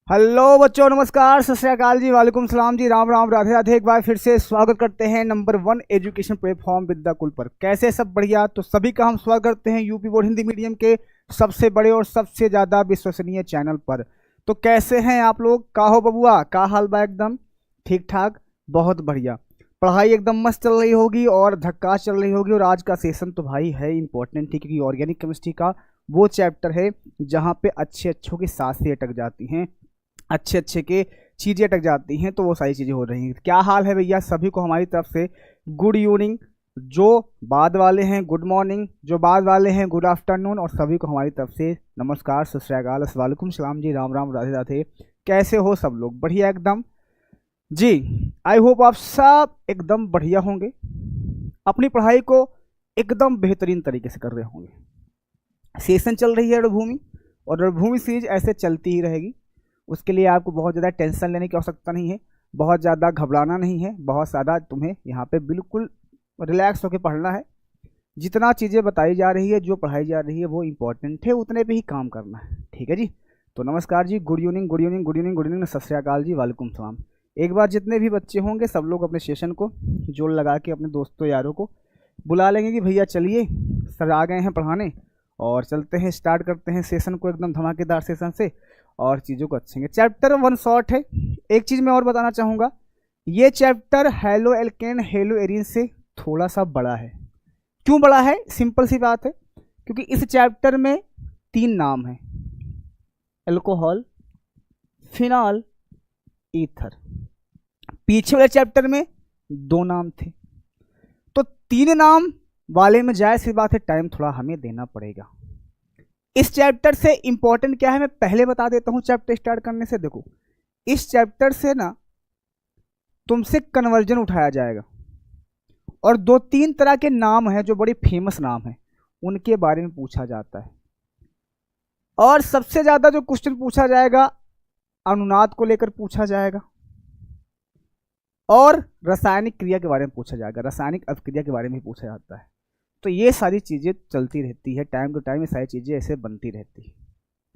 Hello बच्चों, नमस्कार, सत श्री अकाल जी, वालेकुम सलाम जी, राम राम, राधे राधे। एक बार फिर से स्वागत करते हैं नंबर 1 एजुकेशन प्लेटफॉर्म विद्या कुल पर। कैसे सब बढ़िया? तो सभी का हम स्वागत करते हैं यूपी बोर्ड हिंदी मीडियम के सबसे बड़े और सबसे ज़्यादा विश्वसनीय चैनल पर। तो कैसे हैं आप लोग? का हो बबुआ, का हाल बा? एकदम ठीक ठाक, बहुत बढ़िया। पढ़ाई एकदम मस्त चल रही होगी और धक्का चल रही होगी। और आज का सेशन तो भाई है इंपॉर्टेंट ही, क्योंकि ऑर्गेनिक केमिस्ट्री का वो चैप्टर है जहाँ पे अच्छे अच्छों की सांसें अटक जाती हैं, अच्छे अच्छे के चीज़ें अटक जाती हैं। तो वो सारी चीज़ें हो रही हैं। क्या हाल है भैया? सभी को हमारी तरफ से गुड इवनिंग। जो बाद वाले हैं गुड मॉर्निंग, जो बाद वाले हैं गुड आफ्टरनून, और सभी को हमारी तरफ से नमस्कार, सत श्री अकाल, वालेकुम सलाम जी, राम राम, राधे राधे। कैसे हो सब लोग? बढ़िया एकदम जी। आई होप आप सब एकदम बढ़िया होंगे, अपनी पढ़ाई को एकदम बेहतरीन तरीके से कर रहे होंगे। सेशन चल रही है रणभूमि, और रणभूमि सीरीज ऐसे चलती ही रहेगी। उसके लिए आपको बहुत ज़्यादा टेंशन लेने की आवश्यकता नहीं है, बहुत ज़्यादा घबराना नहीं है, बहुत ज़्यादा तुम्हें यहाँ पे बिल्कुल रिलैक्स होकर पढ़ना है। जितना चीज़ें बताई जा रही है, जो पढ़ाई जा रही है, वो इम्पोर्टेंट है, उतने पे ही काम करना है। ठीक है जी। तो नमस्कार जी, good evening, good evening, good evening, good evening, सत श्री अकाल जी, वालेकुम सलाम। एक बार जितने भी बच्चे होंगे सब लोग अपने सेशन को जोड़ लगा के अपने दोस्तों यारों को बुला लेंगे कि भैया चलिए सर आ गए हैं पढ़ाने, और चलते हैं, स्टार्ट करते हैं सेशन को एकदम धमाकेदार सेशन से, और चीज़ों को अच्छेंगे। चैप्टर 1 शॉर्ट है। एक चीज़ मैं और बताना चाहूँगा, ये chapter halo alkane hello Erin से थोड़ा सा बड़ा है। क्यों बड़ा है? सिंपल सी बात है, क्योंकि इस चैप्टर में 3 नाम हैं, अल्कोहल, फिनॉल, ईथर। पीछे वाले चैप्टर में 2 नाम थे, तो 3 नाम वाले में जायज़ सी बात है टाइम थोड़ा हमें देना पड़ेगा। इस चैप्टर से इंपॉर्टेंट क्या है मैं पहले बता देता हूं चैप्टर स्टार्ट करने से। देखो, इस चैप्टर से ना तुमसे कन्वर्जन उठाया जाएगा, और 2-3 तरह के नाम हैं जो बड़े फेमस नाम हैं, उनके बारे में पूछा जाता है। और सबसे ज्यादा जो क्वेश्चन पूछा जाएगा अनुनाद को लेकर पूछा जाएगा, और रासायनिक क्रिया के बारे में पूछा जाएगा, रासायनिक अभिक्रिया के बारे में पूछा जाता है। तो ये सारी चीज़ें चलती रहती है, टाइम टू टाइम ये सारी चीज़ें ऐसे बनती रहती है।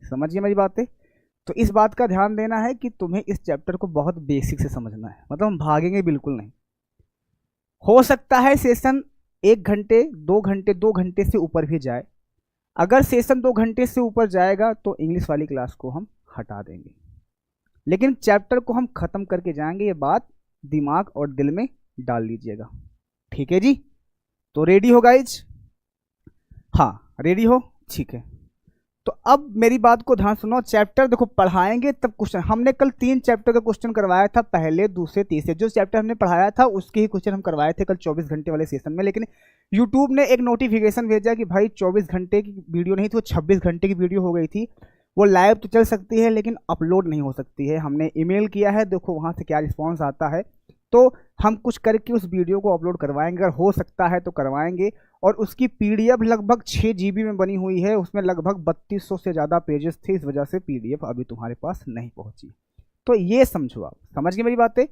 समझिए मेरी बातें। तो इस बात का ध्यान देना है कि तुम्हें इस चैप्टर को बहुत बेसिक से समझना है, मतलब हम भागेंगे बिल्कुल नहीं। हो सकता है सेशन 1 घंटे 2 घंटे 2 घंटे से ऊपर भी जाए। अगर सेशन 2 घंटे से ऊपर जाएगा तो इंग्लिश वाली क्लास को हम हटा देंगे, लेकिन चैप्टर को हम ख़त्म करके जाएंगे। ये बात दिमाग और दिल में डाल लीजिएगा। ठीक है जी। तो रेडी हो गाइज? हाँ रेडी हो, ठीक है। तो अब मेरी बात को ध्यान सुनो। चैप्टर देखो पढ़ाएंगे तब क्वेश्चन, हमने कल 3 चैप्टर का क्वेश्चन करवाया था, पहले दूसरे तीसरे। जो चैप्टर हमने पढ़ाया था उसके ही क्वेश्चन हम करवाए थे कल 24 घंटे वाले सेशन में। लेकिन यूट्यूब ने एक नोटिफिकेशन भेजा कि भाई 24 घंटे की वीडियो नहीं थी, वो 26 घंटे की वीडियो हो गई थी। वो लाइव तो चल सकती है लेकिन अपलोड नहीं हो सकती है। हमने ईमेल किया है, देखो वहाँ से क्या रिस्पॉन्स आता है। तो हम कुछ करके उस वीडियो को अपलोड करवाएंगे, अगर हो सकता है तो करवाएंगे। और उसकी पीडीएफ लगभग 6 GB में बनी हुई है, उसमें लगभग 3200 से ज़्यादा पेजेस थे, इस वजह से पीडीएफ अभी तुम्हारे पास नहीं पहुंची। तो ये समझो, आप समझ गए मेरी बातें।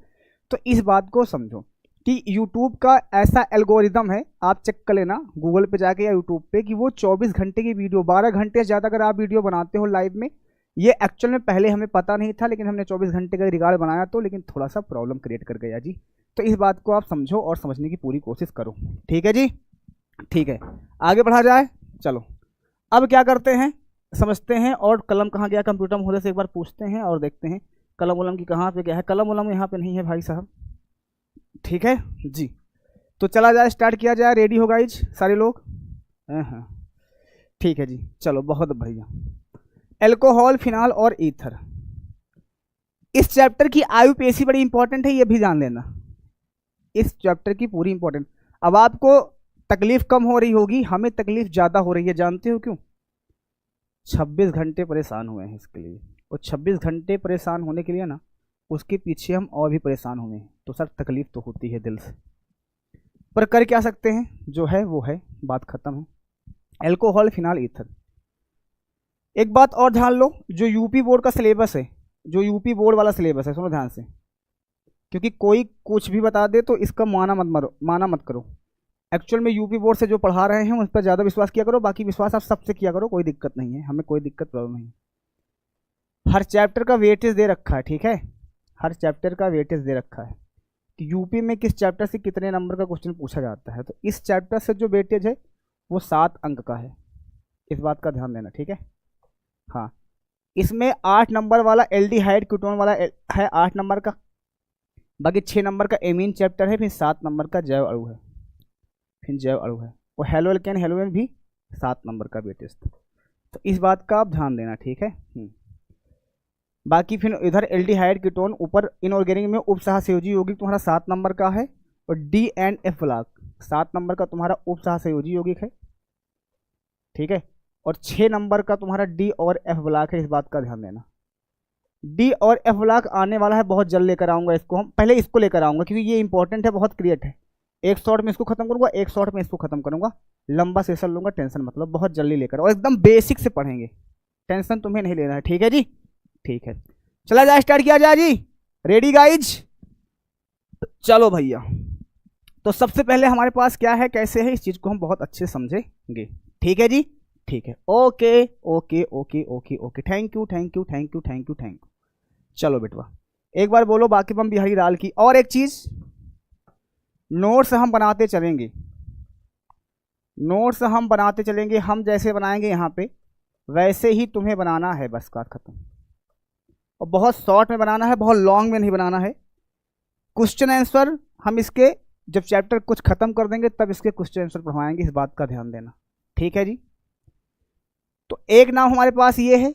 तो इस बात को समझो कि यूट्यूब का ऐसा एल्गोरिदम है, आप चेक कर लेना गूगल पे जाके या यूट्यूब पे, कि वो 24 घंटे की वीडियो, 12 घंटे से ज़्यादा अगर आप वीडियो बनाते हो लाइव में, ये एक्चुअल में पहले हमें पता नहीं था, लेकिन हमने 24 घंटे का रिकॉर्ड बनाया तो, लेकिन थोड़ा सा प्रॉब्लम क्रिएट कर गया जी। तो इस बात को आप समझो और समझने की पूरी कोशिश करो। ठीक है जी, ठीक है। आगे बढ़ा जाए, चलो। अब क्या करते हैं, समझते हैं। और कलम कहाँ गया? कंप्यूटर महोदय से एक बार पूछते हैं और देखते हैं कलम वलम की कहाँ पे क्या है। कलम वलम यहाँ पे नहीं है भाई साहब। ठीक है जी। तो चला जाए, स्टार्ट किया जाए। रेडी हो गाइज सारे लोग? हाँ ठीक है जी, चलो बहुत बढ़िया। एल्कोहल, फिनॉल और ईथर। इस चैप्टर की आईयूपीएसी बड़ी इंपॉर्टेंट है, ये भी जान लेना। इस चैप्टर की पूरी इंपॉर्टेंट। अब आपको तकलीफ कम हो रही होगी, हमें तकलीफ ज़्यादा हो रही है। जानते हो क्यों? 26 घंटे परेशान हुए हैं इसके लिए, और 26 घंटे परेशान होने के लिए ना, उसके पीछे हम और भी परेशान हुए हैं। तो सर तकलीफ तो होती है दिल से, पर कर क्या सकते हैं, जो है वो है, बात खत्म है। Alcohol, phenol, ether. एक बात और ध्यान लो, जो यूपी बोर्ड का सिलेबस है, जो यूपी बोर्ड वाला सिलेबस है, सुनो ध्यान से, क्योंकि कोई कुछ भी बता दे तो इसका माना मत करो। एक्चुअल में यूपी बोर्ड से जो पढ़ा रहे हैं उस पर ज़्यादा विश्वास किया करो, बाकी विश्वास आप सबसे किया करो, कोई दिक्कत नहीं है, हमें कोई दिक्कत प्रॉब्लम नहीं। हर चैप्टर का वेटेज दे रखा है, ठीक है, हर चैप्टर का वेटेज दे रखा है कि यूपी में किस चैप्टर से कितने नंबर का क्वेश्चन पूछा जाता है। तो इस चैप्टर से जो वेटेज है वो 7 अंक का है, इस बात का ध्यान देना, ठीक है। हाँ, इसमें 8 नंबर वाला एल्डिहाइड कीटोन वाला है 8 नंबर का, बाकी 6 नंबर का एमीन चैप्टर है, फिर 7 नंबर का जैव अणु है, फिर जैव अणु है, और हेलो एल्केन हेलो में भी 7 नंबर का वेटेज था। तो इस बात का आप ध्यान देना, ठीक है। बाकी फिर इधर एल्डिहाइड कीटोन ऊपर इनऑर्गेनिक में उपसहसंयोजी यौगिक तुम्हारा 7 नंबर का है, और D and F block 7 number का तुम्हारा उपसहसंयोजी यौगिक है, ठीक है, और 6 नंबर का तुम्हारा डी और एफ ब्लॉक है, इस बात का ध्यान देना। डी और एफ ब्लॉक आने वाला है, बहुत जल्द लेकर आऊंगा इसको, हम पहले इसको लेकर आऊंगा क्योंकि ये इंपॉर्टेंट है, बहुत क्रिएट है। एक शॉट में इसको खत्म करूंगा, एक शॉट में इसको खत्म करूंगा, लंबा सेशन लूंगा, टेंशन मतलब बहुत जल्दी लेकर, और एकदम बेसिक से पढ़ेंगे, टेंशन तुम्हें नहीं लेना है, ठीक है जी, ठीक है। चला जाए, स्टार्ट किया जाए जी, रेडी गाइज, चलो भैया। तो सबसे पहले हमारे पास क्या है, कैसे है, इस चीज को हम बहुत अच्छे से समझेंगे, ठीक है जी, ठीक है। Okay okay okay okay okay, thank you thank you thank you thank you thank you. चलो बेटवा एक बार बोलो बाकी बम बिहारी लाल की। और एक चीज, नोट्स हम बनाते चलेंगे, नोट्स हम बनाते चलेंगे, हम जैसे बनाएंगे यहाँ पे वैसे ही तुम्हें बनाना है, बस बात खत्म। और बहुत शॉर्ट में बनाना है, बहुत लॉन्ग में नहीं बनाना है। क्वेश्चन आंसर हम इसके जब चैप्टर कुछ खत्म कर देंगे तब इसके क्वेश्चन आंसर पढ़वाएंगे, इस बात का ध्यान देना, ठीक है जी। तो एक नाम हमारे पास ये है,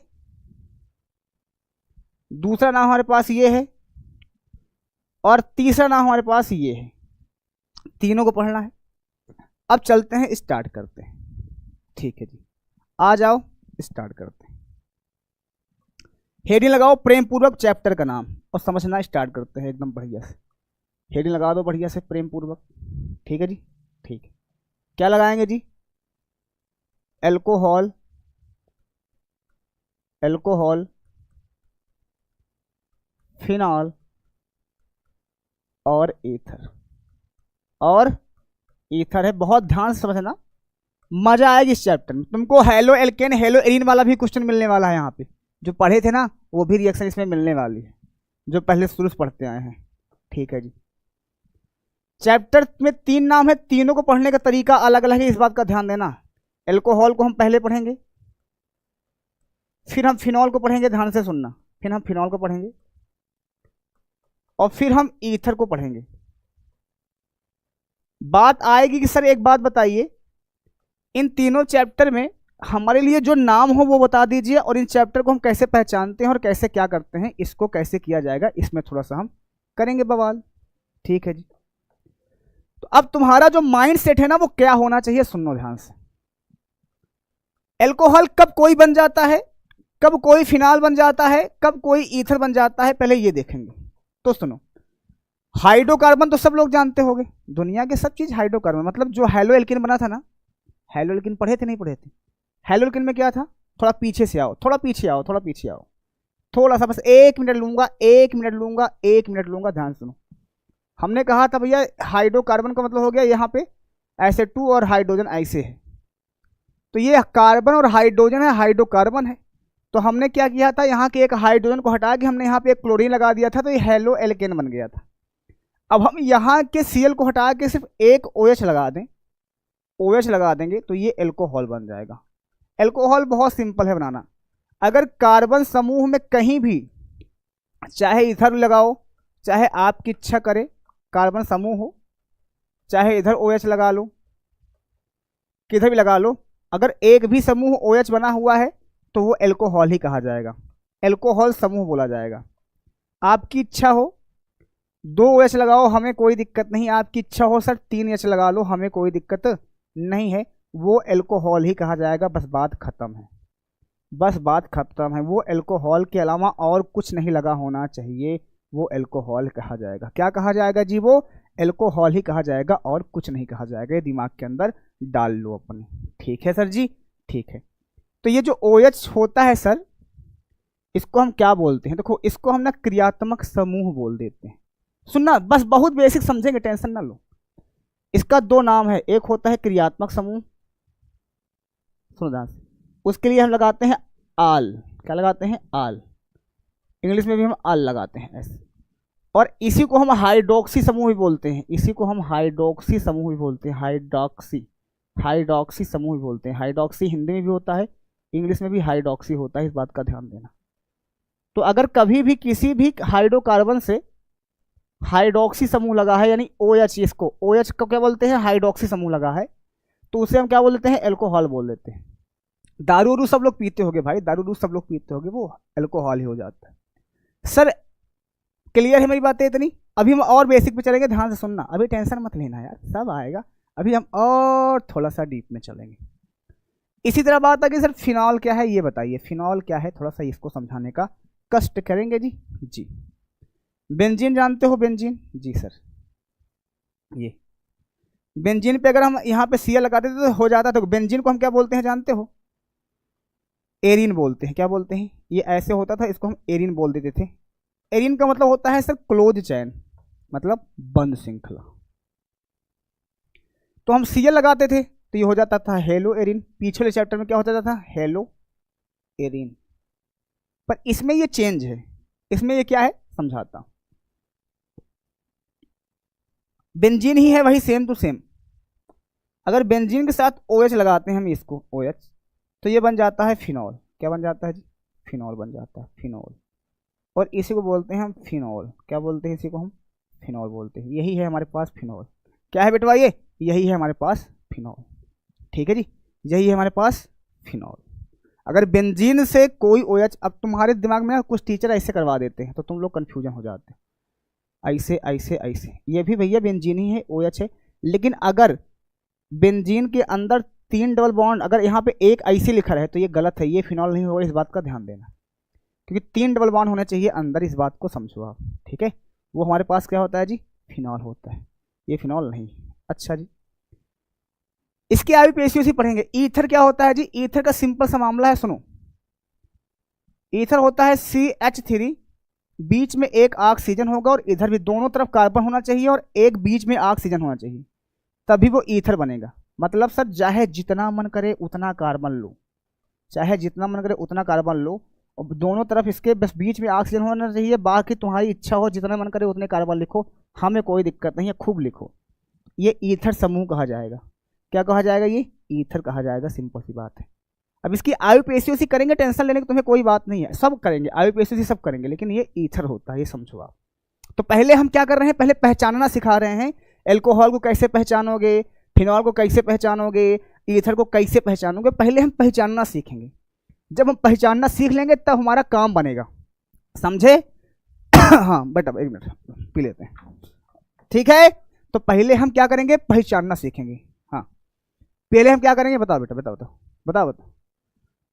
दूसरा नाम हमारे पास ये है, और तीसरा नाम हमारे पास ये है, तीनों को पढ़ना है। अब चलते हैं, स्टार्ट करते हैं, ठीक है जी, आ जाओ स्टार्ट करते हैं। हेडिंग लगाओ प्रेम पूर्वक चैप्टर का नाम, और समझना स्टार्ट करते हैं एकदम बढ़िया से। हेडिंग लगा दो बढ़िया से, प्रेम पूर्वक, ठीक है जी, ठीक है। क्या लगाएंगे जी, एल्कोहल, एल्कोहल, फिनॉल और ईथर, और ईथर है, बहुत ध्यान से समझना, मजा आएगी इस चैप्टर में तुमको। हेलो एल्केन हेलो एरीन वाला भी क्वेश्चन मिलने वाला है यहाँ पे, जो पढ़े थे ना वो भी रिएक्शन इसमें मिलने वाली है, जो पहले शुरू से पढ़ते आए हैं, ठीक है जी। चैप्टर में 3 नाम है, तीनों को पढ़ने का तरीका अलग अलग है, इस बात का ध्यान देना। एल्कोहल को हम पहले पढ़ेंगे, फिर हम फिनॉल को पढ़ेंगे, ध्यान से सुनना, फिर हम फिनॉल को पढ़ेंगे, और फिर हम ईथर को पढ़ेंगे। बात आएगी कि सर एक बात बताइए, इन तीनों चैप्टर में हमारे लिए जो नाम हो वो बता दीजिए, और इन चैप्टर को हम कैसे पहचानते हैं और कैसे क्या करते हैं, इसको कैसे किया जाएगा, इसमें थोड़ा सा हम करेंगे बवाल, ठीक है जी। तो अब तुम्हारा जो माइंड सेट है ना वो क्या होना चाहिए, सुनो ध्यान से। एल्कोहल कब कोई बन जाता है, कब कोई फिनाल बन जाता है, कब कोई ईथर बन जाता है, पहले ये देखेंगे। तो सुनो, हाइड्रोकार्बन तो सब लोग जानते होंगे, दुनिया के सब चीज हाइड्रोकार्बन, मतलब जो हेलो एल्किन बना था ना, हेलो एल्किन पढ़े थे नहीं पढ़े थे, हेलो एल्किन में क्या था, थोड़ा पीछे से आओ, थोड़ा पीछे आओ, थोड़ा पीछे आओ, थोड़ा सा, बस 1 मिनट लूंगा, 1 मिनट लूंगा, 1 मिनट लूंगा, ध्यान सुनो। हमने कहा था भैया हाइड्रोकार्बन का मतलब हो गया यहाँ पे H2 और हाइड्रोजन ऐसे है, तो ये कार्बन और हाइड्रोजन है, हाइड्रोकार्बन है। तो हमने क्या किया था, यहाँ के एक हाइड्रोजन को हटा के हमने यहाँ पे एक क्लोरीन लगा दिया था, तो ये हेलो एल्केन बन गया था। अब हम यहाँ के Cl को हटा के सिर्फ एक OH लगा दें, OH लगा देंगे तो ये एल्कोहल बन जाएगा। एल्कोहल बहुत सिंपल है बनाना, अगर कार्बन समूह में कहीं भी, चाहे इधर लगाओ, चाहे आपकी इच्छा करे कार्बन समूह हो, चाहे इधर OH लगा लो, किधर भी लगा लो, अगर एक भी समूह OH बना हुआ है तो वो एल्कोहल ही कहा जाएगा, एल्कोहल समूह बोला जाएगा। आपकी इच्छा हो 2 OH लगाओ, हमें कोई दिक्कत नहीं, आपकी इच्छा हो सर 3 H लगा लो, हमें कोई दिक्कत नहीं है, वो एल्कोहल ही कहा जाएगा, बस बात खत्म है, बस बात खत्म है। वो एल्कोहल के अलावा और कुछ नहीं लगा होना चाहिए, वो एल्कोहल कहा जाएगा। क्या कहा जाएगा जी, वो एल्कोहल ही कहा जाएगा, और कुछ नहीं कहा जाएगा, ये दिमाग के अंदर डाल लो अपने, ठीक है सर जी, ठीक है। तो ये जो OH होता है सर, इसको हम क्या बोलते हैं, देखो इसको हम ना क्रियात्मक समूह बोल देते हैं। सुनना, बस बहुत बेसिक समझेंगे, टेंशन ना लो। इसका 2 नाम है, एक होता है क्रियात्मक समूह, सुनो ध्यान से, उसके लिए हम लगाते हैं आल, क्या लगाते हैं, आल, इंग्लिश में भी हम अल लगाते हैं ऐसे। और इसी को हम हाइड्रोक्सी समूह भी बोलते हैं, इसी को हम हाइड्रोक्सी समूह भी बोलते हैं, हाइड्रोक्सी समूह भी बोलते हैं। हाइड्रोक्सी हिंदी में भी होता है, इंग्लिश में भी हाइड्रोक्सी होता है, इस बात का ध्यान देना। तो अगर कभी भी किसी भी हाइड्रोकार्बन से हाइड्रोक्सी समूह लगा है, यानी OH, इसको OH को क्या बोलते हैं, हाइड्रोक्सी समूह लगा है, तो उसे हम क्या बोल देते हैं, एल्कोहल बोल देते हैं। दारू वारू सब लोग पीते होंगे भाई, दारू सब लोग पीते होंगे, वो एल्कोहल ही हो जाता है। सर क्लियर है मेरी बातें इतनी? अभी हम और बेसिक पे चलेंगे, ध्यान से सुनना, अभी टेंशन मत लेना यार, सब आएगा। अभी हम और थोड़ा सा डीप में चलेंगे। इसी तरह बात आ गई सर फिनॉल क्या है, ये बताइए फिनॉल क्या है, थोड़ा सा इसको समझाने का कष्ट करेंगे जी। बेंजीन जानते हो, बेंजीन? जी सर, ये बेंजीन पे अगर हम यहाँ पे Cl लगाते थे तो हो जाता, तो बेंजीन को हम क्या बोलते हैं जानते हो? एरिन बोलते हैं। क्या बोलते हैं? ये ऐसे होता था, इसको हम एरिन बोल देते थे। एरिन का मतलब होता है सर क्लोज चैन, मतलब बंद श्रृंखला। तो हम Cl लगाते थे तो ये हो जाता था हेलो एरिन। पिछले चैप्टर में क्या होता था, हेलो एरिन। पर इसमें ये चेंज है, इसमें ये क्या है समझाता हूं। बेंजीन ही है वही सेम टू सेम। अगर बेंजीन के साथ OH लगाते हैं हम, इसको OH, तो ये बन जाता है फिनॉल। क्या बन जाता है जी? फिनॉल बन जाता है, फिनॉल। और इसी को बोलते हैं हम फिनॉल। क्या बोलते हैं इसी को हम? फिनॉल बोलते हैं। यही है हमारे पास फिनॉल। क्या है बेटवा ये? यही है हमारे पास फिनॉल। ठीक है जी, यही है हमारे पास फिनॉल। अगर बेंजीन से कोई OH, अब तुम्हारे दिमाग में कुछ टीचर ऐसे करवा देते हैं तो तुम लोग कन्फ्यूजन हो जाते हैं, ऐसे ऐसे ऐसे, ये भी भैया बेंजीन ही है, OH है। लेकिन अगर बेंजीन के अंदर 3 डबल बॉन्ड, अगर यहाँ पे एक ऐसे लिखा है तो ये गलत है, ये फिनॉल नहीं होगा, इस बात का ध्यान देना। क्योंकि 3 डबल बॉन्ड होने चाहिए अंदर, इस बात को समझो आप। ठीक है, वो हमारे पास क्या होता है जी? फिनॉल होता है, ये फिनॉल नहीं। अच्छा जी, इसके आगे पेशियों पढ़ेंगे। ईथर क्या होता है जी? ईथर का सिंपल सा मामला है, सुनो। ईथर होता है CH3, बीच में एक ऑक्सीजन होगा और इधर भी दोनों तरफ कार्बन होना चाहिए और एक बीच में ऑक्सीजन होना चाहिए, तभी वो ईथर बनेगा। मतलब सर चाहे जितना मन करे उतना कार्बन लो, चाहे जितना मन करे उतना कार्बन लो, और दोनों तरफ इसके बस बीच में ऑक्सीजन होना चाहिए। बाकी तुम्हारी इच्छा हो, जितना मन करे उतने कार्बन लिखो, हमें कोई दिक्कत नहीं है, खूब लिखो। ये ईथर समूह कहा जाएगा। क्या कहा जाएगा? ये ईथर कहा जाएगा, सिंपल सी बात है। अब इसकी IUPAC करेंगे, टेंशन लेने की तुम्हें कोई बात नहीं है, सब करेंगे, IUPAC सब करेंगे, लेकिन ये ईथर होता है, ये समझो आप। तो पहले हम क्या कर रहे हैं, पहले पहचानना सिखा रहे हैं। एल्कोहल को कैसे पहचानोगे, फिनॉल को कैसे पहचानोगे, ईथर को कैसे पहचानोगे, पहले हम पहचानना सीखेंगे। जब हम पहचानना सीख लेंगे तब हमारा काम बनेगा, समझे? हाँ बेटा एक मिनट पी लेते हैं, ठीक है। तो पहले हम क्या करेंगे, पहचानना सीखेंगे। हाँ, पहले हम क्या करेंगे, बताओ बेटा, बताओ बताओ बताओ बताओ।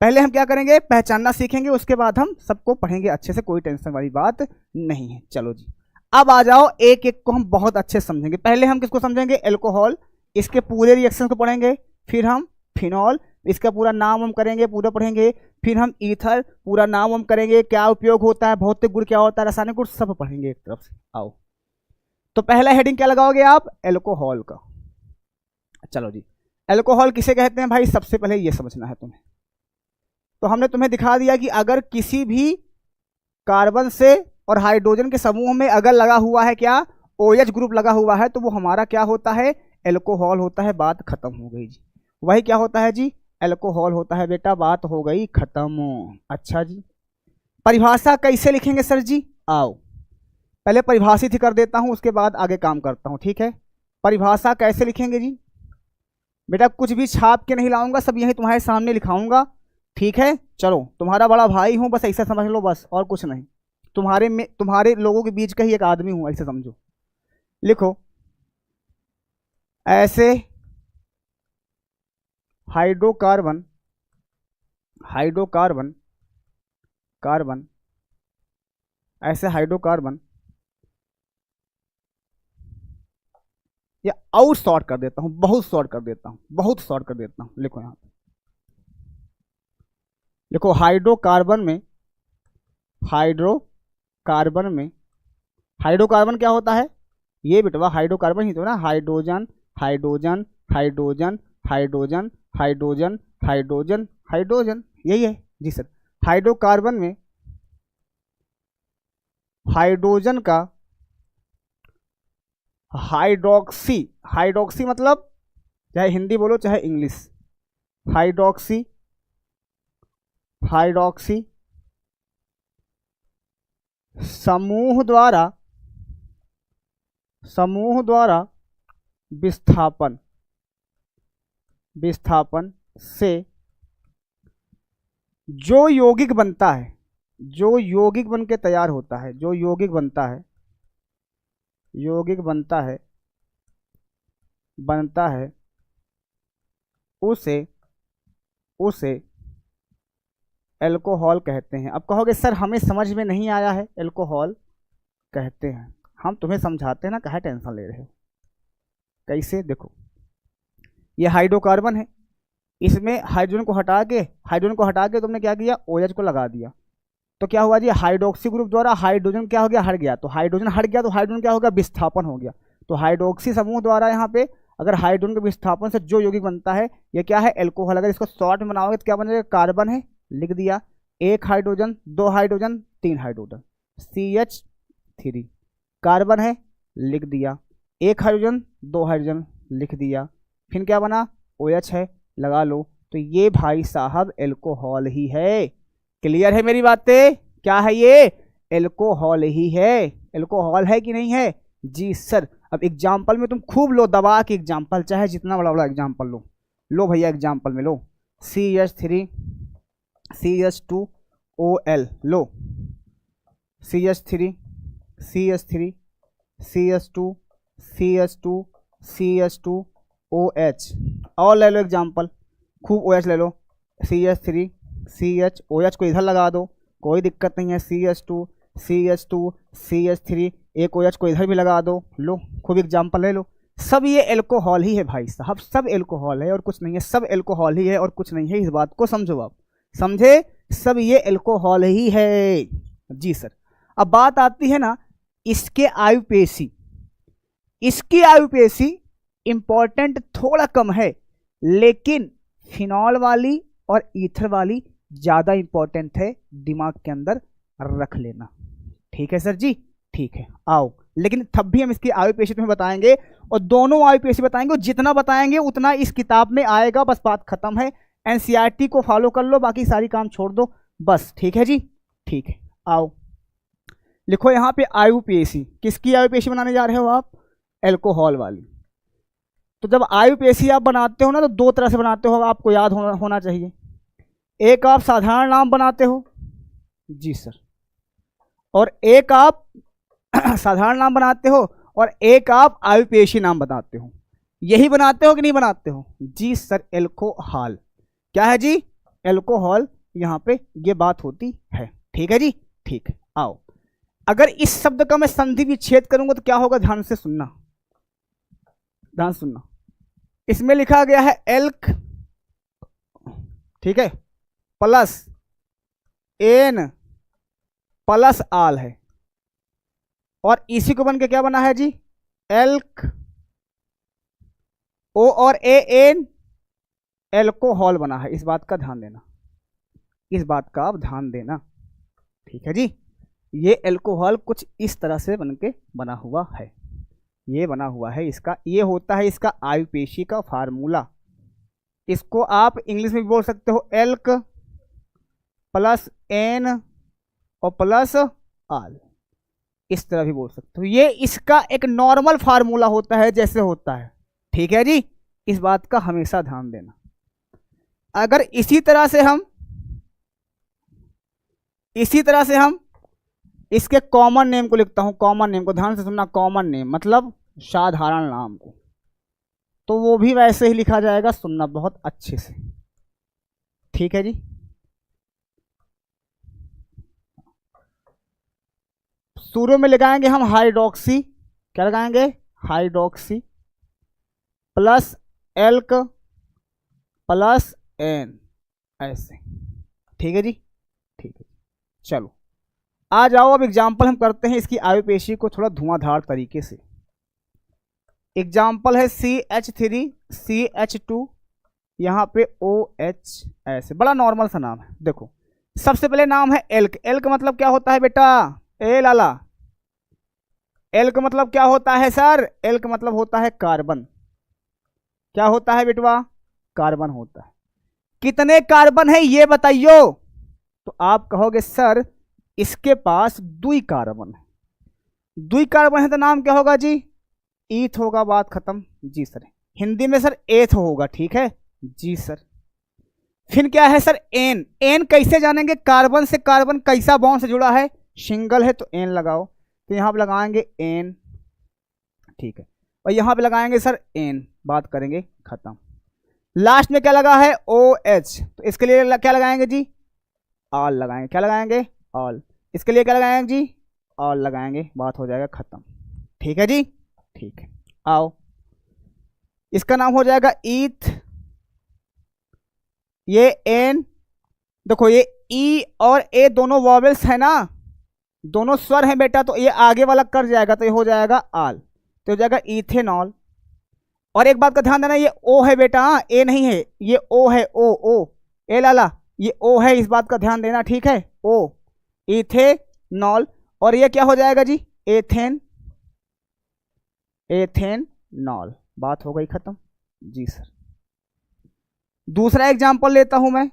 पहले हम क्या करेंगे, पहचानना सीखेंगे, उसके बाद हम सबको पढ़ेंगे अच्छे से, कोई टेंशन वाली बात नहीं है। चलो जी, अब आ जाओ, एक एक को हम बहुत अच्छे से समझेंगे। पहले हम किसको समझेंगे? एल्कोहल, इसके पूरे रिएक्शन को पढ़ेंगे। फिर हम फिनॉल, इसका पूरा नाम हम करेंगे, पूरा पढ़ेंगे। फिर हम ईथर, पूरा नाम हम करेंगे, क्या उपयोग होता है, भौतिक गुण क्या होता है, रासायनिक गुण, सब पढ़ेंगे एक तरफ से। आओ, तो पहला हेडिंग क्या लगाओगे आप? एल्कोहल का। चलो जी, एल्कोहल किसे कहते हैं भाई, सबसे पहले ये समझना है तुम्हें। तो हमने तुम्हें दिखा दिया कि अगर किसी भी कार्बन से और हाइड्रोजन के समूह में अगर लगा हुआ है क्या, OH ग्रुप लगा हुआ है, तो वो हमारा क्या होता है? एल्कोहल होता है। बात खत्म हो गई जी। वही क्या होता है जी? एल्कोहल होता है बेटा, बात हो गई खत्म। अच्छा जी, परिभाषा कैसे लिखेंगे सर जी? आओ, पहले परिभाषित ही कर देता हूं, उसके बाद आगे काम करता हूं, ठीक है। परिभाषा कैसे लिखेंगे जी? बेटा कुछ भी छाप के नहीं लाऊंगा, सब यही तुम्हारे सामने लिखाऊंगा, ठीक है। चलो, तुम्हारा बड़ा भाई हूं, बस ऐसा समझ लो, बस और कुछ नहीं। तुम्हारे लोगों के बीच का ही एक आदमी हूं, ऐसे समझो। लिखो, ऐसे हाइड्रोकार्बन ऐसे हाइड्रोकार्बन, या और शॉर्ट कर देता हूं, बहुत शॉर्ट कर देता हूं, लिखो यहां पे, लिखो हाइड्रोकार्बन क्या होता है? ये बेटवा हाइड्रोकार्बन ही तो ना, hydrogen hydrogen hydrogen hydrogen hydrogen hydrogen hydrogen, यही है जी सर। हाइड्रोकार्बन में हाइड्रोजन का हाइड्रोक्सी, हाइड्रोक्सी मतलब चाहे हिंदी बोलो चाहे इंग्लिश, हाइड्रोक्सी, हाइड्रोक्सी समूह द्वारा विस्थापन, विस्थापन से जो यौगिक बनता है, जो यौगिक बन के तैयार होता है, जो यौगिक बनता है, यौगिक बनता है उसे एल्कोहल कहते हैं। अब कहोगे सर हमें समझ में नहीं आया है, एल्कोहल कहते हैं। हम तुम्हें समझाते हैं ना, काहे टेंशन ले रहे हो। कैसे, देखो ये हाइड्रोकार्बन है, इसमें हाइड्रोजन को हटा के तुमने क्या किया, OH को लगा दिया, तो क्या हुआ जी, हाइड्रोक्सी ग्रुप द्वारा हाइड्रोजन क्या हो गया, हट गया। तो हाइड्रोजन हट गया तो हाइड्रोजन क्या हो गया, विस्थापन हो गया। तो हाइड्रोक्सी समूह द्वारा यहाँ पे अगर हाइड्रोजन के विस्थापन से जो यौगिक बनता है, ये क्या है, एल्कोहल। अगर इसको शॉर्ट में बनाओगे तो क्या बनेगा, कार्बन है, लिख दिया, एक हाइड्रोजन, दो हाइड्रोजन, तीन हाइड्रोजन, CH3। कार्बन है, लिख दिया, एक हाइड्रोजन, दो हाइड्रोजन, लिख दिया, फिर क्या बना, OH है, लगा लो। तो ये भाई साहब एल्कोहल ही है। क्लियर है मेरी बातें, क्या है ये, एल्कोहल ही है। एल्कोहल है कि नहीं है, जी सर। अब एग्जाम्पल में तुम खूब लो, दबा के एग्जाम्पल, चाहे जितना बड़ा बड़ा एग्जाम्पल लो, लो भैया एग्जाम्पल में लो, CH3 CH2OL, लो CH3 CH3 CH2 CH2 CH2OH, और ले लो एग्जाम्पल, खूब OH ले लो, CH3 CH, OH को इधर लगा दो, कोई दिक्कत नहीं है, CH2 CH2 CH3, एक OH को इधर भी लगा दो, लो खूब एग्जाम्पल ले लो। सब ये एल्कोहल ही है भाई साहब, सब एल्कोहल है और कुछ नहीं है, सब एल्कोहल ही है और कुछ नहीं है। इस बात को समझो, आप समझे, सब ये एल्कोहल ही है, जी सर। अब बात आती है ना इसके आयुपेशी, इसकी आयुपेशी इंपॉर्टेंट थोड़ा कम है, लेकिन फिनॉल वाली और ईथर वाली ज्यादा इंपॉर्टेंट है, दिमाग के अंदर रख लेना। ठीक है सर जी, ठीक है, आओ। लेकिन तब भी हम इसकी आयुपेशी तुम्हें बताएंगे, और दोनों आयुपेशी बताएंगे, और जितना बताएंगे उतना इस किताब में आएगा, बस बात खत्म है। NCERT को फॉलो कर लो, बाकी सारी काम छोड़ दो बस। ठीक है जी, ठीक है, आओ लिखो यहाँ पे आयुपेशी। किसकी आयुपेशी बनाने जा रहे हो आप, एल्कोहल वाली। तो जब आयुपेशी आप बनाते हो ना, तो दो तरह से बनाते हो, आपको याद होना चाहिए। एक आप साधारण नाम बनाते हो, जी सर, और एक आप साधारण नाम बनाते हो, और एक आप आयुपेशी नाम बताते हो। यही बनाते हो कि नहीं बनाते हो, जी सर। एल्कोहल क्या है जी, एल्कोहल, यहाँ पे ये बात होती है। ठीक है जी, ठीक है, आओ। अगर इस शब्द का मैं संधि विच्छेद करूंगा तो क्या होगा, ध्यान से सुनना, ध्यान सुनना। इसमें लिखा गया है एल्क, ठीक है, प्लस एन प्लस आल है, और इसी को बन के क्या बना है जी, एल्क, ओ और ए एन, एल्कोहल बना है। इस बात का ध्यान देना, इस बात का आप ध्यान देना। ठीक है जी, ये एल्कोहल कुछ इस तरह से बन के बना हुआ है, ये बना हुआ है इसका, ये होता है इसका आयुपेशी का फार्मूला। इसको आप इंग्लिश में भी बोल सकते हो, एल्क प्लस एन और प्लस आल, इस तरह भी बोल सकते हो। ये इसका एक नॉर्मल फार्मूला होता है, जैसे होता है। ठीक है जी, इस बात का हमेशा ध्यान देना। अगर इसी तरह से हम इसके कॉमन नेम को लिखता हूं, कॉमन नेम को ध्यान से सुनना, कॉमन नेम मतलब साधारण नाम को, तो वो भी वैसे ही लिखा जाएगा, सुनना बहुत अच्छे से। ठीक है जी, शुरू में लगाएंगे हम हाइड्रोक्सी, क्या लगाएंगे, hydroxy plus alk plus ane, ऐसे। ठीक है जी, ठीक है, चलो आ जाओ। अब एग्जाम्पल हम करते हैं इसकी आयुपेशी को थोड़ा धुआंधार तरीके से। एग्जाम्पल है CH3 CH2, यहाँ पे OH, ऐसे बड़ा नॉर्मल सा नाम है। देखो सबसे पहले नाम है एल्क। एल्क मतलब क्या होता है बेटा, ए लाला, एल का मतलब क्या होता है सर? एल का मतलब होता है कार्बन। क्या होता है बेटवा? कार्बन होता है। कितने कार्बन है ये बताइयो? तो आप कहोगे सर इसके पास दुई कार्बन है। दुई कार्बन है तो नाम क्या होगा जी? ईथ होगा, बात खत्म। जी सर। हिंदी में सर एथ होगा, ठीक है जी सर। फिर क्या है सर? एन। एन कैसे जानेंगे? कार्बन से कार्बन कैसा बॉन्ड से जुड़ा है? सिंगल है तो एन लगाओ। तो यहां पे लगाएंगे एन, ठीक है। और यहां पे लगाएंगे सर एन, बात करेंगे खत्म। लास्ट में क्या लगा है? O H. तो इसके लिए क्या लगाएंगे जी? ऑल लगाएंगे। क्या लगाएंगे? ऑल। इसके लिए क्या लगाएंगे जी? ऑल लगाएंगे, बात हो जाएगा खत्म। ठीक है जी, ठीक है। आओ, इसका नाम हो जाएगा ईथ। ये एन, देखो ये ई और ए दोनों वॉवेल्स है ना, दोनों स्वर हैं बेटा, तो ये आगे वाला कर जाएगा तो ये हो जाएगा आल, तो हो जाएगा इथेनॉल। और एक बात का ध्यान देना, ये ओ है बेटा, हाँ ए नहीं है, ये ओ है। ओ ओ ए लाला, ये ओ है, इस बात का ध्यान देना, ठीक है। ओ, इथेनॉल। और ये क्या हो जाएगा जी? Ethane, ethanol. बात हो गई खत्म जी सर। दूसरा एग्जांपल लेता हूं मैं,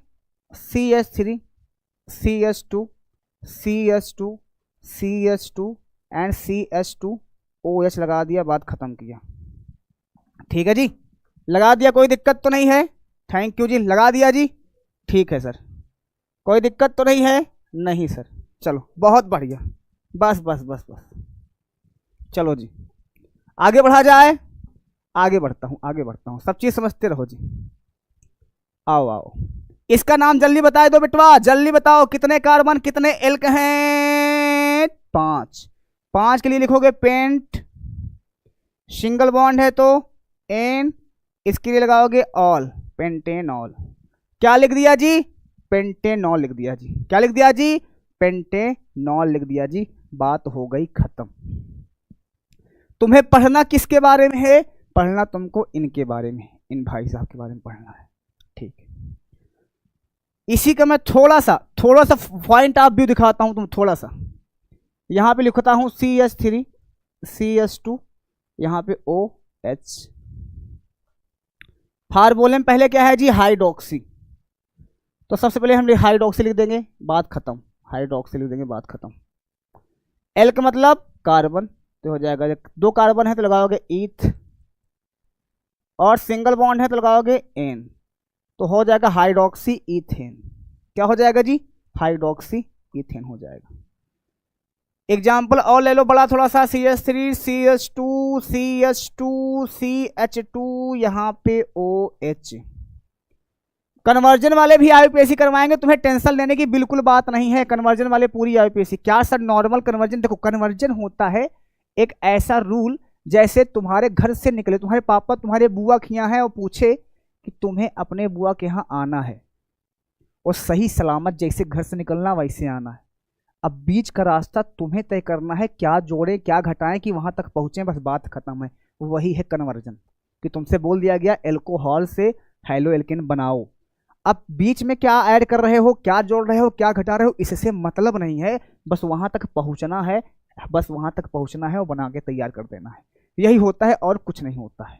CH3, CH2, CH2, CH2 and CH2, OH लगा दिया, बात खत्म किया। ठीक है जी, लगा दिया, कोई दिक्कत तो नहीं है? थैंक यू जी, लगा दिया जी, ठीक है सर। कोई दिक्कत तो नहीं है? नहीं सर, चलो बहुत बढ़िया, बस बस बस बस, चलो जी आगे बढ़ा जाए। आगे बढ़ता हूँ, आगे बढ़ता हूँ, सब चीज समझते रहो जी। आओ आओ, इसका नाम जल्दी बताए दो बेटवा, जल्दी बताओ कितने कार्बन कितने एल्क हैं? 5। 5 के लिए लिखोगे पेंट, सिंगल बॉन्ड है तो एन, इसके लिए लगाओगे ऑल, पेंटेनॉल। क्या लिख दिया जी? पेंटेनॉल लिख दिया जी। क्या लिख दिया जी? पेंटेनॉल लिख दिया जी, बात हो गई खत्म। तुम्हें पढ़ना किसके बारे में है? पढ़ना तुमको इनके बारे में, इन भाई साहब के बारे में पढ़ना है, ठीक है। इसी का मैं थोड़ा सा पॉइंट ऑफ व्यू दिखाता हूं तुम, थोड़ा सा यहां पे लिखता हूं CH3, CH2, यहां पे OH। फार्मूले में पहले क्या है जी? हाइड्रोक्सी। तो सबसे पहले हम हाइड्रोक्सी लिख देंगे, बात खत्म। हाइड्रोक्सी लिख देंगे, बात खत्म। एल का मतलब कार्बन, तो हो जाएगा 2 कार्बन है तो लगाओगे ईथ, और सिंगल बॉन्ड है तो लगाओगे एन, तो हो जाएगा हाइड्रोक्सी इथेन। क्या हो जाएगा जी? हाइड्रोक्सी इथेन हो जाएगा। एग्जाम्पल और ले लो बड़ा थोड़ा सा, CH3, CH2, CH2, CH2, यहाँ पे OH। कन्वर्जन वाले भी IUPAC करवाएंगे, तुम्हें टेंशन लेने की बिल्कुल बात नहीं है। कन्वर्जन वाले पूरी IUPAC। क्या सर नॉर्मल कन्वर्जन? देखो कन्वर्जन होता है एक ऐसा रूल, जैसे तुम्हारे घर से निकले, तुम्हारे पापा तुम्हारे बुआ के यहाँ है और पूछे कि तुम्हें अपने बुआ के यहाँ आना है, और सही सलामत जैसे घर से निकलना वैसे आना है। अब बीच का रास्ता तुम्हें तय करना है, क्या जोड़े क्या घटाएं कि वहां तक पहुंचे, बस बात खत्म है। वही है कन्वर्जन, कि तुमसे बोल दिया गया एल्कोहल से हेलो एल्केन बनाओ। अब बीच में क्या ऐड कर रहे हो, क्या जोड़ रहे हो, क्या घटा रहे हो, इससे मतलब नहीं है, बस वहां तक पहुंचना है, बस वहां तक पहुंचना है और बना के तैयार कर देना है। यही होता है और कुछ नहीं होता है,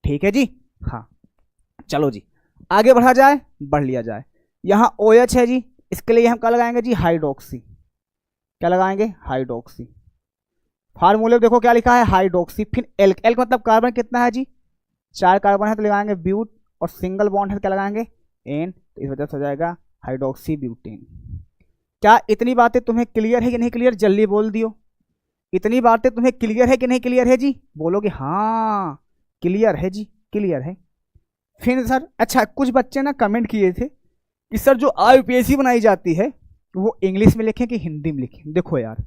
ठीक है जी। हाँ चलो जी आगे बढ़ा जाए, बढ़ लिया जाए। यहाँ OH है जी, इसके लिए हम क्या लगाएंगे जी? हाइड्रोक्सी। क्या लगाएंगे? हाइड्रोक्सी। फार्मूले देखो क्या लिखा है? हाइड्रोक्सी। फिर एल्क, एल्क मतलब कार्बन कितना है जी? 4 कार्बन है तो लगाएंगे ब्यूट, और सिंगल बॉन्ड है तो क्या लगाएंगे? एन, तो इस वजह से हो जाएगा हाइड्रोक्सी ब्यूटेन। क्या इतनी बातें तुम्हें क्लियर है कि नहीं क्लियर? जल्दी बोल दियो, इतनी बातें तुम्हें क्लियर है कि नहीं क्लियर है जी? बोलोगे हाँ क्लियर है जी, क्लियर है। फिर सर अच्छा, कुछ बच्चे ना कमेंट किए थे कि सर जो IUPAC बनाई जाती है वो इंग्लिश में लिखें कि हिंदी में लिखें। देखो यार,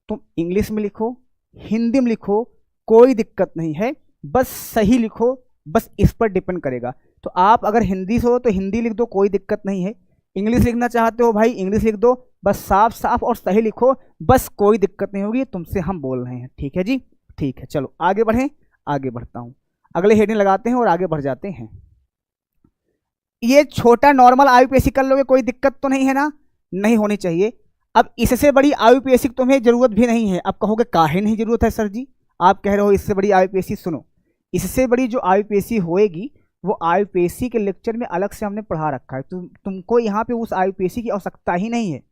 तुम इंग्लिश में लिखो, हिंदी में लिखो, कोई दिक्कत नहीं है, बस सही लिखो, बस इस पर डिपेंड करेगा। तो आप अगर हिंदी से हो तो हिंदी लिख दो, कोई दिक्कत नहीं है। इंग्लिश लिखना चाहते हो भाई इंग्लिश लिख दो, बस साफ साफ और सही लिखो, बस कोई दिक्कत नहीं होगी, तुमसे हम बोल रहे हैं, ठीक है जी। ठीक है चलो आगे बढ़ें, आगे बढ़ता हूं, अगले हेडिंग लगाते हैं और आगे बढ़ जाते हैं। ये छोटा नॉर्मल IUPAC कर लोगे, कोई दिक्कत तो नहीं है ना? नहीं होनी चाहिए। अब इससे बड़ी आईयूपीएसी की तुम्हें जरूरत भी नहीं है। अब कहोगे काहे नहीं जरूरत है सर जी, आप कह रहे हो इससे बड़ी आईयूपीएसी। सुनो, इससे बड़ी जो आईयूपीएसी होएगी वो आईयूपीएसी के लेक्चर में अलग से हमने पढ़ा रखा है, तुमको यहाँ पे उस आईयूपीएसी की आवश्यकता ही नहीं है।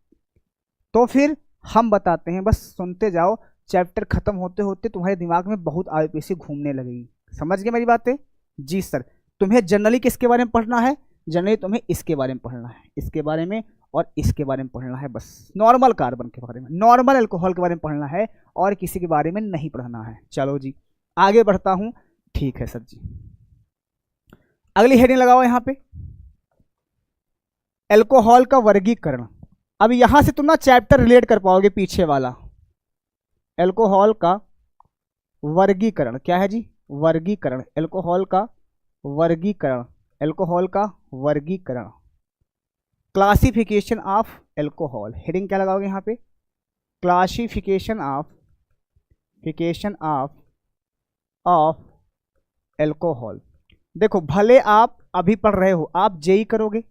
तो फिर हम बताते हैं, बस सुनते जाओ, चैप्टर खत्म होते होते तुम्हारे दिमाग में बहुत आईयूपीएसी घूमने लगेगी। समझ गए मेरी बातें? जी सर। तुम्हें जनरली किसके बारे में पढ़ना है? जनरली तुम्हें इसके बारे में पढ़ना है, इसके बारे में और इसके बारे में पढ़ना है, बस नॉर्मल कार्बन के बारे में, नॉर्मल अल्कोहल के बारे में पढ़ना है और किसी के बारे में नहीं पढ़ना है। चलो जी आगे बढ़ता हूं। ठीक है सर जी, अगली हेडिंग लगाओ यहाँ पे, अल्कोहल का वर्गीकरण। अब यहां से तुम ना चैप्टर रिलेट कर पाओगे पीछे वाला। अल्कोहल का वर्गीकरण क्या है जी? वर्गीकरण, अल्कोहल का वर्गीकरण, अल्कोहल का वर्गीकरण, क्लासिफिकेशन ऑफ अल्कोहल। हेडिंग क्या लगाओगे यहाँ पे? Classification of alcohol. देखो, भले आप अभी पढ़ रहे हो, आप जेई करोगे,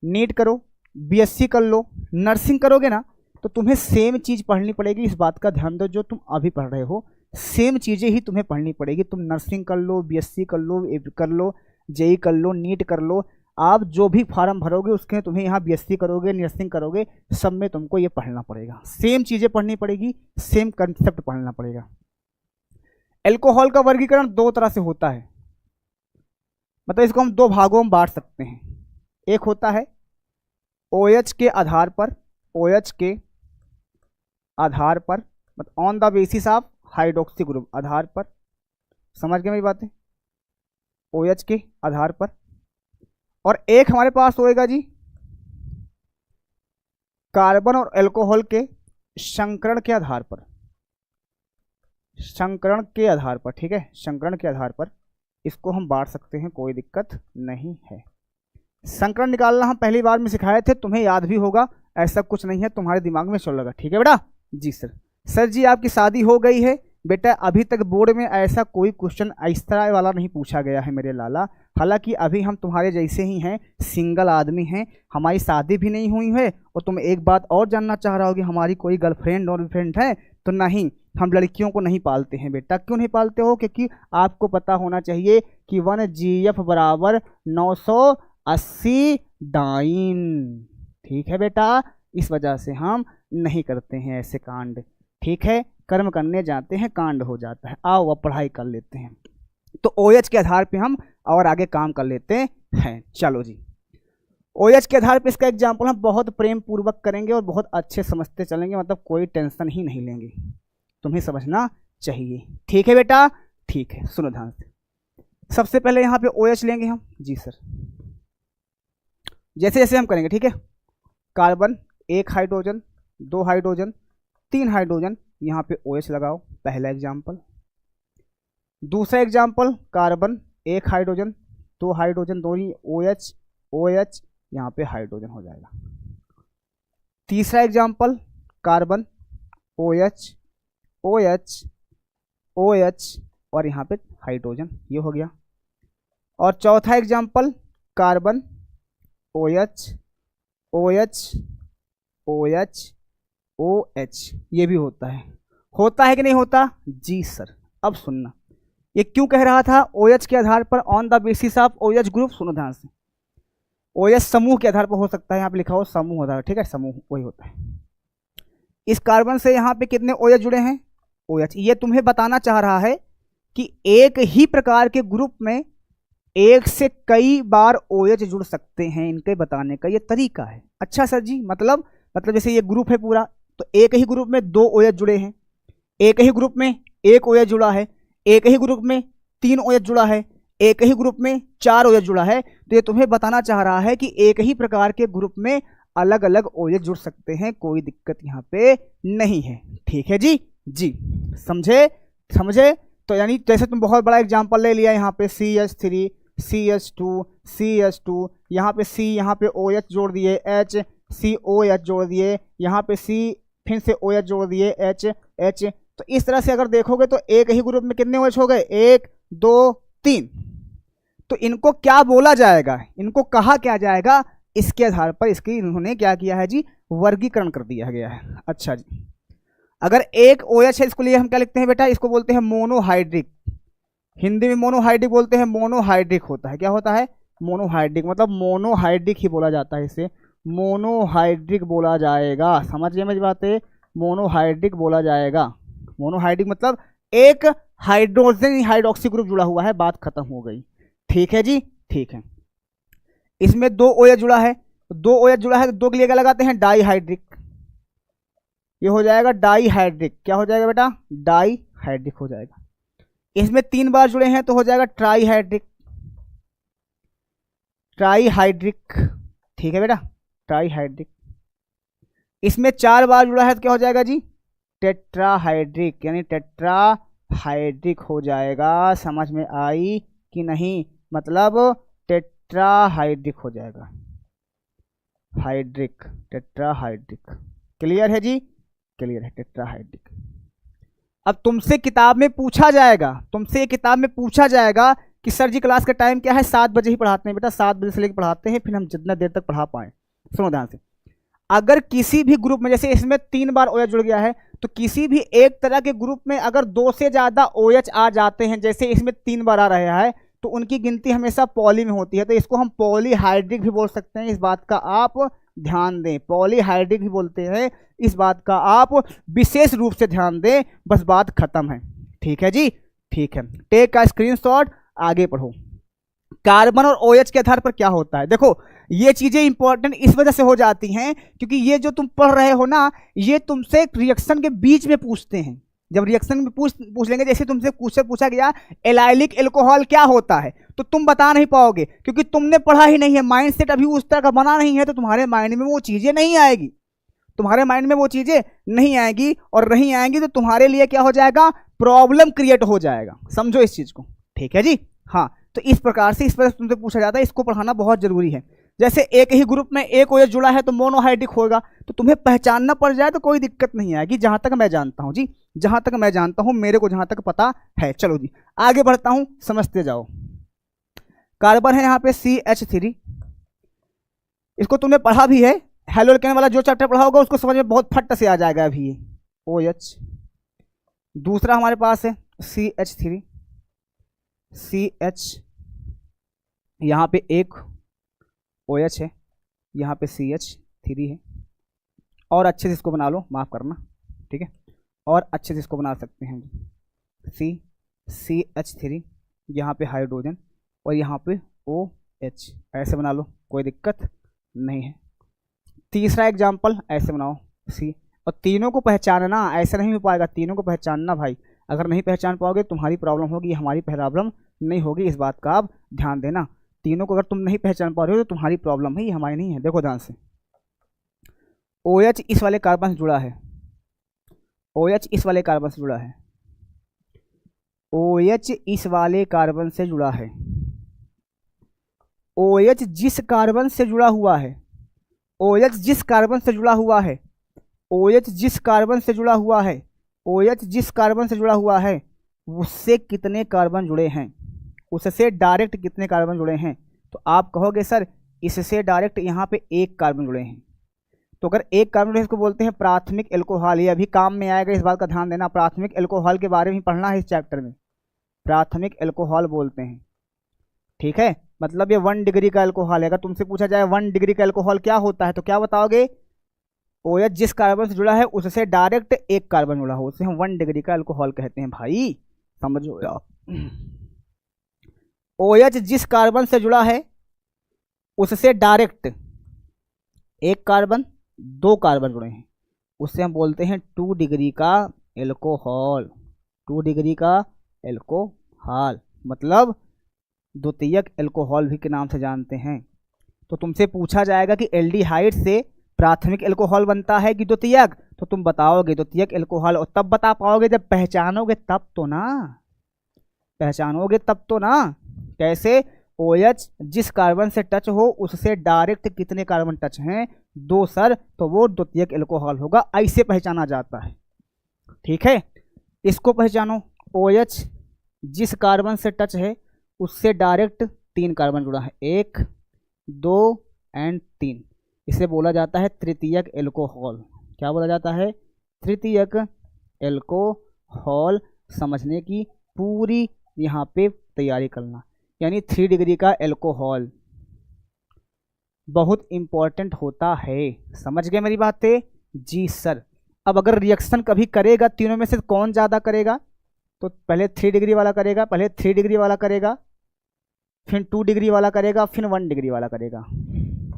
नीट करो, बीएससी कर लो, नर्सिंग करोगे ना, तो तुम्हें सेम चीज़ पढ़नी पड़ेगी। इस बात का ध्यान दो, जो तुम अभी पढ़ रहे हो सेम चीज़ें ही तुम्हें पढ़नी पड़ेगी। तुम नर्सिंग कर लो, बीएससी कर लो, जेई कर लो, नीट कर लो, आप जो भी फॉर्म भरोगे उसके तुम्हें यहाँ बीएससी करोगे, नर्सिंग करोगे, सब में तुमको ये पढ़ना पड़ेगा, सेम चीज़ें पढ़नी पड़ेगी, सेम कंसेप्ट पढ़ना पड़ेगा। अल्कोहल का वर्गीकरण दो तरह से होता है, मतलब इसको हम दो भागों में बांट सकते हैं। एक होता है OH के आधार पर, OH के आधार पर, मतलब on the basis of hydroxy group, आधार पर। समझ गए मेरी बातें? OH के आधार पर। और एक हमारे पास होएगा जी कार्बन और अल्कोहल के संकरण के आधार पर, संकरण के आधार पर। ठीक है, संकरण के आधार पर इसको हम बांट सकते हैं, कोई दिक्कत नहीं है। संकरण निकालना हम पहली बार में सिखाए थे, तुम्हें याद भी होगा, ऐसा कुछ नहीं है, तुम्हारे दिमाग में चल लगा। ठीक है बेटा? जी सर। सर जी आपकी शादी हो गई है? बेटा अभी तक बोर्ड में ऐसा कोई क्वेश्चन इस तरह वाला नहीं पूछा गया है मेरे लाला। हालांकि अभी हम तुम्हारे जैसे ही हैं, सिंगल आदमी हैं, हमारी शादी भी नहीं हुई है। और तुम एक बात और जानना चाह रहा हो कि हमारी कोई गर्लफ्रेंड और फ्रेंड है? तो नहीं, हम लड़कियों को नहीं पालते हैं बेटा। क्यों नहीं पालते हो? क्योंकि आपको पता होना चाहिए कि 1GF बराबर 980 डाइन। ठीक है बेटा, इस वजह से हम नहीं करते हैं ऐसे कांड। ठीक है, कर्म करने जाते हैं, कांड हो जाता है। आओ अब पढ़ाई कर लेते हैं। तो OH के आधार पे हम और आगे काम कर लेते हैं। चलो जी, OH के आधार पे इसका एग्जाम्पल हम बहुत प्रेम पूर्वक करेंगे और बहुत अच्छे समझते चलेंगे, मतलब कोई टेंशन ही नहीं लेंगे, तुम्हें समझना चाहिए। ठीक है बेटा? ठीक है, सुनो ध्यान से। सबसे पहले यहाँ पे OH लेंगे हम। जी सर, जैसे जैसे हम करेंगे। ठीक है, कार्बन 1 हाइड्रोजन, 2 हाइड्रोजन, 3 हाइड्रोजन, यहाँ पे OH लगाओ, पहला एग्जाम्पल। दूसरा एग्जाम्पल कार्बन 1 हाइड्रोजन, 2 हाइड्रोजन, दोनों OH OH, यहाँ पे हाइड्रोजन हो जाएगा। तीसरा example carbon OH OH OH और यहाँ पे हाइड्रोजन, ये हो गया। और चौथा example carbon OH OH OH OH, ये भी होता है। होता है कि नहीं होता? जी सर। अब सुनना, ये क्यों कह रहा था OH के आधार पर on the basis of OH group? सुनो ध्यान से। OH समूह के आधार पर हो सकता है, यहाँ पे लिखा हो समूह आधार। ठीक है, समूह वही होता है। इस कार्बन से यहाँ पे कितने OH जुड़े हैं? OH। ये तुम्हें बताना चाह रहा है कि एक ही प्रकार के ग्रुप में एक से कई बार OH जुड़ सकते हैं, इनके बताने का ये तरीका है। अच्छा सर जी, मतलब जैसे ये ग्रुप है पूरा, तो एक ही ग्रुप में 2 OH जुड़े हैं, एक ही ग्रुप में 1 OH जुड़ा है, एक ही ग्रुप में 3 OH जुड़ा है, एक ही ग्रुप में 4 OH जुड़ा है। तो ये तुम्हें बताना चाह रहा है कि एक ही प्रकार के ग्रुप में अलग अलग OH जुड़ सकते हैं, कोई दिक्कत यहाँ पे नहीं है। ठीक है जी? जी समझे? तो यानी जैसे तुम बहुत बड़ा एग्जाम्पल ले लिया, यहाँ पे CH3 CH2 यहाँ पे C, यहाँ पे OH जोड़ दिए, H COH जोड़ दिए, यहाँ पे C फिर से OH जोड़ दिए, H। तो इस तरह से अगर देखोगे तो एक ही ग्रुप में कितने OH हो गए? 1 2 3। तो इनको क्या बोला जाएगा? इनको कहा क्या जाएगा? इसके आधार पर इसकी इन्होंने क्या किया है जी, वर्गीकरण कर दिया गया है। अच्छा जी, अगर एक OH है, इसको लिए हम क्या लिखते हैं बेटा, इसको बोलते हैं मोनोहाइड्रिक। हिंदी में मोनोहाइड्रिक बोलते हैं, मोनोहाइड्रिक होता है, क्या होता है, मोनोहाइड्रिक, मतलब मोनोहाइड्रिक ही बोला जाता है इसे, मोनोहाइड्रिक बोला जाएगा। समझिए मेरी बातें, मोनोहाइड्रिक बोला जाएगा। मोनोहाइड्रिक मतलब एक हाइड्रोजन हाइड्रोक्सी ग्रुप जुड़ा हुआ है, बात खत्म हो गई। ठीक है जी, ठीक है। इसमें 2 OH जुड़ा है, तो 2 OH जुड़ा है तो 2 के लिए क्या लगाते हैं, डाईहाइड्रिक। ये हो जाएगा डाईहाइड्रिक, क्या हो जाएगा बेटा, डाईहाइड्रिक हो जाएगा। इसमें 3 बार जुड़े हैं तो हो जाएगा ट्राईहाइड्रिक, ट्राईहाइड्रिक। ठीक है बेटा, ट्राईहाइड्रिक। इसमें 4 बार जुड़ा है तो क्या हो जाएगा जी, टेट्राहाइड्रिक, यानी टेट्राहाइड्रिक हो जाएगा। समझ में आई कि नहीं, मतलब टेट्राहाइड्रिक हो जाएगा, हाइड्रिक, टेट्राहाइड्रिक। क्लियर है जी, क्लियर है, टेट्राहाइड्रिक। अब तुमसे किताब में पूछा जाएगा, तुमसे किताब में पूछा जाएगा कि सर जी क्लास का टाइम क्या है, 7 बजे ही पढ़ाते हैं बेटा, 7 बजे से लेकर पढ़ाते हैं, फिर हम जितना देर तक पढ़ा पाएं। सुनो ध्यान से, अगर किसी भी ग्रुप में, जैसे इसमें 3 बार OH जुड़ गया है, तो किसी भी एक तरह के ग्रुप में अगर 2 से ज़्यादा OH आ जाते हैं, जैसे इसमें 3 बार आ रहा है, तो उनकी गिनती हमेशा पॉली में होती है, तो इसको हम पॉलीहाइड्रिक भी बोल सकते हैं। इस बात का आप ध्यान दें, पॉलीहाइड्रिक भी बोलते हैं, इस बात का आप विशेष रूप से ध्यान दें, बस बात खत्म है। ठीक है जी, ठीक है। टेक का स्क्रीनशॉट, आगे पढ़ो। कार्बन और OH के आधार पर क्या होता है, देखो ये चीजें इंपॉर्टेंट इस वजह से हो जाती हैं क्योंकि ये जो तुम पढ़ रहे हो ना, ये तुमसे रिएक्शन के बीच में पूछते हैं। जब रिएक्शन में पूछ लेंगे, जैसे तुमसे क्वेश्चन पूछा गया एलाइलिक एल्कोहल क्या होता है, तो तुम बता नहीं पाओगे क्योंकि तुमने पढ़ा ही नहीं है, माइंड सेट अभी उस तरह का बना नहीं है, तो तुम्हारे माइंड में वो चीजें नहीं आएगी, तुम्हारे माइंड में वो चीजें नहीं आएगी, और नहीं आएंगी तो तुम्हारे लिए क्या हो जाएगा, प्रॉब्लम क्रिएट हो जाएगा। समझो इस चीज को, ठीक है जी। हाँ, तो इस प्रकार से इस पर तुमसे पूछा जाता है, इसको पढ़ाना बहुत जरूरी है। जैसे एक ही ग्रुप में एक OH जुड़ा है तो मोनोहाइड्रिक होगा, तो तुम्हें पहचानना पड़ जाए तो कोई दिक्कत नहीं आएगी, जहां तक मैं जानता हूं जी, जहां तक मैं जानता हूं, मेरे को जहां तक पता है। चलो जी आगे बढ़ता हूं, समझते जाओ। कार्बन है यहाँ पे CH3, इसको तुमने पढ़ा भी है, हेलो एल्केन वाला जो चैप्टर पढ़ा होगा उसको समझ में बहुत फट से आ जाएगा अभी ये OH। दूसरा हमारे पास है CH3, CH, यहाँ पे एक OH है, यहाँ पे CH3 है, और अच्छे से इसको बना लो, माफ करना, ठीक है, और अच्छे से इसको बना सकते हैं CH3, यहाँ पे हाइड्रोजन और यहाँ पे OH, ऐसे बना लो, कोई दिक्कत नहीं है। तीसरा एग्जाम्पल ऐसे बनाओ C, और तीनों को पहचानना, ऐसे नहीं हो पाएगा, तीनों को पहचानना भाई, अगर नहीं पहचान पाओगे तुम्हारी प्रॉब्लम होगी, हमारी प्रॉब्लम नहीं होगी, इस बात का आप ध्यान देना। तीनों को अगर तुम नहीं पहचान पा रहे हो तो तुम्हारी प्रॉब्लम है, हमारी नहीं है। देखो ध्यान से, OH इस वाले कार्बन से जुड़ा है, OH इस वाले कार्बन से जुड़ा है, OH इस वाले कार्बन से जुड़ा है, OH जिस कार्बन से जुड़ा हुआ है, OH जिस कार्बन से जुड़ा हुआ है, OH जिस कार्बन से जुड़ा हुआ है, OH जिस कार्बन से जुड़ा हुआ है, उससे कितने कार्बन जुड़े हैं, उससे डायरेक्ट कितने कार्बन जुड़े हैं। तो आप कहोगे सर इससे डायरेक्ट यहाँ पे एक कार्बन जुड़े हैं, तो अगर एक कार्बन जुड़े इसको बोलते हैं प्राथमिक एल्कोहल। ये अभी काम में आएगा, इस बात का ध्यान देना, प्राथमिक एल्कोहल के बारे में पढ़ना है इस चैप्टर में, प्राथमिक एल्कोहल बोलते हैं, ठीक है। मतलब ये 1 डिग्री का एल्कोहल है। अगर तुमसे पूछा जाए 1 डिग्री का एल्कोहल क्या होता है तो क्या बताओगे, OH जिस कार्बन से जुड़ा है उससे डायरेक्ट एक कार्बन जुड़ा हो, उसे हम 1 डिग्री का एल्कोहल कहते हैं भाई, समझो आप। OH जिस कार्बन से जुड़ा है उससे डायरेक्ट एक कार्बन 2 कार्बन जुड़े हैं, उससे हम बोलते हैं 2 डिग्री का एल्कोहल, 2 डिग्री का एल्कोहल, मतलब द्वितीयक एल्कोहल भी के नाम से जानते हैं। तो तुमसे पूछा जाएगा कि एल्डिहाइड से प्राथमिक एल्कोहल बनता है कि द्वितीयक, तो तुम बताओगे द्वितीयक एल्कोहल, और तब बता पाओगे जब पहचानोगे तब तो ना, पहचानोगे तब तो ना। कैसे, OH जिस कार्बन से टच हो उससे डायरेक्ट कितने कार्बन टच हैं, 2 सर, तो वो द्वितीयक एल्कोहल होगा, ऐसे पहचाना जाता है, ठीक है। इसको पहचानो, OH जिस कार्बन से टच है उससे डायरेक्ट 3 कार्बन जुड़ा है, 1 2 एंड 3, इसे बोला जाता है तृतीयक एल्कोहल। क्या बोला जाता है? तृतीयक एल्कोहल। समझने की पूरी यहाँ पे तैयारी करना, यानी 3 डिग्री का एल्कोहल बहुत इंपॉर्टेंट होता है। समझ गए मेरी बातें? जी सर। अब अगर रिएक्शन कभी करेगा, तीनों में से कौन ज़्यादा करेगा? तो पहले 3 डिग्री वाला करेगा, पहले 3 डिग्री वाला करेगा, फिर 2 डिग्री वाला करेगा, फिर 1 डिग्री वाला करेगा।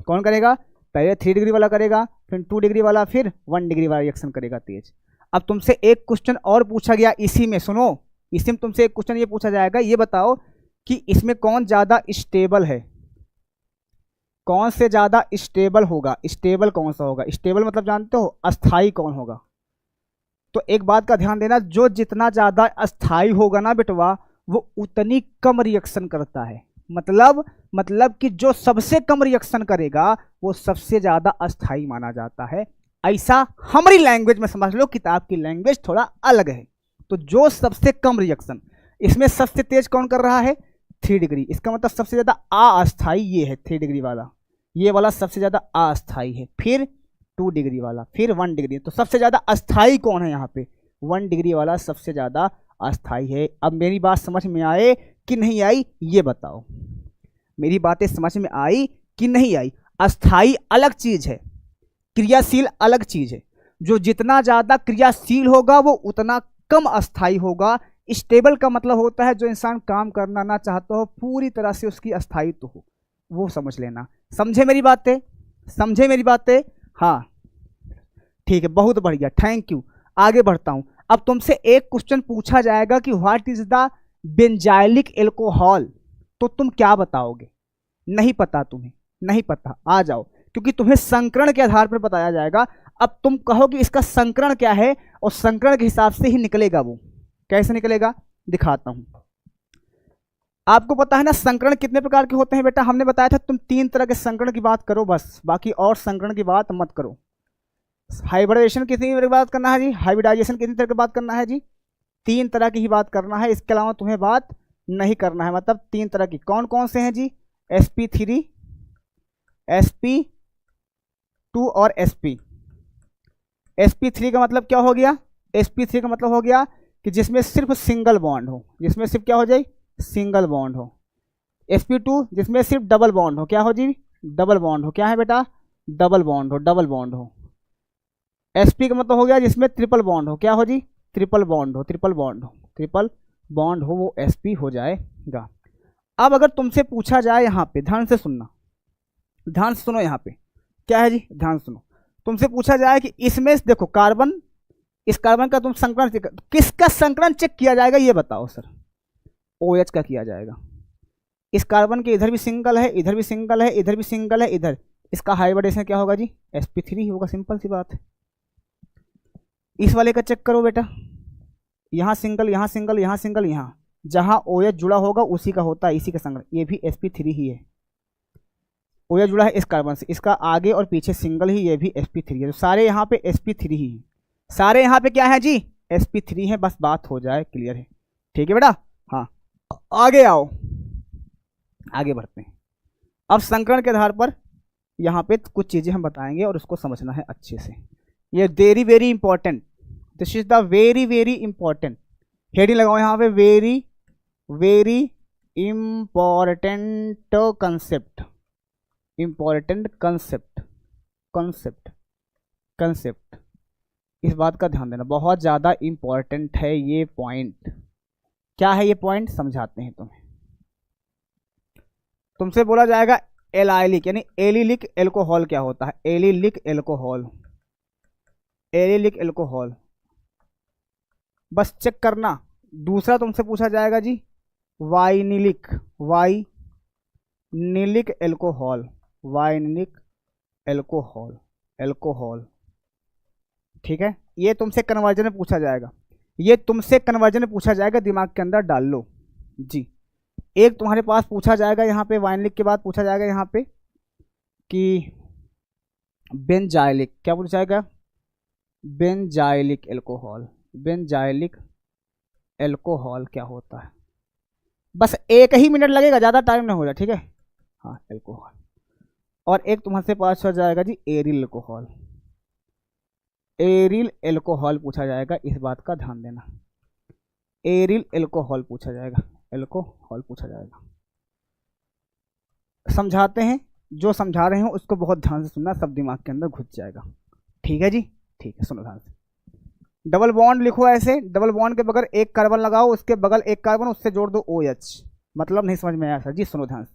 कौन करेगा? पहले 3 डिग्री वाला करेगा, फिर 2 डिग्री वाला, फिर 1 डिग्री वाला रिएक्शन करेगा तेज। अब तुमसे एक क्वेश्चन और पूछा गया इसी में, सुनो, इसी में तुमसे एक क्वेश्चन ये पूछा जाएगा, ये बताओ कि इसमें कौन ज़्यादा स्टेबल है, कौन से ज़्यादा स्टेबल होगा? स्टेबल कौन सा होगा? स्टेबल मतलब जानते हो, अस्थाई कौन होगा? तो एक बात का ध्यान देना, जो जितना ज़्यादा अस्थाई होगा ना बेटवा, वो उतनी कम रिएक्शन करता है। मतलब कि जो सबसे कम रिएक्शन करेगा वो सबसे ज़्यादा अस्थाई माना जाता है। ऐसा हमारी लैंग्वेज में समझ लो, किताब की लैंग्वेज थोड़ा अलग है। तो जो सबसे कम रिएक्शन, इसमें सबसे तेज कौन कर रहा है? 3 डिग्री। इसका मतलब सबसे ज़्यादा अस्थाई ये है 3 डिग्री वाला, ये वाला सबसे ज़्यादा अस्थाई है। फिर 2 डिग्री वाला, फिर 1 डिग्री। तो सबसे ज़्यादा अस्थाई कौन है यहाँ पे? 1 डिग्री वाला सबसे ज़्यादा अस्थाई है। अब मेरी बात समझ में आए कि नहीं आई, ये बताओ। मेरी बातें समझ में आई कि नहीं आई? अस्थाई अलग चीज़ है, क्रियाशील अलग चीज़ है। जो जितना ज़्यादा क्रियाशील होगा वो उतना कम अस्थाई होगा। स्टेबल का मतलब होता है जो इंसान काम करना ना चाहता हो, पूरी तरह से उसकी अस्थायित्व हो, वो समझ लेना। समझे मेरी बातें? समझे मेरी बातें? हाँ ठीक है, बहुत बढ़िया, थैंक यू। आगे बढ़ता हूँ। अब तुमसे एक क्वेश्चन पूछा जाएगा कि what is the benzylic alcohol, तो तुम क्या बताओगे? नहीं पता तुम्हें? नहीं पता, आ जाओ, क्योंकि तुम्हें संकरण के आधार पर बताया जाएगा। अब तुम कहो कि इसका संकरण क्या है, और संकरण के हिसाब से ही निकलेगा वो। कैसे निकलेगा दिखाता हूं। आपको पता है ना संकरण कितने प्रकार के होते हैं बेटा? हमने बताया था तुम 3 तरह के संकरण की बात करो बस, बाकी और संकरण की बात मत करो। हाइब्रिडाइजेशन कितनी तरह की बात करना है जी? हाइब्रिडाइजेशन कितनी तरह की बात करना है जी? 3 तरह की ही बात करना है, इसके अलावा तुम्हें बात नहीं करना है। मतलब 3 तरह की कौन कौन से हैं जी? sp3, sp2 और sp। sp3 का मतलब क्या हो गया? sp3 का मतलब हो गया कि जिसमें सिर्फ सिंगल बॉन्ड हो, जिसमें सिर्फ क्या हो जाए? सिंगल बॉन्ड हो। sp2 जिसमें सिर्फ डबल बॉन्ड हो, क्या हो जी? डबल बॉन्ड हो। क्या है बेटा? डबल बॉन्ड हो, डबल बॉन्ड हो। sp का मतलब हो गया जिसमें ट्रिपल बॉन्ड हो, क्या हो जी? ट्रिपल बॉन्ड हो, ट्रिपल बॉन्ड हो, ट्रिपल बॉन्ड हो, वो sp हो जाएगा। अब अगर तुमसे पूछा जाए, यहाँ पे ध्यान से सुनना, ध्यान से सुनो, यहाँ पे क्या है जी? ध्यान सुनो। तुमसे पूछा जाए कि इसमें देखो कार्बन, इस कार्बन का तुम संकरण चेक, किसका संकरण चेक किया जाएगा ये बताओ सर? OH का किया जाएगा। इस कार्बन के इधर भी सिंगल है, इधर भी सिंगल है, इधर भी सिंगल है, इधर, इसका हाइब्रिडेशन क्या होगा जी? sp3 होगा, सिंपल सी बात है। इस वाले का चेक करो बेटा, यहाँ सिंगल, यहाँ सिंगल, यहाँ सिंगल, यहाँ जहाँ OH जुड़ा होगा उसी का होता है, इसी का संकरण, ये भी sp3 ही है। OH जुड़ा है इस कार्बन से, इसका आगे और पीछे सिंगल ही, ये भी sp3 है। तो सारे यहाँ पे sp3 ही है, सारे यहाँ पे क्या है जी? sp3 है। बस बात हो जाए क्लियर है, ठीक है बेटा? हाँ आगे आओ, आगे बढ़ते हैं। अब संकरण के आधार पर यहाँ पे कुछ चीज़ें हम बताएंगे और उसको समझना है अच्छे से। ये very very important, this is the very very important. Heading लगाओ यहाँ पे, very very important concept, important concept, concept, concept. इस बात का ध्यान देना, बहुत ज़्यादा इंपॉर्टेंट है ये पॉइंट। क्या है ये पॉइंट? समझाते हैं तुम्हें। तुमसे बोला जाएगा एलाइलिक यानी एलिलिक एल्कोहल क्या होता है? एलिलिक एल्कोहल, एलिलिक एल्कोहल बस चेक करना। दूसरा तुमसे पूछा जाएगा जी vinylic, vinylic alcohol, vinylic alcohol, alcohol, ठीक है? ये तुमसे कन्वर्जन में पूछा जाएगा, ये तुमसे कन्वर्जन में पूछा जाएगा, दिमाग के अंदर डाल लो जी। एक तुम्हारे पास पूछा जाएगा यहाँ पे, वाइनिलिक के बाद पूछा जाएगा यहाँ पे कि बेंजाइलिक, क्या पूछा जाएगा? बेंजाइलिक एल्कोहल, बेंजाइलिक एल्कोहल क्या होता है? बस 1 ही मिनट लगेगा, ज़्यादा टाइम नहीं हो रहा, ठीक है? हाँ एल्कोहल, और एक तुम्हारे से पास हो जाएगा जी एरिल अल्कोहल। एरिल अल्कोहल पूछा जाएगा, इस बात का ध्यान देना। एरिल अल्कोहल पूछा जाएगा, अल्कोहल पूछा जाएगा। समझाते हैं, जो समझा रहे हो उसको बहुत ध्यान से सुनना, सब दिमाग के अंदर घुस जाएगा। ठीक है जी, ठीक है, सुनो ध्यान से। डबल बॉन्ड लिखो ऐसे, डबल बॉन्ड के बगैर एक कार्बन लगाओ, उसके बगल एक कार्बन, उससे जोड़ दो OH। मतलब नहीं समझ में आया सर जी? सुनो ध्यान से,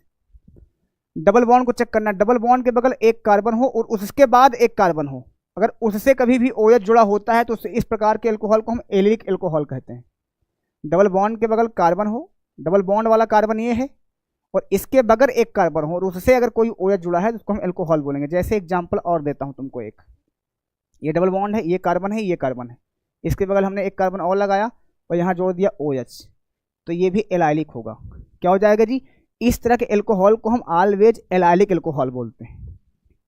डबल बॉन्ड को चेक करना। डबल बॉन्ड के बगल एक कार्बन हो और उसके बाद एक कार्बन हो, अगर उससे कभी भी OH जुड़ा होता है तो इस प्रकार के अल्कोहल को हम एलिलिक अल्कोहल कहते हैं। डबल बॉन्ड के बगल कार्बन हो, डबल बॉन्ड वाला कार्बन ये है, और इसके बगैर एक कार्बन हो और उससे अगर कोई OH जुड़ा है तो उसको हम अल्कोहल बोलेंगे। जैसे एग्जांपल और देता हूं तुमको एक, ये डबल बॉन्ड है, ये कार्बन है, ये कार्बन है, इसके बगल हमने एक कार्बन और लगाया और यहाँ जोड़ दिया OH, तो ये भी एलाइलिक होगा। क्या हो जाएगा जी? इस तरह के अल्कोहल को हम ऑलवेज एलाइलिक अल्कोहल बोलते हैं।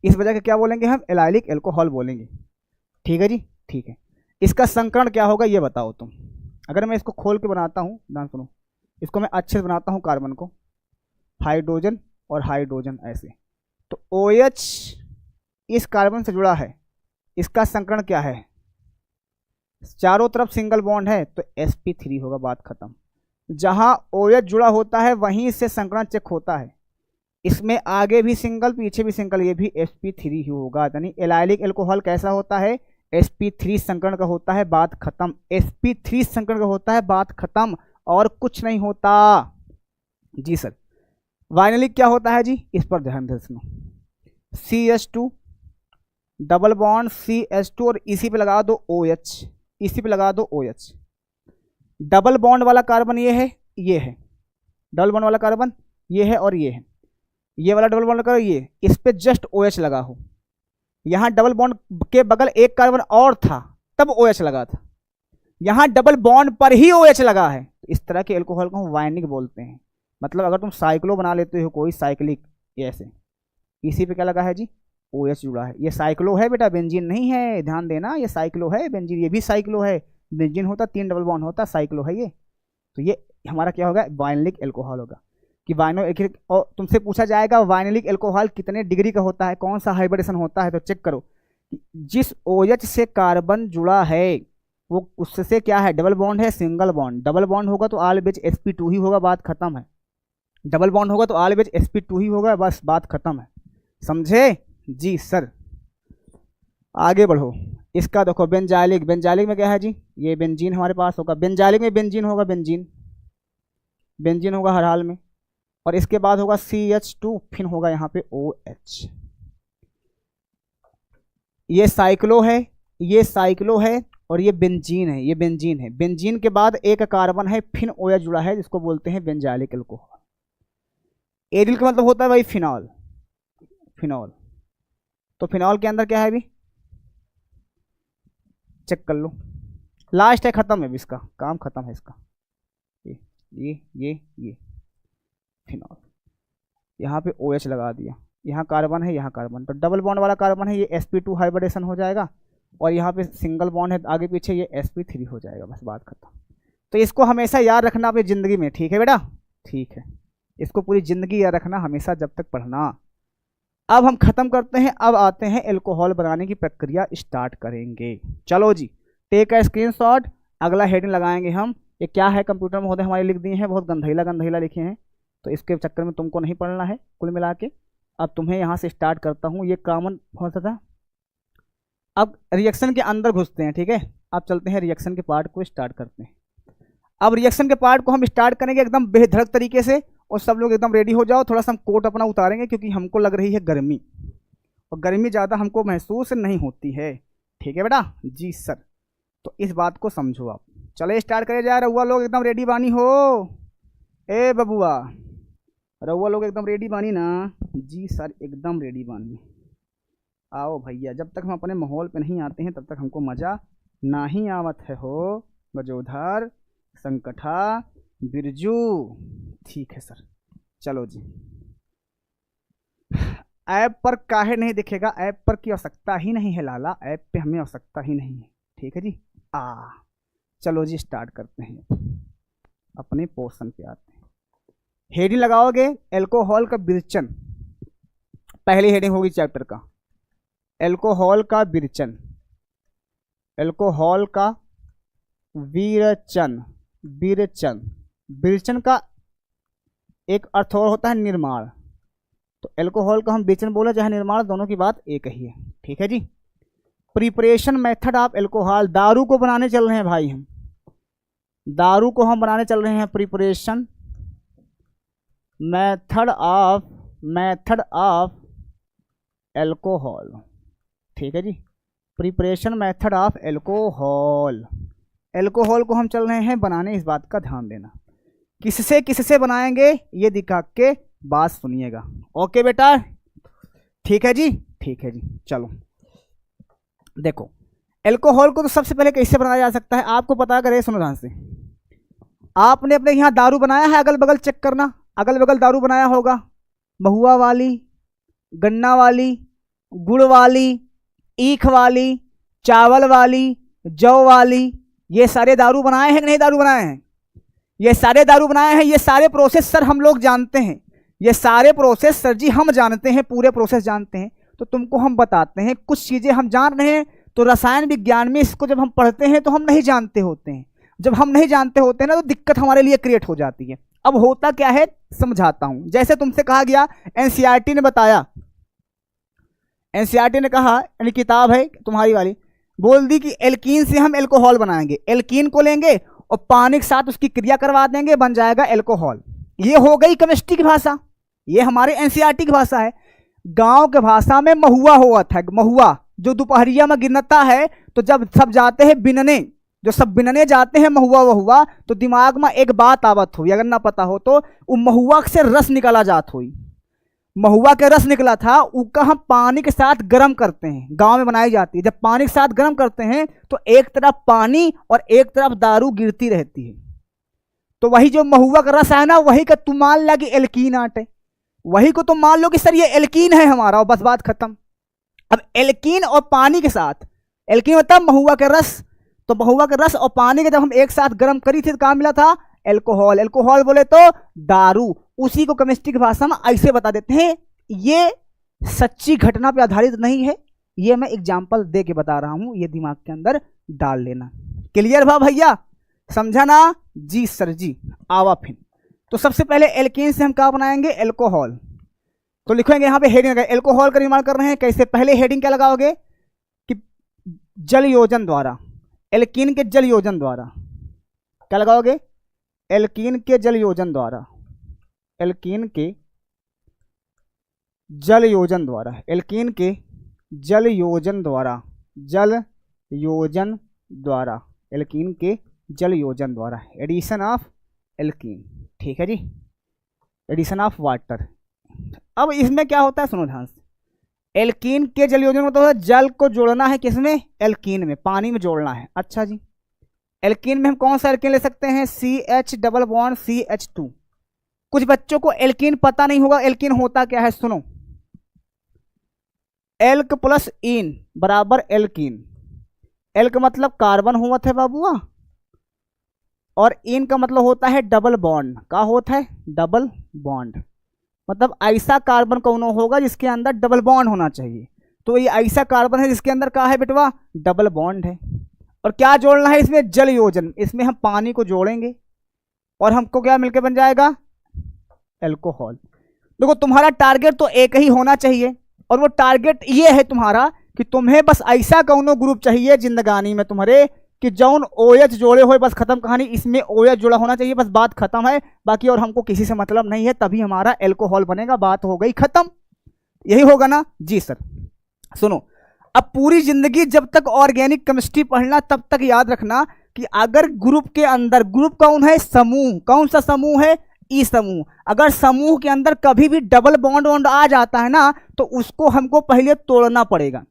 इस वजह से क्या बोलेंगे हम? एलाइलिक अल्कोहल बोलेंगे। ठीक है जी, ठीक है। इसका संकरण क्या होगा ये बताओ तुम। अगर मैं इसको खोल के बनाता हूँ, ध्यान सुनो, इसको मैं अच्छे से बनाता हूँ, कार्बन को, हाइड्रोजन और हाइड्रोजन ऐसे, तो OH इस कार्बन से जुड़ा है, इसका संकरण क्या है? चारों तरफ सिंगल बॉन्ड है तो sp3 होगा, बात खत्म। जहां OH जुड़ा होता है वहीं से संकरण चेक होता है, इसमें आगे भी सिंगल पीछे भी सिंगल, ये भी sp3 ही होगा। यानी एलाइलिक अल्कोहल कैसा होता है? sp3 संकरण का होता है, बात खत्म। sp3 संकरण का होता है, बात खत्म, और कुछ नहीं होता जी सर। वाइनलिक क्या होता है जी? इस पर ध्यान दे सुनो, CH2 डबल बॉन्ड CH2 और इसी पे लगा दो OH, इसी पे लगा दो OH। डबल बॉन्ड वाला कार्बन ये है, ये है डबल बॉन्ड वाला कार्बन, ये है और ये है, ये वाला डबल बॉन्ड कार्बन, ये, इस पे जस्ट OH लगा हो। यहां डबल बॉन्ड के बगल एक कार्बन और था तब OH लगा था, यहां डबल बॉन्ड पर ही OH लगा है। इस तरह के अल्कोहल को हम वाइनिक बोलते हैं। मतलब अगर तुम साइक्लो बना लेते हो कोई साइक्लिक, ऐसे इसी पे क्या लगा है जी? OH जुड़ा है। ये साइक्लो है बेटा, बेंजीन नहीं है, ध्यान देना, ये साइक्लो है, बेंजीन ये भी साइक्लो है। बेंजीन होता 3 डबल बॉन्ड होता, साइक्लो है ये। तो ये हमारा क्या होगा? वाइनलिक अल्कोहल होगा। कि वाइनलिक, और तुमसे पूछा जाएगा वाइनलिक अल्कोहल कितने डिग्री का होता है, कौन सा हाइब्रिडेशन होता है, तो चेक करो, जिस OH से कार्बन जुड़ा है वो उससे क्या है? डबल बॉन्ड है, सिंगल बॉन्ड। डबल बॉन्ड होगा तो ऑलवेज sp2 ही होगा, बात खत्म है। डबल बॉन्ड होगा तो ऑलवेज sp2 ही होगा, बस बात खत्म है। समझे जी सर? आगे बढ़ो। इसका देखो बेंजाइलिक, बेंजाइलिक में क्या है जी? ये बेंजीन हमारे पास होगा, बेंजाइलिक में बेंजीन होगा, बेंजीन, बेंजीन होगा हर हाल में, और इसके बाद होगा CH2, फिर होगा यहाँ पे OH। ये साइक्लो है, ये साइक्लो है, और ये बेंजीन है, ये बेंजीन है। बेंजीन के बाद एक कार्बन है, फिर OH जुड़ा है, जिसको बोलते हैं बेंजाइलिक अल्कोहल। एरिल का मतलब होता है भाई फिनॉल, फिनॉल। तो फिनॉल के अंदर क्या है अभी? चेक कर लो, लास्ट है, खत्म है, इसका काम खत्म है इसका। ये फिनॉल, यहाँ पे OH लगा दिया, यहाँ कार्बन है, यहाँ कार्बन, तो डबल बॉन्ड वाला कार्बन है, ये sp2 हाइब्रिडेशन हो जाएगा, और यहाँ पे सिंगल बॉन्ड है आगे पीछे, ये sp3 हो जाएगा, बस बात खत्म। तो इसको हमेशा याद रखना अपनी ज़िंदगी में, ठीक है बेटा? ठीक है, इसको पूरी ज़िंदगी याद रखना, हमेशा जब तक पढ़ना। अब हम खत्म करते हैं, अब आते हैं अल्कोहल बनाने की प्रक्रिया स्टार्ट करेंगे। चलो जी, टेक अ स्क्रीनशॉट, अगला हेडिंग लगाएंगे हम। ये क्या है कंप्यूटर में होते हमारे लिख दिए हैं, बहुत गंधैला गंधैला लिखे हैं, तो इसके चक्कर में तुमको नहीं पढ़ना है कुल मिला के। अब तुम्हें यहाँ से स्टार्ट करता हूँ, ये कॉमन हो सकता था। अब रिएक्शन के अंदर घुसते हैं, ठीक है? अब चलते हैं रिएक्शन के पार्ट को स्टार्ट करते हैं। अब रिएक्शन के पार्ट को हम स्टार्ट करेंगे एकदम बेधड़क तरीके से, और सब लोग एकदम रेडी हो जाओ। थोड़ा सा हम कोट अपना उतारेंगे क्योंकि हमको लग रही है गर्मी, और गर्मी ज़्यादा हमको महसूस नहीं होती है, ठीक है बेटा? जी सर, तो इस बात को समझो आप। चले स्टार्ट करे जा, रहुआ लोग एकदम रेडी बानी हो? ए बबुआ, रहुआ लोग एकदम रेडी बानी ना? जी सर, एकदम रेडी बानी। आओ भैया, जब तक हम अपने माहौल पे नहीं आते हैं तब तक हमको मज़ा नहीं आवत है हो। गजोधर, संकठा, बिरजू, ठीक है सर। चलो जी, ऐप पर काहे नहीं दिखेगा? ऐप पर की आवश्यकता ही नहीं है लाला, ऐप पे हमें आवश्यकता ही नहीं है, ठीक है जी? चलो जी स्टार्ट करते हैं, अपने पोर्शन पे आते हैं। हेडिंग लगाओगे अल्कोहल का विरचन, पहली हेडिंग होगी चैप्टर का, एल्कोहल का विरचन, एल्कोहल का विरचन। विरचन, विरचन का एक अर्थ और होता है निर्माण, तो एल्कोहल का हम विरचन बोले चाहे निर्माण, दोनों की बात एक ही है। ठीक है जी। प्रिपरेशन मेथड ऑफ एल्कोहल, दारू को बनाने चल रहे हैं भाई, हम दारू को हम बनाने चल रहे हैं। प्रिपरेशन मेथड ऑफ एल्कोहल, ठीक है जी। Preparation method of alcohol, alcohol को हम चल रहे हैं बनाने, इस बात का ध्यान देना। किससे बनाएंगे ये दिखा के बात सुनिएगा। ओके बेटा, ठीक है जी, ठीक है जी। चलो देखो, एल्कोहल को तो सबसे पहले कैसे बनाया जा सकता है आपको पता करे, सुनो ध्यान से। आपने अपने यहाँ दारू बनाया है, अगल बगल चेक करना, अगल बगल दारू बनाया होगा, महुआ वाली, गन्ना वाली, गुड़ वाली, ईख वाली, चावल वाली, जौ वाली, ये सारे दारू बनाए हैं कि नहीं दारू बनाए हैं? ये सारे दारू बनाए हैं। ये सारे प्रोसेस सर हम लोग जानते हैं, ये सारे प्रोसेस सर जी हम जानते हैं, पूरे प्रोसेस जानते हैं। तो तुमको हम बताते हैं, कुछ चीज़ें हम जान रहे हैं, तो रसायन विज्ञान में इसको जब हम पढ़ते हैं तो हम नहीं जानते होते हैं। जब हम नहीं जानते होते हैं ना, तो दिक्कत हमारे लिए क्रिएट हो जाती है। अब होता क्या है समझाता हूं। जैसे तुमसे कहा गया, एनसीईआरटी ने बताया, एनसीईआरटी ने कहा, यानी किताब है तुम्हारी वाली, बोल दी कि एल्कीन से हम एल्कोहल बनाएंगे। एल्कीन को लेंगे और पानी के साथ उसकी क्रिया करवा देंगे, बन जाएगा एल्कोहल। ये हो गई केमिस्ट्री की भाषा, ये हमारे एनसीईआरटी की भाषा है। गांव के भाषा में महुआ हुआ था, महुआ जो दोपहरिया में गिनता है, तो जब सब जाते हैं बिनने, जो सब बिनने जाते हैं महुआ वहुआ, तो दिमाग में एक बात आवत हुई, अगर ना पता हो तो, वो महुआ से रस निकाला जात हुई, महुआ के रस निकला था, उसका हम पानी के साथ गर्म करते हैं, गांव में बनाई जाती है। जब पानी के साथ गर्म करते हैं तो एक तरफ पानी और एक तरफ दारू गिरती रहती है, तो वही जो महुआ का रस है ना, वही का तुम मान ला कि एल्कीन आटे, वही को तुम मान लो कि सर ये एल्कीन है हमारा, और बस बात खत्म। अब एल्कीन और पानी के साथ, एल्कीन मतलब महुआ के रस, तो महुआ के रस और पानी के जब हम एक साथ गर्म करी थी तो क्या मिला था? एल्कोहल। एल्कोहल बोले तो दारू, उसी को केमिस्ट्री की भाषा में ऐसे बता देते हैं। ये सच्ची घटना पे आधारित नहीं है, ये मैं एग्जाम्पल दे के बता रहा हूं, ये दिमाग के अंदर डाल लेना। क्लियर भा भैया, समझा ना? जी सर जी। आवा फिर तो सबसे पहले एल्कीन से हम क्या बनाएंगे? एल्कोहल। तो लिखेंगे यहाँ पे हेडिंग, एल्कोहल का निर्माण कर रहे हैं कैसे? पहले हेडिंग क्या लगाओगे कि जल योजन द्वारा, एल्कीन के जल योजन द्वारा। क्या लगाओगे? एल्कीन के जल योजन द्वारा, एल्कीन के जल योजन द्वारा, एल्कीन के जल योजन द्वारा, जल योजन द्वारा, एल्कीन के जल योजन द्वारा, एडिशन ऑफ एल्कीन। ठीक है जी, एडिशन ऑफ वाटर। अब इसमें क्या होता है, सुनो ध्यान से। एल्कीन के जल योजन में तो जल को जोड़ना है, किसमें? एल्कीन में, पानी में जोड़ना है। अच्छा जी, एल्कीन में हम कौन सा एल्कीन ले सकते हैं? CH double bond CH2। कुछ बच्चों को एल्कीन पता नहीं होगा, एल्कीन होता क्या है सुनो। एल्क प्लस इन बराबर एल्कीन। एल्क मतलब कार्बन हुआ है बाबुआ, और इन का मतलब होता है डबल बॉन्ड। क्या होता है? Double bond. मतलब ऐसा कार्बन कौन होगा जिसके अंदर डबल बॉन्ड होना चाहिए, तो ये ऐसा कार्बन है जिसके अंदर क्या है बेटवा? डबल बॉन्ड है। और क्या जोड़ना है इसमें? जल योजन। इसमें हम पानी को जोड़ेंगे और हमको क्या मिलके बन जाएगा? एल्कोहल। देखो तुम्हारा टारगेट तो एक ही होना चाहिए, और वो टारगेट ये है तुम्हारा कि तुम्हें बस ऐसा कौनो ग्रुप चाहिए जिंदगानी में तुम्हारे कि जौन OH जोड़े हुए, बस खत्म कहानी। इसमें OH जुड़ा होना चाहिए, बस बात खत्म है। बाकी और हमको किसी से मतलब नहीं है, तभी हमारा एल्कोहल बनेगा, बात हो गई खत्म। यही होगा ना? जी सर। सुनो, अब पूरी जिंदगी जब तक ऑर्गेनिक केमिस्ट्री पढ़ना, तब तक याद रखना कि अगर ग्रुप के अंदर, ग्रुप कौन है? समूह। कौन सा समूह है? ई समूह। अगर समूह के अंदर कभी भी डबल बॉन्ड आ जाता है ना, तो उसको हमको पहले तोड़ना पड़ेगा।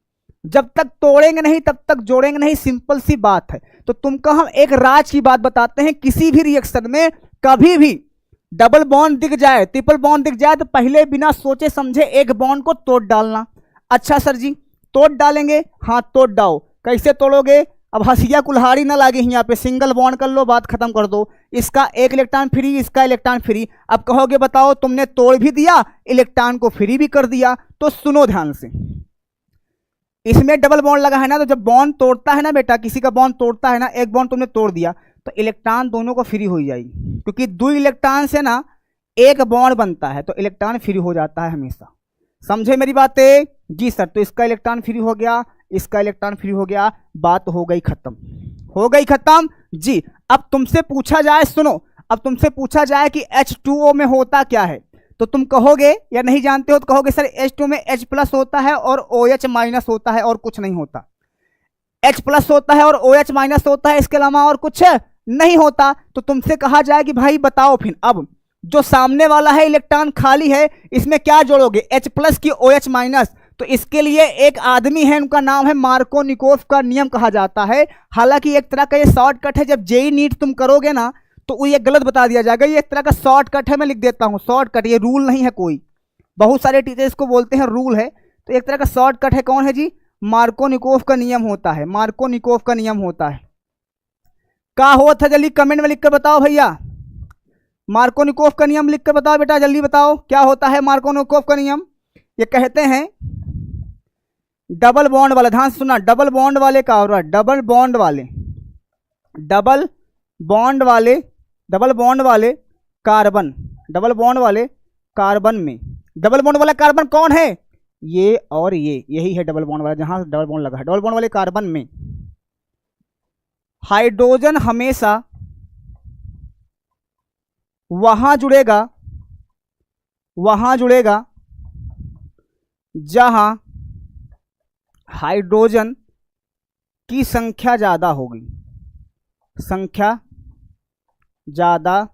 जब तक तोड़ेंगे नहीं तब तक जोड़ेंगे नहीं, सिंपल सी बात है। तो तुमको हम एक राज की बात बताते हैं, किसी भी रिएक्शन में कभी भी डबल बॉन्ड दिख जाए, ट्रिपल बॉन्ड दिख जाए, तो पहले बिना सोचे समझे एक बॉन्ड को तोड़ डालना। अच्छा सर जी, तोड़ डालेंगे? हाँ तोड़ डालो। कैसे तोड़ोगे? अब हंसिया कुल्हाड़ी ना लागे यहाँ पे, सिंगल बॉन्ड कर लो, बात खत्म कर दो। इसका एक इलेक्ट्रॉन फ्री, इसका इलेक्ट्रॉन फ्री। अब कहोगे बताओ तुमने तोड़ भी दिया, इलेक्ट्रॉन को फ्री भी कर दिया। तो सुनो ध्यान से, इसमें डबल बॉन्ड लगा है ना, तो जब बॉन्ड तोड़ता है ना बेटा, किसी का बॉन्ड तोड़ता है ना, एक बॉन्ड तुमने तोड़ दिया तो इलेक्ट्रॉन दोनों को फ्री हो जाएगी, क्योंकि 2 इलेक्ट्रॉन से ना एक बॉन्ड बनता है, तो इलेक्ट्रॉन फ्री हो जाता है हमेशा। समझे मेरी बातें? जी सर। तो इसका इलेक्ट्रॉन फ्री हो गया, इसका इलेक्ट्रॉन फ्री हो गया, बात हो गई खत्म, हो गई खत्म जी। अब तुमसे पूछा जाए, सुनो, अब तुमसे पूछा जाए कि H2O में होता क्या है, तो तुम कहोगे या नहीं जानते हो तो कहोगे सर H2 में H प्लस होता है और OH माइनस होता है और कुछ नहीं होता। H प्लस होता है और OH माइनस होता है, इसके अलावा और कुछ नहीं होता। तो तुमसे कहा जाए कि भाई बताओ फिर, अब जो सामने वाला है इलेक्ट्रॉन खाली है, इसमें क्या जोड़ोगे, H प्लस की OH माइनस। तो इसके लिए एक आदमी है, उनका नाम है मार्कोनिकोव का नियम कहा जाता है। हालांकि एक तरह का ये शॉर्टकट है, जब जेई नीट तुम करोगे ना तो ये गलत बता दिया जाएगा, ये एक तरह का शॉर्टकट है, मैं लिख देता हूं शॉर्टकट, ये रूल नहीं है कोई, बहुत सारे टीचर्स को बोलते हैं रूल है, तो एक तरह का शॉर्टकट है। कौन है जी? मार्कोनिकोव का नियम होता है, मार्कोनिकोव का नियम होता है। क्या होता है जल्दी कमेंट में लिख कर बताओ भैया, मार्कोनिकोव का नियम लिख कर बताओ बेटा, जल्दी बताओ क्या होता है मार्कोनिकोव का नियम। ये कहते हैं डबल बॉन्ड वाले, ध्यान से सुनना, डबल बॉन्ड वाले का, और डबल बॉन्ड वाले, डबल बॉन्ड वाले, डबल बॉन्ड वाले कार्बन, डबल बॉन्ड वाले कार्बन में, डबल बॉन्ड वाला कार्बन कौन है? ये और ये, यही है डबल बॉन्ड वाला, जहां डबल बॉन्ड लगा है। डबल बॉन्ड वाले कार्बन में हाइड्रोजन हमेशा वहां जुड़ेगा, वहां जुड़ेगा जहां हाइड्रोजन की संख्या ज्यादा होगी, संख्या ज्यादा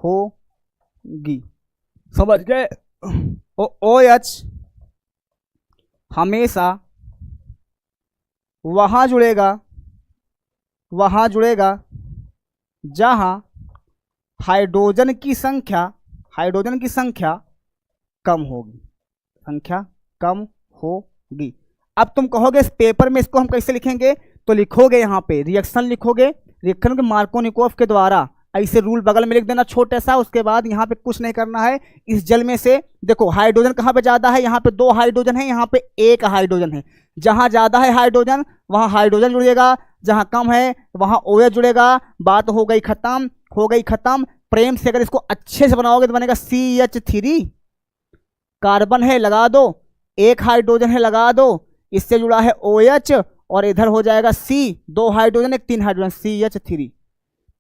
होगी, समझ गए? OH हमेशा वहां जुड़ेगा, वहां जुड़ेगा जहां हाइड्रोजन की संख्या, हाइड्रोजन की संख्या कम होगी, संख्या कम होगी। अब तुम कहोगे इस पेपर में इसको हम कैसे लिखेंगे, तो लिखोगे यहाँ पे रिएक्शन लिखोगे, रिएक्शन के मार्कोनिकोव के द्वारा, ऐसे रूल बगल में लिख देना छोटा सा। उसके बाद यहाँ पे कुछ नहीं करना है, इस जल में से देखो हाइड्रोजन कहाँ पे ज्यादा है, यहाँ पे 2 हाइड्रोजन है, यहाँ पे 1 हाइड्रोजन है। जहां ज्यादा है हाइड्रोजन वहां हाइड्रोजन जुड़ेगा, जहां कम है वहां OH जुड़ेगा, बात हो गई खत्म, हो गई खत्म। प्रेम से अगर इसको अच्छे से बनाओगे तो बनेगा CH3, कार्बन है लगा दो, 1 हाइड्रोजन है लगा दो, इससे जुड़ा है OH, और इधर हो जाएगा C, 2 हाइड्रोजन 1 3 हाइड्रोजन, CH3।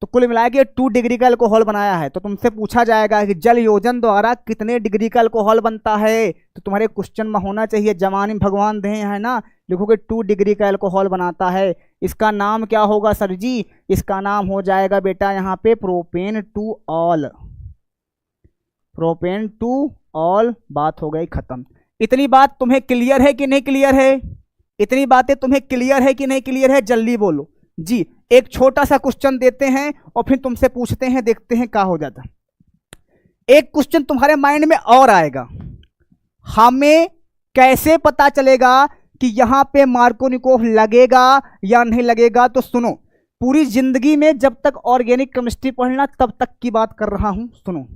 तो कुल मिला के 2 डिग्री का अल्कोहल बनाया है। तो तुमसे पूछा जाएगा कि जल योजन द्वारा कितने डिग्री का अल्कोहल बनता है, तो तुम्हारे क्वेश्चन में होना चाहिए जवानी भगवान दे है ना, लिखोगे 2 डिग्री का अल्कोहल बनाता है। इसका नाम क्या होगा सर जी? इसका नाम हो जाएगा बेटा यहाँ पे propane two all, propane two all. बात हो गई खत्म। इतनी बात तुम्हें क्लियर है कि नहीं क्लियर है? इतनी बातें तुम्हें क्लियर है कि नहीं क्लियर है? जल्दी बोलो जी। एक छोटा सा क्वेश्चन देते हैं और फिर तुमसे पूछते हैं, देखते हैं क्या हो जाता। एक क्वेश्चन तुम्हारे माइंड में और आएगा, हमें कैसे पता चलेगा कि यहां पे मार्कोनिकोव लगेगा या नहीं लगेगा? तो सुनो, पूरी जिंदगी में जब तक ऑर्गेनिक केमिस्ट्री पढ़ना तब तक की बात कर रहा हूं। सुनो,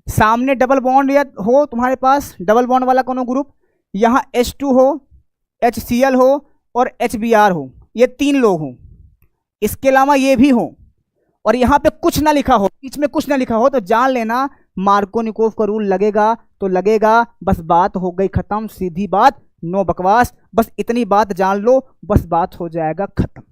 सामने डबल बॉन्ड या हो तुम्हारे पास, डबल बॉन्ड वाला कोनो ग्रुप, यहां H2 हो, HCl हो और HBr हो, ये 3 लोग हों, इसके अलावा ये भी हो, और यहाँ पे कुछ ना लिखा हो, बीच में कुछ ना लिखा हो, तो जान लेना मार्कोनिकोव का रूल लगेगा तो लगेगा। बस बात हो गई खत्म, सीधी बात, नो बकवास, बस इतनी बात जान लो, बस बात हो जाएगा खत्म।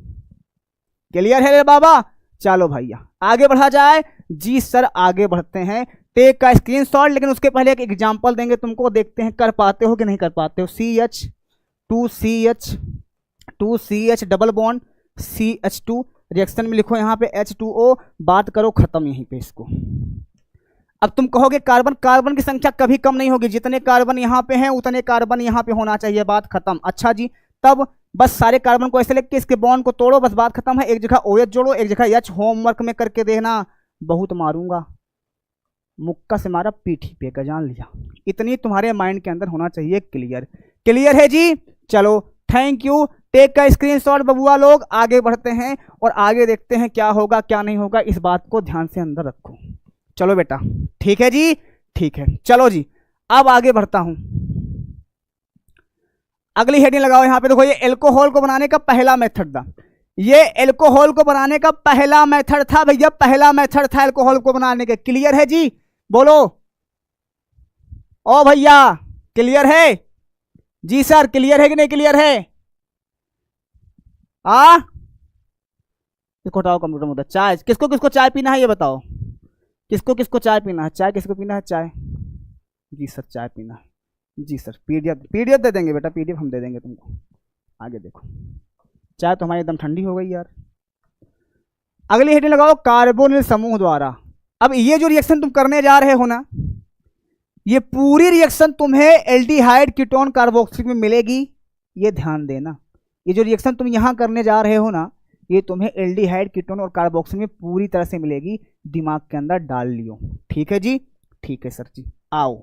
क्लियर है रे बाबा? चलो भैया आगे बढ़ा जाए। जी सर आगे बढ़ते हैं। टेक का स्क्रीनशॉट, लेकिन उसके पहले एक एग्जांपल देंगे तुमको, देखते हैं कर पाते हो कि नहीं कर पाते हो। CH2CH double bond CH2, reaction में लिखो यहाँ पे H2O, बात करो खत्म यहीं पे इसको। अब तुम कहोगे कार्बन, कार्बन की संख्या कभी कम नहीं होगी, जितने कार्बन यहाँ पे हैं उतने कार्बन यहाँ पे होना चाहिए, बात खत्म। अच्छा जी, तब बस सारे कार्बन को ऐसे लेके इसके बॉन्ड को तोड़ो, बस बात खत्म है। एक जगह OH जोड़ो, एक जगह H, होमवर्क में करके देखना, बहुत मारूंगा, मुक्का से मारा पीठी पे का, जान लिया। इतनी तुम्हारे माइंड के अंदर होना चाहिए क्लियर। क्लियर है जी? चलो थैंक यू। टेक का स्क्रीनशॉट बबुआ लोग, आगे बढ़ते हैं और आगे देखते हैं क्या होगा क्या नहीं होगा, इस बात को ध्यान से अंदर रखो। चलो बेटा, ठीक है जी, ठीक है। चलो जी, अब आगे बढ़ता हूं। अगली हेडिंग लगाओ यहां पे, देखो ये एल्कोहल को बनाने का पहला मेथड था। ये एल्कोहल को बनाने का पहला मेथड था भैया, पहला मेथड था एल्कोहल को बनाने के। क्लियर है जी, बोलो ओ भैया, क्लियर है जी सर, क्लियर है कि नहीं क्लियर है? इसको हटाओ कंप्यूटर मुद्दा। चाय किसको किसको चाय पीना है ये बताओ, किसको किसको चाय पीना है? चाय किसको पीना है? चाय जी सर, चाय पीना है जी सर। पीडीएफ दे देंगे बेटा, पीडीएफ हम दे देंगे तुमको। आगे देखो, चाय तो हमारी एकदम ठंडी हो गई यार। अगली हेडिंग लगाओ, कार्बोनिल समूह द्वारा। अब ये जो रिएक्शन तुम करने जा रहे हो ना, ये पूरी रिएक्शन तुम्हें एल्डिहाइड कीटोन कार्बोक्सिल में मिलेगी, ये ध्यान देना। ये जो रिएक्शन तुम यहां करने जा रहे हो ना, ये तुम्हें एल्डिहाइड कीटोन और कार्बोक्सिल में पूरी तरह से मिलेगी, दिमाग के अंदर डाल लियो। ठीक है जी, ठीक है सर जी। आओ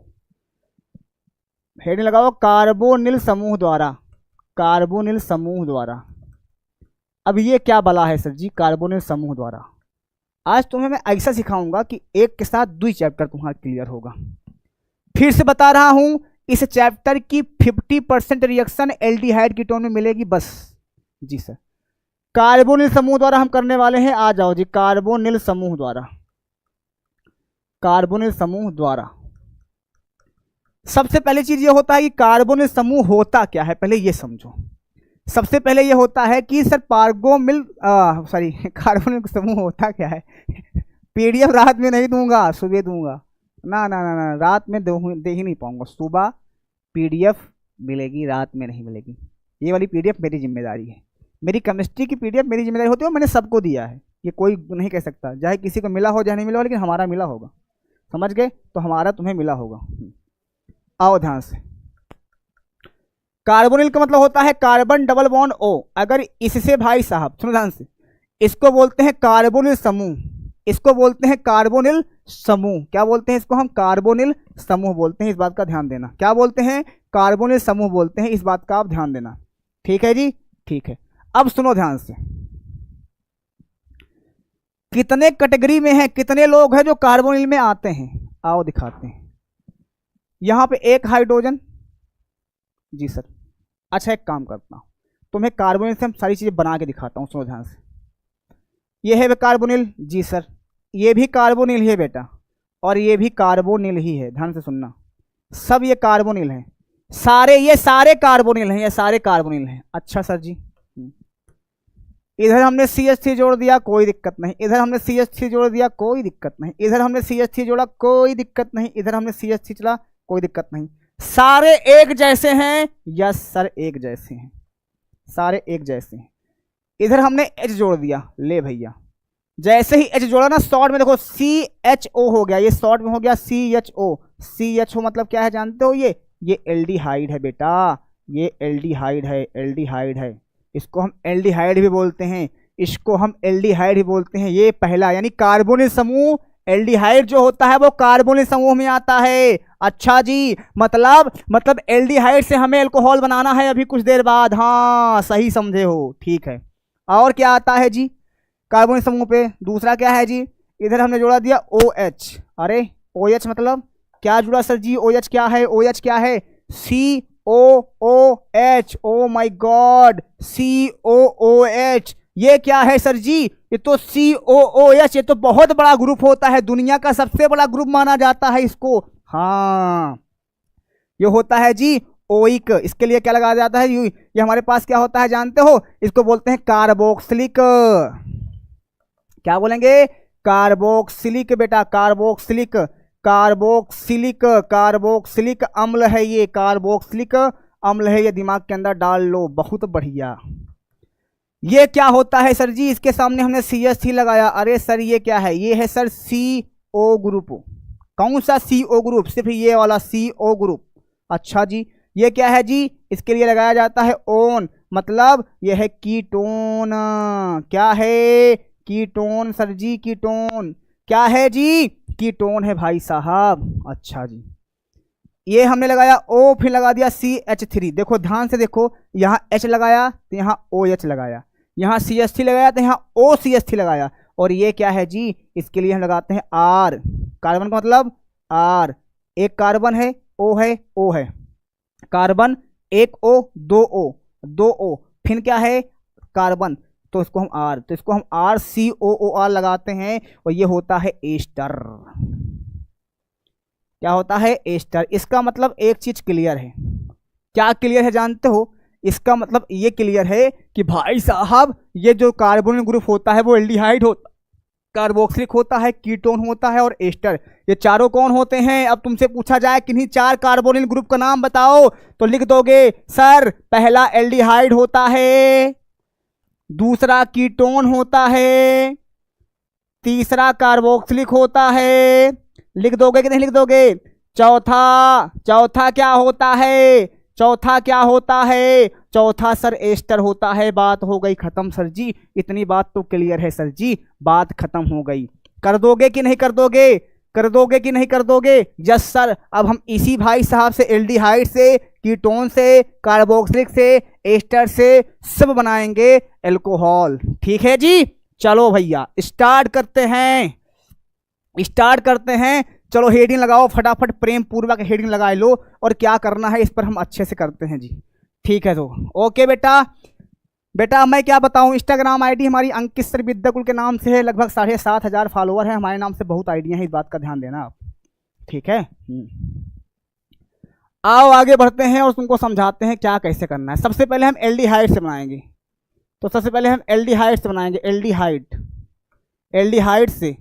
हेडिंग लगाओ, कार्बोनिल समूह द्वारा। कार्बोनिल समूह द्वारा, अब ये क्या बला है सर जी? कार्बोनिल समूह द्वारा। आज तुम्हें मैं ऐसा सिखाऊंगा कि एक के साथ 2 चैप्टर तुम्हारा क्लियर होगा। फिर से बता रहा हूं, इस चैप्टर की 50% रिएक्शन एल्डिहाइड कीटोन में मिलेगी बस। जी सर, कार्बोनिल समूह द्वारा हम करने वाले हैं। आ जाओ जी, कार्बोनिल समूह द्वारा। कार्बोनिल समूह द्वारा सबसे पहली चीज ये होता है कि कार्बोनिल समूह होता क्या है, पहले ये समझो। सबसे पहले ये होता है कि सर कार्बोनिल समूह होता क्या है? पीडीएफ रात में नहीं दूंगा, सुबह दूंगा। ना ना ना ना, रात में दे ही नहीं पाऊंगा। सुबह पीडीएफ मिलेगी, रात में नहीं मिलेगी। ये वाली पीडीएफ मेरी जिम्मेदारी है, मेरी केमिस्ट्री की पीडीएफ मेरी जिम्मेदारी होती है, मैंने सबको दिया है। ये कोई नहीं कह सकता, चाहे किसी को मिला हो चाहे नहीं मिला हो, लेकिन हमारा मिला होगा। समझ गए? तो हमारा तुम्हें मिला होगा। आओ ध्यान से, कार्बोनिल का मतलब होता है कार्बन डबल बॉन्ड O। अगर इससे भाई साहब सुनो ध्यान से, इसको बोलते हैं कार्बोनिल समूह, इसको बोलते हैं कार्बोनिल समूह। क्या बोलते हैं इसको? हम कार्बोनिल समूह बोलते हैं, इस बात का ध्यान देना। क्या बोलते हैं? कार्बोनिल समूह बोलते हैं, इस बात का आप ध्यान देना। ठीक है जी, ठीक है। अब सुनो ध्यान से, कितने कैटेगरी में है, कितने लोग हैं जो कार्बोनिल में आते हैं? आओ दिखाते हैं। यहां पे एक हाइड्रोजन। जी सर, अच्छा एक काम करता हूं, तुम्हें कार्बोनिल से हम सारी चीजें बना के दिखाता हूं, सुनो ध्यान से। ये है कार्बोनिल। जी सर, ये भी कार्बोनिल है बेटा, और ये भी कार्बोनिल ही है। ध्यान से सुनना, सब ये कार्बोनिल हैं, सारे ये सारे कार्बोनिल हैं, ये सारे कार्बोनिल हैं। अच्छा सर जी, इधर हमने CH3 जोड़ दिया, कोई दिक्कत नहीं। इधर हमने CH3 जोड़ दिया, कोई दिक्कत नहीं। इधर हमने CH3 जोड़ा, कोई दिक्कत नहीं। इधर हमने CH3 चला, कोई दिक्कत नहीं। सारे एक जैसे हैं? यस सर, एक जैसे हैं, सारे एक जैसे हैं। इधर हमने H जोड़ दिया, ले भैया, जैसे ही H जोड़ा ना, शॉर्ट में देखो CHO हो गया, ये शॉर्ट में हो गया CHO। CHO मतलब क्या है जानते हो? ये एल्डिहाइड है बेटा, ये एल्डिहाइड है, एल्डिहाइड है। इसको हम एल्डिहाइड भी बोलते हैं, इसको हम एल्डिहाइड भी बोलते हैं। ये पहला यानी कार्बोनिल समूह, एल्डिहाइड जो होता है वो कार्बोनिल समूह में आता है। अच्छा जी, मतलब एल्डिहाइड से हमें अल्कोहल बनाना है अभी कुछ देर बाद। हाँ सही समझे हो, ठीक है। और क्या आता है जी कार्बोनिल समूह पे? दूसरा क्या है जी? इधर हमने जोड़ा दिया OH। अरे OH मतलब क्या जुड़ा सर जी? OH क्या है? OH क्या है? COOH। Oh my God, COOH। ये क्या है सर जी? ये तो COOH, ये तो बहुत बड़ा ग्रुप होता है, दुनिया का सबसे बड़ा ग्रुप माना जाता है इसको। हाँ, ये होता है जी ओइक। इसके लिए क्या लगाया जाता है? ये हमारे पास क्या होता है जानते हो? इसको बोलते हैं कार्बोक्सिलिक। क्या बोलेंगे? कार्बोक्सिलिक बेटा, कार्बोक्सिलिक, कार्बोक्सिलिक, कार्बोक्सिलिक अम्ल है ये, कार्बोक्सिलिक अम्ल है ये, दिमाग के अंदर डाल लो। बहुत बढ़िया। ये क्या होता है सर जी? इसके सामने हमने CH3 लगाया। अरे सर ये क्या है? ये है सर CO ग्रुप। कौन सा CO ग्रुप? सिर्फ ये वाला CO ग्रुप। अच्छा जी, ये क्या है जी? इसके लिए लगाया जाता है ओन, मतलब ये है कीटोन। क्या है? कीटोन सर जी, कीटोन। क्या है जी? कीटोन है भाई साहब। अच्छा जी, ये हमने लगाया O, फिर लगा दिया CH3। देखो ध्यान से देखो, यहाँ H लगाया तो यहाँ OH लगाया, यहाँ CH3 लगाया तो यहाँ OCH3 लगाया, और ये क्या है जी, इसके लिए हम लगाते हैं R। कार्बन का मतलब R, एक कार्बन है, O है, O है, कार्बन एक O, दो O, दो O, फिर क्या है कार्बन, तो इसको हम R, तो इसको हम RCOOR लगाते हैं, और ये होता है एस्टर। क्या होता है एस्टर। इसका मतलब एक चीज क्लियर है, क्या क्लियर है जानते हो, इसका मतलब ये क्लियर है कि भाई साहब ये जो कार्बोनिल ग्रुप होता है वो एल्डिहाइड होता, कार्बोक्सिलिक होता है, कीटोन होता है और एस्टर, ये चारों कौन होते हैं। अब तुमसे पूछा जाए किन्हीं 4 कार्बोनिल ग्रुप का नाम बताओ, तो लिख दोगे सर पहला एल्डिहाइड होता है, दूसरा कीटोन होता है, तीसरा कार्बोक्सिलिक होता है, लिख दोगे कि नहीं लिख दोगे। चौथा क्या होता है, चौथा क्या होता है, चौथा सर एस्टर होता है। बात हो गई खत्म सर जी, इतनी बात तो क्लियर है सर जी, बात खत्म हो गई। कर दोगे कि नहीं कर दोगे, कर दोगे कि नहीं कर दोगे। यस सर, अब हम इसी भाई साहब से एल्डिहाइड से, कीटोन से, कार्बोक्सिलिक से, एस्टर से सब बनाएंगे एल्कोहल। ठीक है जी, चलो भैया स्टार्ट करते हैं, स्टार्ट करते हैं। चलो हेडिंग लगाओ फटाफट, प्रेम पूर्वक हेडिंग लगा लो, और क्या करना है इस पर हम अच्छे से करते हैं जी। ठीक है तो ओके बेटा मैं क्या बताऊं, इंस्टाग्राम आईडी हमारी अंकित सर विद्याकुल के नाम से है, लगभग 7,500 फॉलोअर है हमारे नाम से, बहुत आइडिया है, इस बात का ध्यान देना आप। ठीक है, आओ आगे बढ़ते हैं और तुमको समझाते हैं क्या कैसे करना है। सबसे पहले हम एल्डिहाइड से बनाएंगे, तो सबसे पहले हम एल्डिहाइड से बनाएंगे, एल्डिहाइड से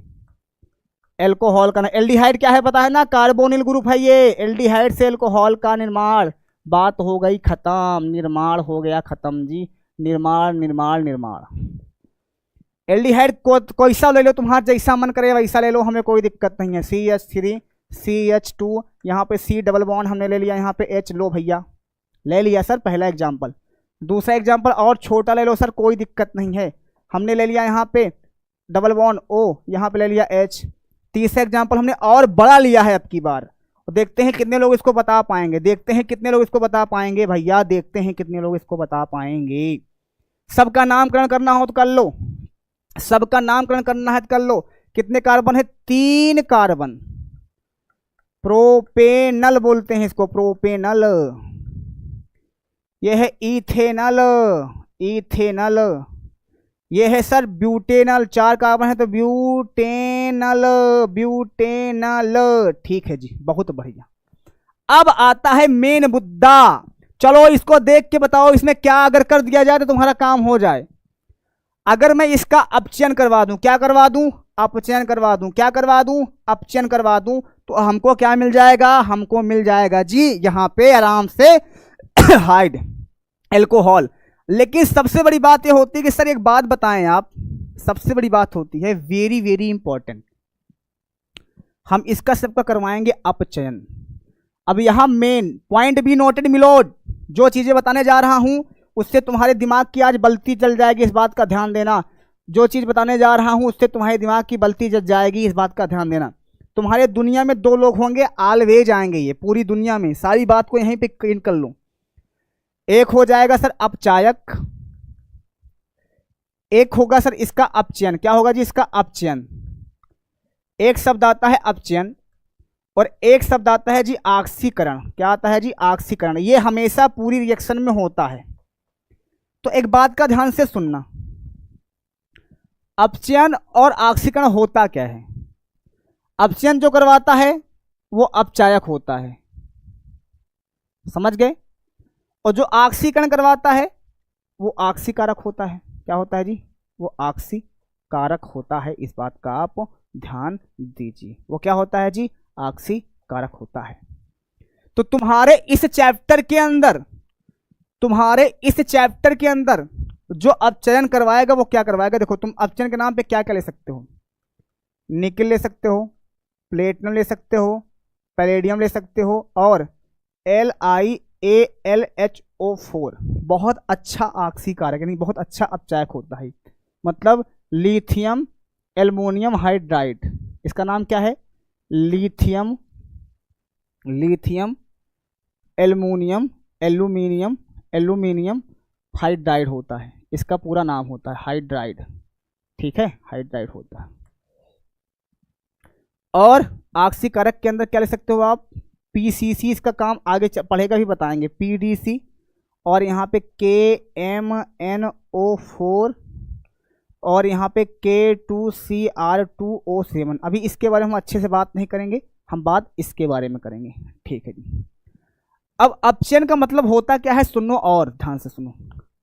एल्कोहल का। एल्डिहाइड क्या है पता है ना, कार्बोनिल ग्रुप है ये, एल्डिहाइड से एल्कोहल का निर्माण। बात हो गई खत्म, निर्माण हो गया खत्म जी, निर्माण। एल्डिहाइड कैसा ले लो, तुम्हारा जैसा मन करे वैसा ले लो, हमें कोई दिक्कत नहीं है। CH3 CH2, यहाँ पे C डबल बॉन्ड हमने ले लिया, यहाँ पे H लो भैया, ले लिया सर पहला एग्जाम्पल। दूसरा एग्जाम्पल और छोटा ले लो सर, कोई दिक्कत नहीं है, हमने ले लिया यहाँ पे डबल बॉन्ड O, यहाँ पे ले लिया H। तीसरा एग्जाम्पल हमने और बड़ा लिया है अब की बार, देखते हैं कितने लोग इसको बता पाएंगे, देखते हैं कितने लोग इसको बता पाएंगे भैया, देखते हैं कितने लोग इसको बता पाएंगे। सबका नामकरण करना हो तो कर लो, सबका नामकरण करना है तो कर लो। कितने कार्बन है, 3 कार्बन, प्रोपेनल बोलते हैं इसको, प्रोपेनल। यह है इथेनल, ये है सर ब्यूटेनल, 4 कार्बन है तो ब्यूटेनल। ठीक है जी, बहुत बढ़िया। अब आता है मेन मुद्दा, चलो इसको देख के बताओ इसमें क्या अगर कर दिया जाए तो तुम्हारा काम हो जाए। अगर मैं इसका अपचयन करवा दूं, क्या करवा दूं, अपचयन करवा दूं, क्या करवा दूं, अपचयन करवा दूं, तो हमको क्या मिल जाएगा, हमको मिल जाएगा जी यहाँ पे आराम से हाइड एल्कोहल। लेकिन सबसे बड़ी बात यह होती है कि सर एक बात बताएं आप, सबसे बड़ी बात होती है वेरी वेरी इंपॉर्टेंट, हम इसका सबका करवाएंगे अपचयन। अब यहां main point be noted milord, जो चीजें बताने जा रहा हूं उससे तुम्हारे दिमाग की आज बल्ती चल जाएगी, इस बात का ध्यान देना। जो चीज बताने जा रहा हूं उससे तुम्हारे दिमाग की बल्ती जल जाएगी, इस बात का ध्यान देना। तुम्हारे दुनिया में 2 लोग होंगे, ऑलवेज आएंगे ये पूरी दुनिया में, सारी बात को यहीं पे क्लीन कर लो। एक हो जाएगा सर अपचायक, एक होगा सर इसका अपचयन। क्या होगा जी इसका अपचयन। एक शब्द आता है अपचयन और एक शब्द आता है जी ऑक्सीकरण। क्या आता है जी ऑक्सीकरण, ये हमेशा पूरी रिएक्शन में होता है। तो एक बात का ध्यान से सुनना, अपचयन और ऑक्सीकरण होता क्या है। अपचयन जो करवाता है वो अपचायक होता है, समझ गए, और जो ऑक्सीकरण करवाता है वो ऑक्सीकारक होता है। क्या होता है जी, वो ऑक्सीकारक होता है, इस बात का आप ध्यान दीजिए। वो क्या होता है जी, ऑक्सीकारक होता है। तो तुम्हारे इस चैप्टर के अंदर जो अपचयन करवाएगा वो क्या करवाएगा, देखो तुम अपचयन के नाम पे क्या क्या ले सकते हो, निकल ले सकते हो, प्लेटिनम ले सकते हो, पैलेडियम ले सकते हो, और LiAlHO4 बहुत अच्छा ऑक्सीकारक यानी बहुत अच्छा अपचायक होता है। मतलब लिथियम एल्युमिनियम हाइड्राइड, इसका नाम क्या है, lithium aluminium aluminium aluminium hydride होता है, इसका पूरा नाम होता है हाइड्राइड, ठीक है, हाइड्राइड होता है। और ऑक्सीकारक के अंदर क्या लिख सकते हो आप, पीसीसी, इसका काम आगे पढ़ेगा भी बताएंगे, पीडीसी, और यहाँ पे KMNO4, और यहाँ पे K2CR2O7। अभी इसके बारे में हम अच्छे से बात नहीं करेंगे, हम बात इसके बारे में करेंगे, ठीक है जी। अब अपचयन का मतलब होता क्या है, सुनो और ध्यान से सुनो।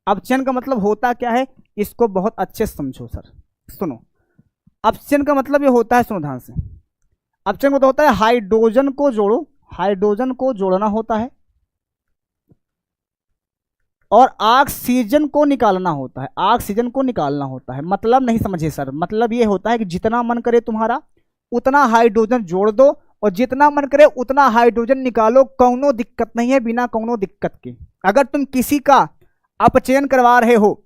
अपचयन का मतलब होता क्या है, इसको बहुत अच्छे से समझो सर, सुनो। अपचयन का मतलब ये होता है, सुनो ध्यान से, अपचयन का मतलब होता है हाइड्रोजन को जोड़ो, हाइड्रोजन को जोड़ना होता है, और ऑक्सीजन को निकालना होता है, ऑक्सीजन को निकालना होता है। मतलब नहीं समझे सर, मतलब ये होता है कि जितना मन करे तुम्हारा उतना हाइड्रोजन जोड़ दो, और जितना मन करे उतना हाइड्रोजन निकालो, कौनो दिक्कत नहीं है, बिना कौनो दिक्कत के। अगर तुम किसी का अपचयन करवा रहे हो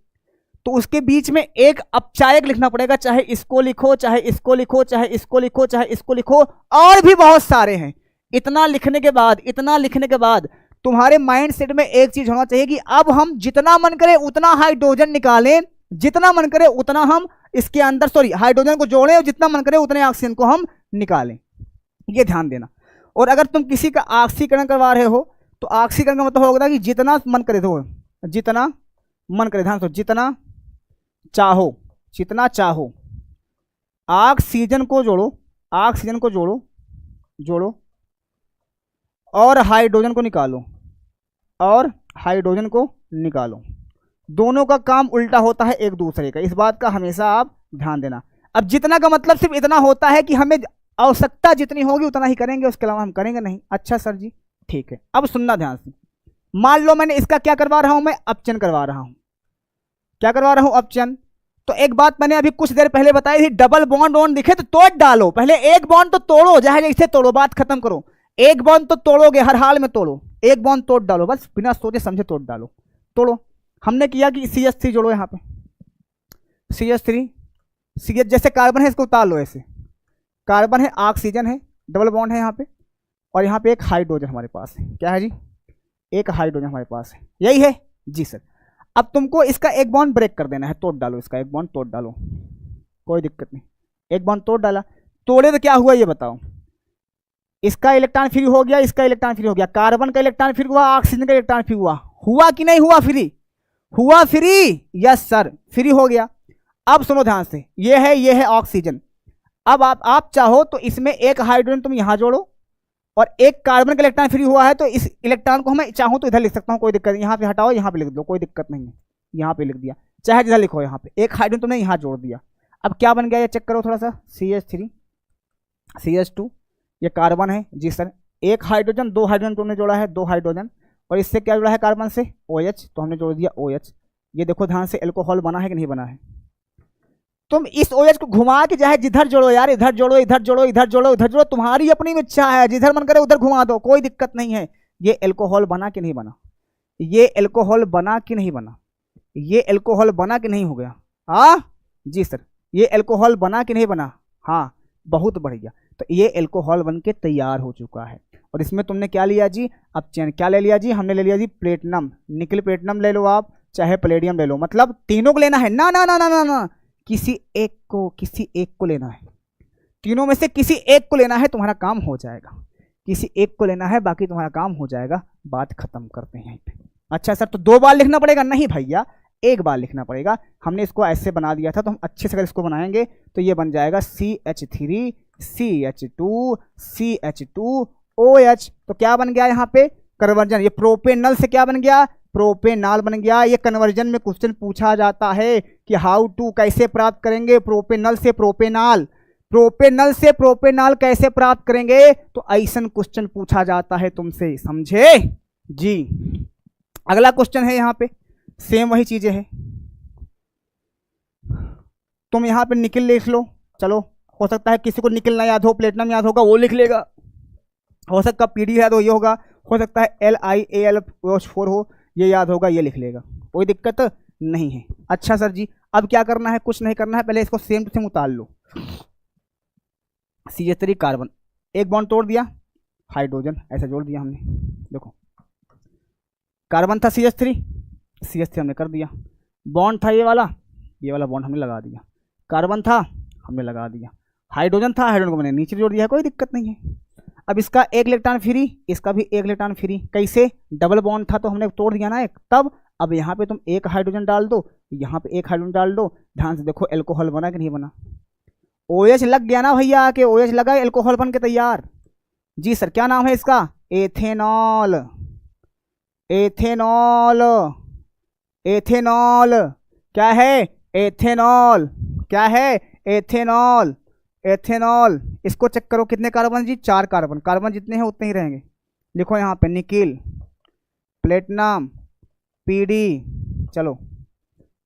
तो उसके बीच में एक अपचायक लिखना पड़ेगा, चाहे इसको लिखो, चाहे इसको लिखो, चाहे इसको लिखो, चाहे इसको लिखो, और भी बहुत सारे हैं। इतना लिखने के बाद, इतना लिखने के बाद तुम्हारे माइंड सेट में एक चीज होना चाहिए कि अब हम जितना मन करे उतना हाइड्रोजन निकालें, जितना मन करे उतना हम इसके अंदर हाइड्रोजन को जोड़ें, और जितना मन करे उतने ऑक्सीजन को हम निकालें, ये ध्यान देना। और अगर तुम किसी का ऑक्सीकरण करवा रहे हो तो ऑक्सीकरण का मतलब होगा कि जितना मन करे, तो जितना मन करे, ध्यान से, जितना चाहो, जितना चाहो ऑक्सीजन को जोड़ो, ऑक्सीजन को जोड़ो, जोड़ो, और हाइड्रोजन को निकालो, और हाइड्रोजन को निकालो। दोनों का काम उल्टा होता है एक दूसरे का, इस बात का हमेशा आप ध्यान देना। अब जितना का मतलब सिर्फ इतना होता है कि हमें आवश्यकता जितनी होगी उतना ही करेंगे, उसके अलावा हम करेंगे नहीं। अच्छा सर जी, ठीक है। अब सुनना ध्यान से, मान लो मैंने इसका क्या करवा रहा हूं, मैं अपचयन करवा रहा हूं। क्या करवा रहा हूं, अपचयन। तो एक बात मैंने अभी कुछ देर पहले बताई थी, डबल बॉन्ड ऑन दिखे तो तोड़ डालो, पहले एक बॉन्ड तो तोड़ो, चाहे जैसे तोड़ो, बात खत्म करो। एक बॉन्ड तो तोड़ोगे, हर हाल में तोड़ो, एक बॉन्ड तोड़ डालो, बस बिना सोचे समझे तोड़ डालो, तोड़ो। हमने किया कि CH3 जोड़ो, यहाँ पे CH3, CH जैसे कार्बन है इसको उतार लो, ऐसे कार्बन है, ऑक्सीजन है, डबल बॉन्ड है यहाँ पे, और यहाँ पे एक हाइड्रोजन हमारे पास है। क्या है जी, एक हाइड्रोजन हमारे पास है, यही है जी सर। अब तुमको इसका एक बॉन्ड ब्रेक कर देना है, तोड़ डालो, इसका एक बॉन्ड तोड़ डालो, कोई दिक्कत नहीं। एक बॉन्ड तोड़ डाला, तोड़े तो क्या हुआ ये बताओ, इसका इलेक्ट्रॉन फ्री हो गया, इसका इलेक्ट्रॉन फ्री हो गया, कार्बन का इलेक्ट्रॉन फ्री हुआ, ऑक्सीजन का इलेक्ट्रॉन फ्री हुआ, हुआ कि नहीं हुआ फ्री, हुआ फ्री, यस सर, फ्री हो गया। अब सुनो ध्यान से, ये है ऑक्सीजन। अब आप चाहो तो इसमें एक हाइड्रोजन तुम यहां जोड़ो, और एक कार्बन का इलेक्ट्रॉन फ्री हुआ है, तो इस इलेक्ट्रॉन को मैं चाहूं तो इधर लिख सकता हूं, कोई दिक्कत नहीं। यहाँ पे हटाओ, यहाँ पे लिख दो, कोई दिक्कत नहीं है, यहाँ पे लिख दिया, चाहे जिधर लिखो। यहाँ पे एक हाइड्रोजन तुमने यहाँ जोड़ दिया। अब क्या बन गया ये चेक करो थोड़ा सा, CH3 CH2, ये कार्बन है जी सर, एक हाइड्रोजन, दो हाइड्रोजन तुमने जोड़ा है, दो हाइड्रोजन, और इससे क्या जुड़ा है कार्बन से, OH, तो हमने जोड़ दिया OH। ये देखो ध्यान से, एल्कोहल बना है कि नहीं बना है। तुम इस OH को घुमा के चाहे जिधर जोड़ो यार, इधर जोड़ो, इधर जोड़ो, इधर जोड़ो, इधर जोड़ो, तुम्हारी अपनी इच्छा है, जिधर मन करे उधर घुमा दो, कोई दिक्कत नहीं है। ये एल्कोहल बना कि नहीं बना, ये एल्कोहल बना कि नहीं बना, ये एल्कोहल बना कि नहीं हो गया, हाँ जी सर, ये एल्कोहल बना कि नहीं बना, हाँ बहुत बढ़िया। तो ये एल्कोहल बन के तैयार हो चुका है। और इसमें तुमने क्या लिया जी, अपचयन। क्या ले लिया जी, हमने ले लिया जी प्लेटिनम, निकल प्लेटिनम ले लो आप, चाहे प्लेडियम ले लो, मतलब तीनों को लेना है ना, ना ना ना ना ना, किसी एक को लेना है, तीनों में से किसी एक को लेना है, तुम्हारा काम हो जाएगा। किसी एक को लेना है, बाकी तुम्हारा काम हो जाएगा। बात खत्म करते हैं। अच्छा सर, तो 2 बार लिखना पड़ेगा? नहीं भैया, 1 बार लिखना पड़ेगा। हमने इसको ऐसे बना दिया था, तो हम अच्छे से अगर इसको बनाएंगे तो ये बन जाएगा CH3 CH2 CH2 OH। तो क्या बन गया यहाँ पे, कन्वर्जन। ये प्रोपेनल से क्या बन गया, प्रोपेनॉल बन गया। ये कन्वर्जन में क्वेश्चन पूछा जाता है कि हाउ टू, कैसे प्राप्त करेंगे प्रोपेनल से प्रोपेनॉल, प्रोपेनल से प्रोपेनॉल कैसे प्राप्त करेंगे, तो ऐसा क्वेश्चन पूछा जाता है तुमसे, समझे जी। अगला क्वेश्चन है यहाँ पे, सेम वही चीजें हैं। तुम यहाँ पे निकल लिख लो, चलो, हो सकता है किसी को निकल ना याद हो, प्लेटिनम याद होगा वो लिख लेगा, हो सकता है PD याद हो ये होगा, हो सकता है LiAl4 हो ये याद होगा ये लिख लेगा, कोई दिक्कत नहीं है। अच्छा सर जी, अब क्या करना है, कुछ नहीं करना है, पहले इसको सेम टू सेम उतार लो। CH3 कार्बन, एक बॉन्ड तोड़ दिया, हाइड्रोजन ऐसा जोड़ दिया हमने, देखो कार्बन था CH3 हमने कर दिया, बॉन्ड था ये वाला बॉन्ड हमने लगा दिया, कार्बन था हमने लगा दिया, हाइड्रोजन था, हाइड्रोजन को मैंने नीचे जोड़ दिया, कोई दिक्कत नहीं है। अब इसका एक इलेक्ट्रॉन फ्री, इसका भी एक इलेक्ट्रॉन फ्री, कैसे? डबल बॉन्ड था तो हमने तोड़ दिया ना एक, तब अब यहाँ पे तुम एक हाइड्रोजन डाल दो, यहाँ पे एक हाइड्रोजन डाल दो, ध्यान से देखो एल्कोहल बना कि नहीं बना? OH लग गया ना भैया, आके OH लगा, एल्कोहल बन के तैयार। जी सर, क्या नाम है इसका? एथेनॉल। एथेनॉल, एथेनॉल क्या है? एथेनॉल क्या है? Ethanol, ethanol. इसको चेक करो कितने कार्बन जी? 4 कार्बन, कार्बन जितने हैं उतने ही रहेंगे। लिखो यहाँ पे निकिल, प्लेटिनम, पीडी। चलो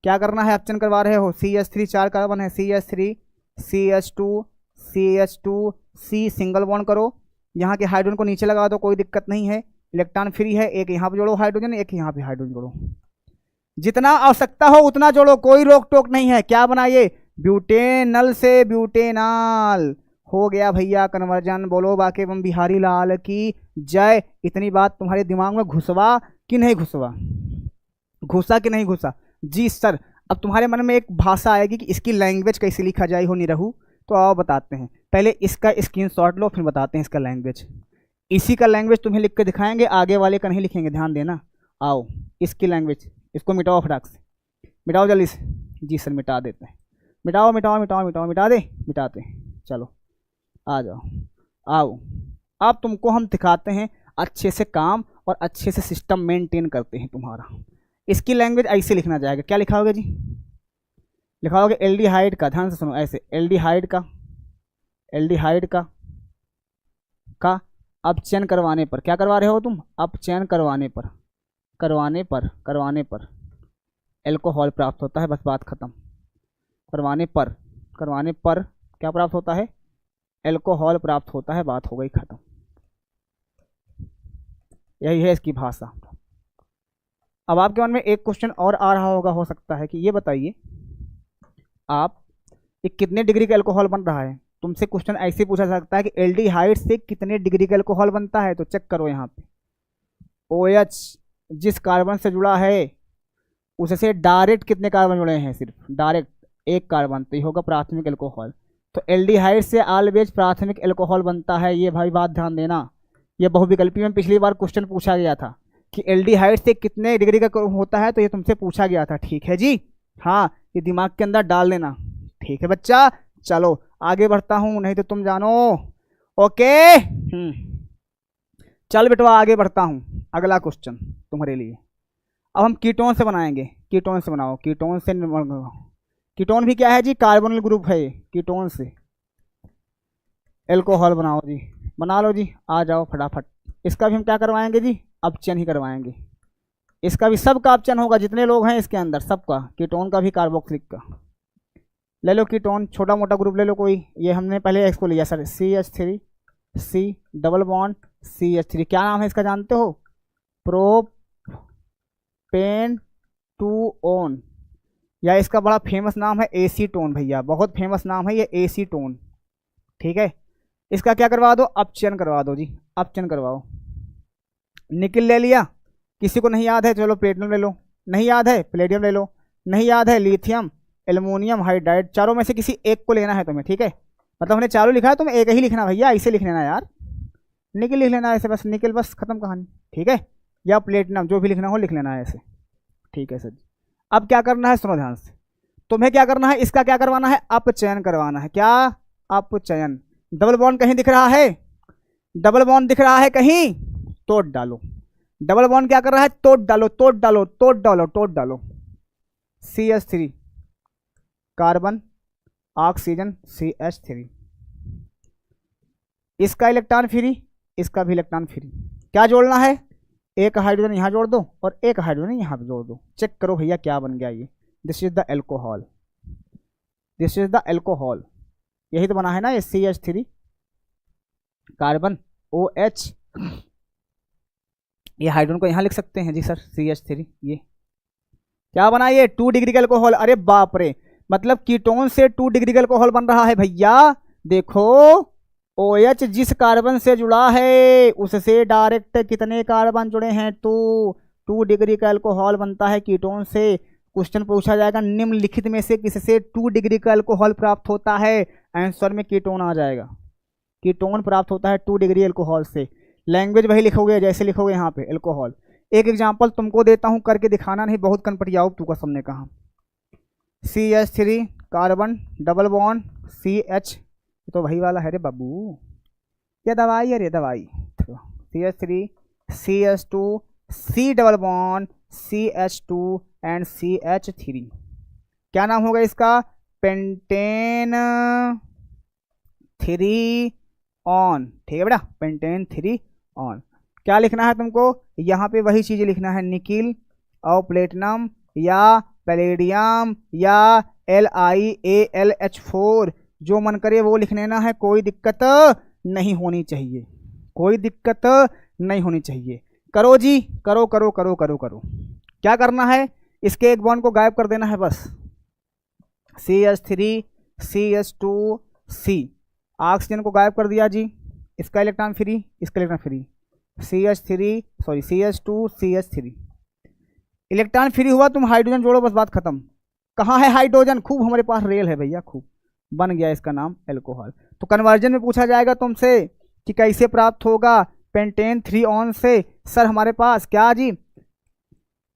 क्या करना है? ऑप्शन करवा रहे हो। CH3 4 कार्बन है, CH3 CH2 CH2 C single bond करो, यहाँ के हाइड्रोजन को नीचे लगा दो, कोई दिक्कत नहीं है, इलेक्ट्रॉन फ्री है, एक यहाँ पे जोड़ो हाइड्रोजन, एक यहाँ पे हाइड्रोजन जोड़ो, जितना आवश्यकता हो उतना जोड़ो, कोई रोक टोक नहीं है। क्या बनाइए? ब्यूटेनल से ब्यूटेनाल हो गया भैया कन्वर्जन। बोलो बाके बम बिहारी लाल की जय। इतनी बात तुम्हारे दिमाग में घुसवा कि नहीं घुसवा? घुसा कि नहीं घुसा? जी सर। अब तुम्हारे मन में एक भाषा आएगी कि इसकी लैंग्वेज कैसे लिखा जाए हो निरहू, तो आओ बताते हैं। पहले इसका स्क्रीनशॉट लो, फिर बताते हैं इसका लैंग्वेज। इसी का लैंग्वेज तुम्हें लिख के दिखाएंगे, आगे वाले का नहीं लिखेंगे, ध्यान देना। आओ इसकी लैंग्वेज, इसको मिटाओ फटाक से, मिटाओ जल्दी से। जी सर मिटा देते हैं, मिटाओ मिटाओ मिटाओ मिटाओ, मिटा दे, मिटाते हैं। चलो आ जाओ, आओ अब तुमको हम दिखाते हैं अच्छे से काम और अच्छे से सिस्टम मेंटेन करते हैं तुम्हारा। इसकी लैंग्वेज ऐसे लिखना जाएगा। क्या लिखाओगे जी? लिखाओगे एल्डिहाइड का, ध्यान से सुनो, ऐसे एल्डिहाइड का, एल्डिहाइड का अपचयन करवाने पर, क्या करवा रहे हो तुम? अपचयन करवाने पर, करवाने पर एल्कोहल प्राप्त होता है, बस बात खत्म। करवाने पर क्या प्राप्त होता है? एल्कोहल प्राप्त होता है, बात हो गई खत्म। यही है इसकी भाषा। अब आपके मन में एक क्वेश्चन और आ रहा होगा, हो सकता है कि ये बताइए आप ये कितने डिग्री का एल्कोहल बन रहा है? तुमसे क्वेश्चन ऐसे पूछा जा सकता है कि एल्डिहाइड से कितने डिग्री का एल्कोहल बनता है, तो चेक करो यहाँ पे। OH जिस कार्बन से जुड़ा है उससे डायरेक्ट कितने कार्बन जुड़े हैं? सिर्फ डायरेक्ट एक कार्बन, तो ये होगा प्राथमिक एल्कोहल। तो एल्डिहाइड से ऑलवेज प्राथमिक एल्कोहल बनता है, ये भाई बात ध्यान देना। ये बहुविकल्पी में पिछली बार क्वेश्चन पूछा गया था कि एल्डिहाइड से कितने डिग्री का होता है, तो ये तुमसे पूछा गया था। ठीक है जी, हाँ ये दिमाग के अंदर डाल लेना। ठीक है बच्चा, चलो आगे बढ़ता हूँ, नहीं तो तुम जानो। ओके चल बेटवा आगे बढ़ता हूँ, अगला क्वेश्चन तुम्हारे लिए। अब हम कीटोन से बनाएंगे, कीटोन से बनाओ, कीटोन से। कीटोन भी क्या है जी? कार्बोनिल ग्रुप है। कीटोन से एल्कोहल बनाओ जी, बना लो जी, आ जाओ फटाफट। इसका भी हम क्या करवाएंगे जी? अपचयन ही करवाएंगे। इसका भी सबका अपचयन होगा, जितने लोग हैं इसके अंदर सबका। कीटोन का भी, कार्बोक्सिलिक का। ले लो कीटोन, छोटा मोटा ग्रुप ले लो कोई। ये हमने पहले इसको लिया sir, CH3 C double bond CH3। क्या नाम है इसका जानते हो? प्रोपेन 2-ओन, या इसका बड़ा फेमस नाम है एसीटोन। भैया बहुत फेमस नाम है ये, एसीटोन। ठीक है, इसका क्या करवा दो? अपचयन करवा दो जी, अपचयन करवाओ। निकिल ले लिया, किसी को नहीं याद है चलो प्लेटिनम ले लो, नहीं याद है प्लेटिनम ले लो, नहीं याद है लिथियम, एल्युमिनियम हाइड्राइड। चारों में से किसी एक को लेना है तुम्हें। ठीक है, मतलब हमने चारों लिखा है, तुम्हें एक ही लिखना भैया, ऐसे लिख लेना यार, निकिल लिख लेना ऐसे, बस निकिल, बस खत्म कहानी। ठीक है, या प्लेटिनम, जो भी लिखना हो लिख लेना है ऐसे। ठीक है सर जी। अब क्या करना है, सुनो ध्यान से। तुम्हें क्या करना है? इसका क्या करवाना है? अपचयन करवाना है। क्या? अपचयन। डबल बॉन्ड कहीं दिख रहा है? डबल बॉन्ड दिख रहा है कहीं? तोड़ डालो। डबल बॉन्ड क्या कर रहा है? तोड़ डालो, तोड़ डालो, तोड़ डालो, तोड़ डालो। CH3 कार्बन ऑक्सीजन CH3, इसका इलेक्ट्रॉन फ्री, इसका भी इलेक्ट्रॉन फ्री। क्या जोड़ना है? एक हाइड्रोजन यहाँ जोड़ दो और एक हाइड्रोजन यहाँ पे जोड़ दो। चेक करो भैया क्या बन गया ये। This is the alcohol, this is the alcohol. यही तो बना है ना ये, CH3 कार्बन OH। ये हाइड्रोजन को यहाँ लिख सकते हैं जी सर, CH3। ये क्या बना? ये 2 डिग्री का एल्कोहल। अरे बाप रे, मतलब कीटोन से 2 डिग्री का एल्कोहल बन रहा है भैया। देखो OH जिस कार्बन से जुड़ा है उससे डायरेक्ट कितने कार्बन जुड़े हैं? 2। 2 डिग्री का अल्कोहल बनता है कीटोन से। क्वेश्चन पूछा जाएगा निम्नलिखित में से किससे 2 डिग्री का अल्कोहल प्राप्त होता है, आंसर में कीटोन आ जाएगा। कीटोन प्राप्त होता है 2 डिग्री अल्कोहल से। लैंग्वेज वही लिखोगे जैसे लिखोगे यहाँ पे अल्कोहल। एक एग्जांपल तुमको देता हूँ, करके दिखाना नहीं, बहुत कनपटियाओ तू का सबने कहा। CH3 carbon double bond CH, तो वही वाला है रे बाबू, ये दवाई है रे दवाई। CH3 CH2 C double bond CH2 and CH3, क्या नाम होगा इसका, पेंटेन 3 ऑन। ठीक है बेटा, पेंटेन 3 ऑन। क्या लिखना है तुमको यहाँ पे, वही चीज़ लिखना है, निकिल और प्लेटिनम या पैलेडियम या LiAlH4, जो मन करे वो लिख लेना है, कोई दिक्कत नहीं होनी चाहिए, कोई दिक्कत नहीं होनी चाहिए। करो जी, करो करो करो करो करो। क्या करना है, इसके एक बॉन्ड को गायब कर देना है बस। CH3 CH2 C, ऑक्सीजन को गायब कर दिया जी, इसका इलेक्ट्रॉन फ्री, इसका electron free. CH2 CH3, electron free हुआ, तुम हाइड्रोजन जोड़ो, बस बात खत्म। कहाँ है हाइड्रोजन, खूब हमारे पास रेल है भैया, खूब बन गया इसका नाम अल्कोहल। तो कन्वर्जन में पूछा जाएगा तुमसे कि कैसे प्राप्त होगा, पेंटेन 3 ऑन से। सर हमारे पास क्या जी,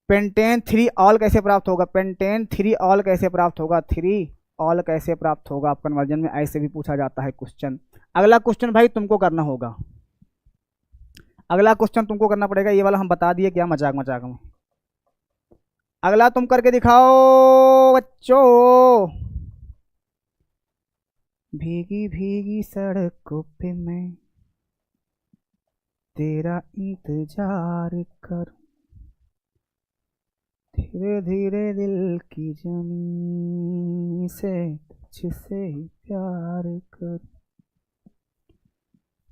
पेंटेन 3 ऑल कैसे प्राप्त होगा, पेंटेन 3 ऑल कैसे प्राप्त होगा, 3 ऑल कैसे प्राप्त होगा। कन्वर्जन में ऐसे भी पूछा जाता है क्वेश्चन। अगला क्वेश्चन भाई तुमको करना होगा, अगला क्वेश्चन तुमको करना पड़ेगा, ये वाला हम बता दिए क्या मजाक मजाक में। अगला तुम करके दिखाओ बच्चों। भीगी भीगी सड़कों पे मैं तेरा इंतजार करूं, धीरे धीरे दिल की जमीन से तुझसे ही प्यार करूं,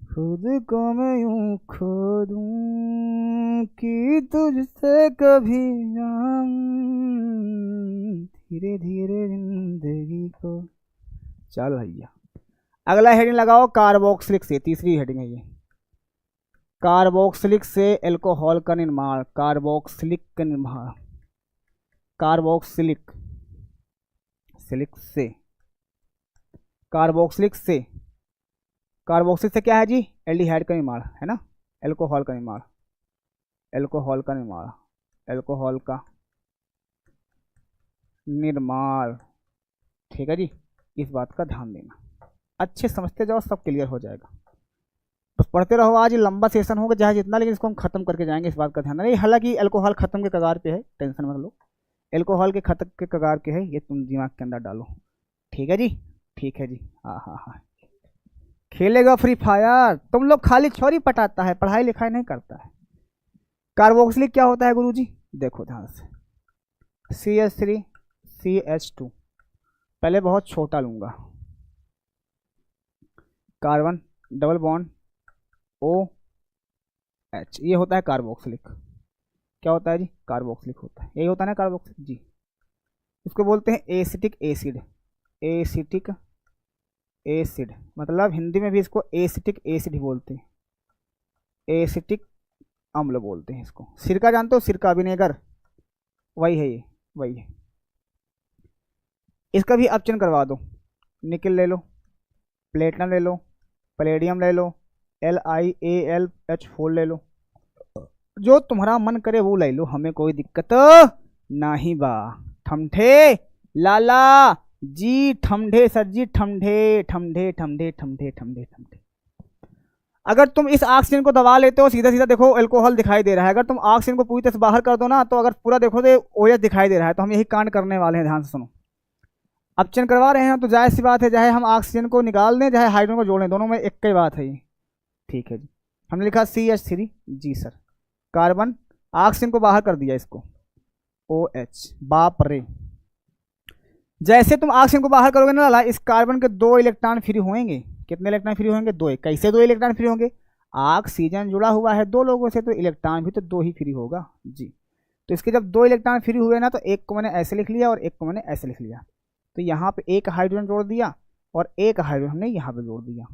खुद को मैं यूं खो दूं कि तुझसे कभी धीरे धीरे जिंदगी को। चल भैया अगला हेडिंग लगाओ, कार्बोक्सिलिक से, तीसरी हेडिंग है ये, कार्बोक्सिलिक से अल्कोहल का निर्माण, कार्बोक्सिलिक का निर्माण, कार्बोक्सिलिक सिलिक से, कार्बोक्सिलिक से, कार्बोक्सिल से क्या है जी, एल्डिहाइड का निर्माण है ना, अल्कोहल का निर्माण, अल्कोहल का निर्माण, अल्कोहल का निर्माण। ठीक है जी, इस बात का ध्यान देना, अच्छे समझते जाओ, सब क्लियर हो जाएगा। बस पढ़ते रहो, आज लंबा सेशन होगा चाहे जितना, लेकिन इसको हम खत्म करके जाएंगे, इस बात का ध्यान नहीं। हालांकि अल्कोहल खत्म के कगार पे है, टेंशन मत लो, अल्कोहल के खत्म के कगार के है, ये तुम दिमाग के अंदर डालो। ठीक है जी, ठीक है जी, हाँ हाँ हाँ। खेलेगा फ्री फायर, तुम लोग खाली छोरी पटाता है, पढ़ाई लिखाई नहीं करता है। कार्बोक्सिलिक क्या होता है गुरुजी, देखो ध्यान से, CH3 CH2, पहले बहुत छोटा लूंगा, कार्बन डबल बॉन्ड OH, ये होता है कार्बोक्सिलिक। क्या होता है जी, कार्बोक्सिलिक होता है, यही होता है ना कार्बोक्सिलिक जी। इसको बोलते हैं एसिटिक एसिड, एसिटिक एसिड, मतलब हिंदी में भी इसको एसिटिक एसिड ही बोलते हैं, एसिटिक अम्ल बोलते हैं इसको। सिरका जानते हो, सिरका विनेगर, वही है ये, वही है। इसका भी अपचयन करवा दो, निकल ले लो, प्लेटिनम ले लो, पैलेडियम ले लो, LiAlH4 ले लो, जो तुम्हारा मन करे वो ले लो, हमें कोई दिक्कत नहीं बा। ठमठे लाला जी, ठमढे सर जी, ठमढे ठमढे ठमढे ठमढे ठमढे ठमढे। अगर तुम इस ऑक्सीजन को दबा लेते हो, सीधा सीधा देखो अल्कोहल दिखाई दे रहा है। अगर तुम ऑक्सीजन को पूरी तरह से बाहर कर दो ना, तो अगर पूरा देखो तो OH दिखाई दे रहा है। तो हम यही कांड करने वाले हैं, ध्यान से सुनो। अपचयन करवा रहे हैं तो जायज़ सी बात है, चाहे हम ऑक्सीजन को निकाल दें चाहे हाइड्रोजन को जोड़ें, दोनों में एक ही बात है ये। ठीक है जी, हमने लिखा CH3 जी सर, कार्बन ऑक्सीजन को बाहर कर दिया, इसको OH, बाप रे। जैसे तुम ऑक्सीजन को बाहर करोगे ना, इस कार्बन के 2 इलेक्ट्रॉन फ्री होंगे। कितने इलेक्ट्रॉन फ्री होंगे, 2। कैसे 2 इलेक्ट्रॉन फ्री होंगे, ऑक्सीजन जुड़ा हुआ है 2 लोगों से, तो इलेक्ट्रॉन भी तो 2 ही फ्री होगा जी। तो इसके जब 2 इलेक्ट्रॉन फ्री हुए ना, तो एक को मैंने ऐसे लिख लिया और एक को मैंने ऐसे लिख लिया। तो यहाँ पे एक हाइड्रोजन जोड़ दिया और एक हाइड्रोजन हमने यहाँ पे जोड़ दिया।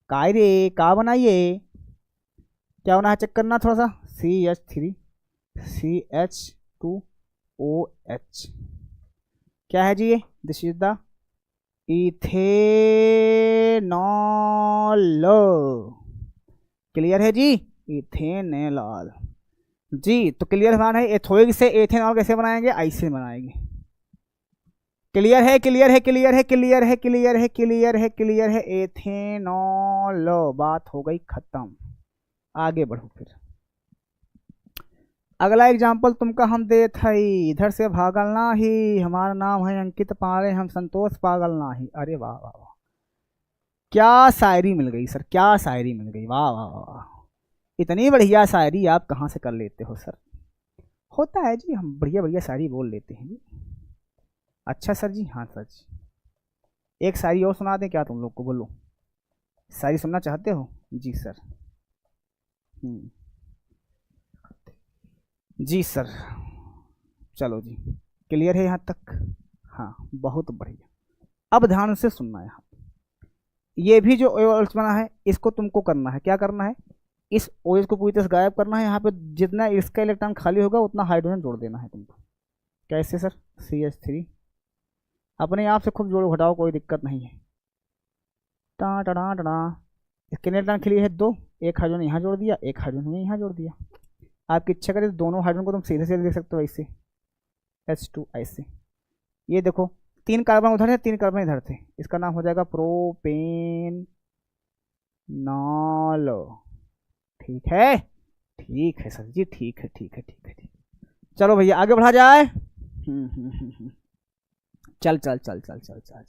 काय रे का बनाइए, क्या बना है चेक करना थोड़ा सा, CH3 CH2OH क्या है जी ये? This is the ethanol. Clear है जी? इथेनॉल जी। तो क्लियर मान है एथोइक से एथेनॉल कैसे बनाएंगे? ऐसे बनाएंगे। क्लियर है? क्लियर है? क्लियर है? क्लियर है? क्लियर है? क्लियर है? क्लियर है? एथेनॉल। बात हो गई खत्म। आगे बढ़ो फिर। अगला एग्जाम्पल तुमका हम दे थई, इधर से भागल ना ही, हमारा नाम है अंकित पारे, हम संतोष पागल ना ही। अरे वाह वाह वाह, क्या शायरी मिल गई सर, क्या शायरी मिल गई, वाह वाह वाह। इतनी बढ़िया शायरी आप कहाँ से कर लेते हो सर? होता है जी, हम बढ़िया बढ़िया शायरी बोल लेते हैं जी। अच्छा सर जी, हाँ सर जी। एक शायरी और सुना दें क्या तुम लोग को? बोलो, शायरी सुनना चाहते हो? जी सर। जी सर, चलो जी। क्लियर है यहाँ तक? हाँ, बहुत बढ़िया। अब ध्यान से सुनना है। यहाँ ये भी जो OH बना है इसको तुमको करना है, क्या करना है? इस OH को पूरी तरह से गायब करना है। यहाँ पे जितना इसका इलेक्ट्रॉन खाली होगा उतना हाइड्रोजन जोड़ देना है तुमको। कैसे सर? CH3 अपने आप से खुद जोड़ो घटाओ, कोई दिक्कत नहीं है। टा टा टा टा, इसके इलेक्ट्रॉन खाली है 2, एक हाइड्रोजन यहाँ जोड़ दिया, एक हाइड्रोजन यहाँ जोड़ दिया। आपकी इच्छा करे तो दोनों हाइड्रोजन को तुम सीधे सीधे देख सकते हो ऐसे, H2 ऐसे। ये देखो 3 कार्बन उधर है, 3 कार्बन इधर थे, इसका नाम हो जाएगा प्रोपेनॉल। ठीक है? ठीक है सर जी, ठीक है ठीक है ठीक है ठीक। चलो भैया आगे बढ़ा जाए। चल चल चल चल चल चल चल।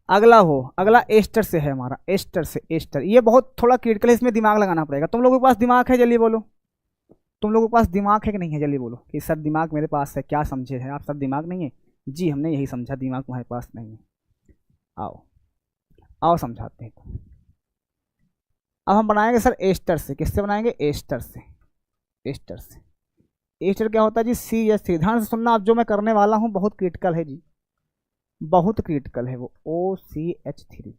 अगला अगला एस्टर से है हमारा, एस्टर से। एस्टर ये बहुत थोड़ा क्रिटिकल है, इसमें दिमाग लगाना पड़ेगा। तुम लोगों के पास दिमाग है? जल्दी बोलो, तुम लोगों के पास दिमाग है कि नहीं है? जल्दी बोलो कि सर दिमाग मेरे पास है। क्या समझे हैं आप सर? दिमाग नहीं है जी, हमने यही समझा, दिमाग तुम्हारे पास नहीं है। आओ आओ समझाते हैं। अब हम बनाएंगे सर एस्टर से। किससे बनाएंगे? एस्टर से। एस्टर से। एस्टर क्या होता है जी? CH3। ध्यान से सुनना, अब जो मैं करने वाला हूँ बहुत क्रिटिकल है जी, बहुत क्रिटिकल है वो। OCH3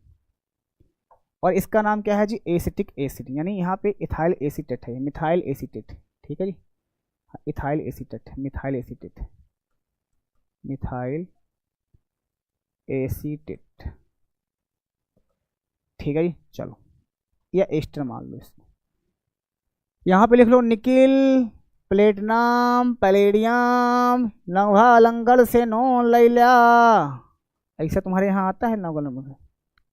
और इसका नाम क्या है जी? एसिटिक एसिड, यानी यहाँ पे इथाइल एसीटेट है, मिथाइल एसीटेट। ठीक है जी, ethyl acetate, methyl acetate, methyl acetate. ठीक है जी, चलो या एस्टर मान लो इसको। यहाँ पे लिख लो निकिल, प्लेटिनम, पैलेडियम, लोहा लंगड़ से नॉन ले लिया। ऐसा तुम्हारे यहाँ आता है नौगल में?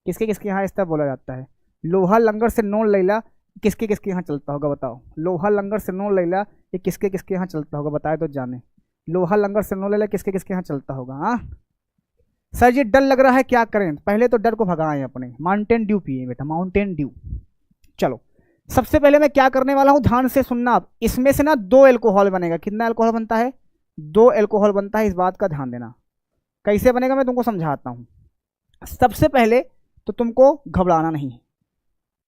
किसके किसके यहाँ इस तरह बोला जाता है? लोहा लंगर से नॉन लैला किसके किसके यहाँ चलता होगा बताओ? लोहा लंगर से नॉन लैला ये किसके किसके यहाँ चलता होगा? बताए तो जाने। लोहा लंगर से नॉन लैला किसके किसके यहाँ चलता होगा? हाँ सर जी, डर लग रहा है, क्या करें? पहले तो डर को भगाएं अपने। माउंटेन ड्यू पिए बेटा, माउंटेन ड्यू। चलो सबसे पहले मैं क्या करने वाला हूँ, ध्यान से सुनना। आप इसमें से ना 2 एल्कोहल बनेगा। कितना एल्कोहल बनता है? 2 एल्कोहल बनता है, इस बात का ध्यान देना। कैसे बनेगा मैं तुमको समझाता हूँ। सबसे पहले तो तुमको घबराना नहीं है।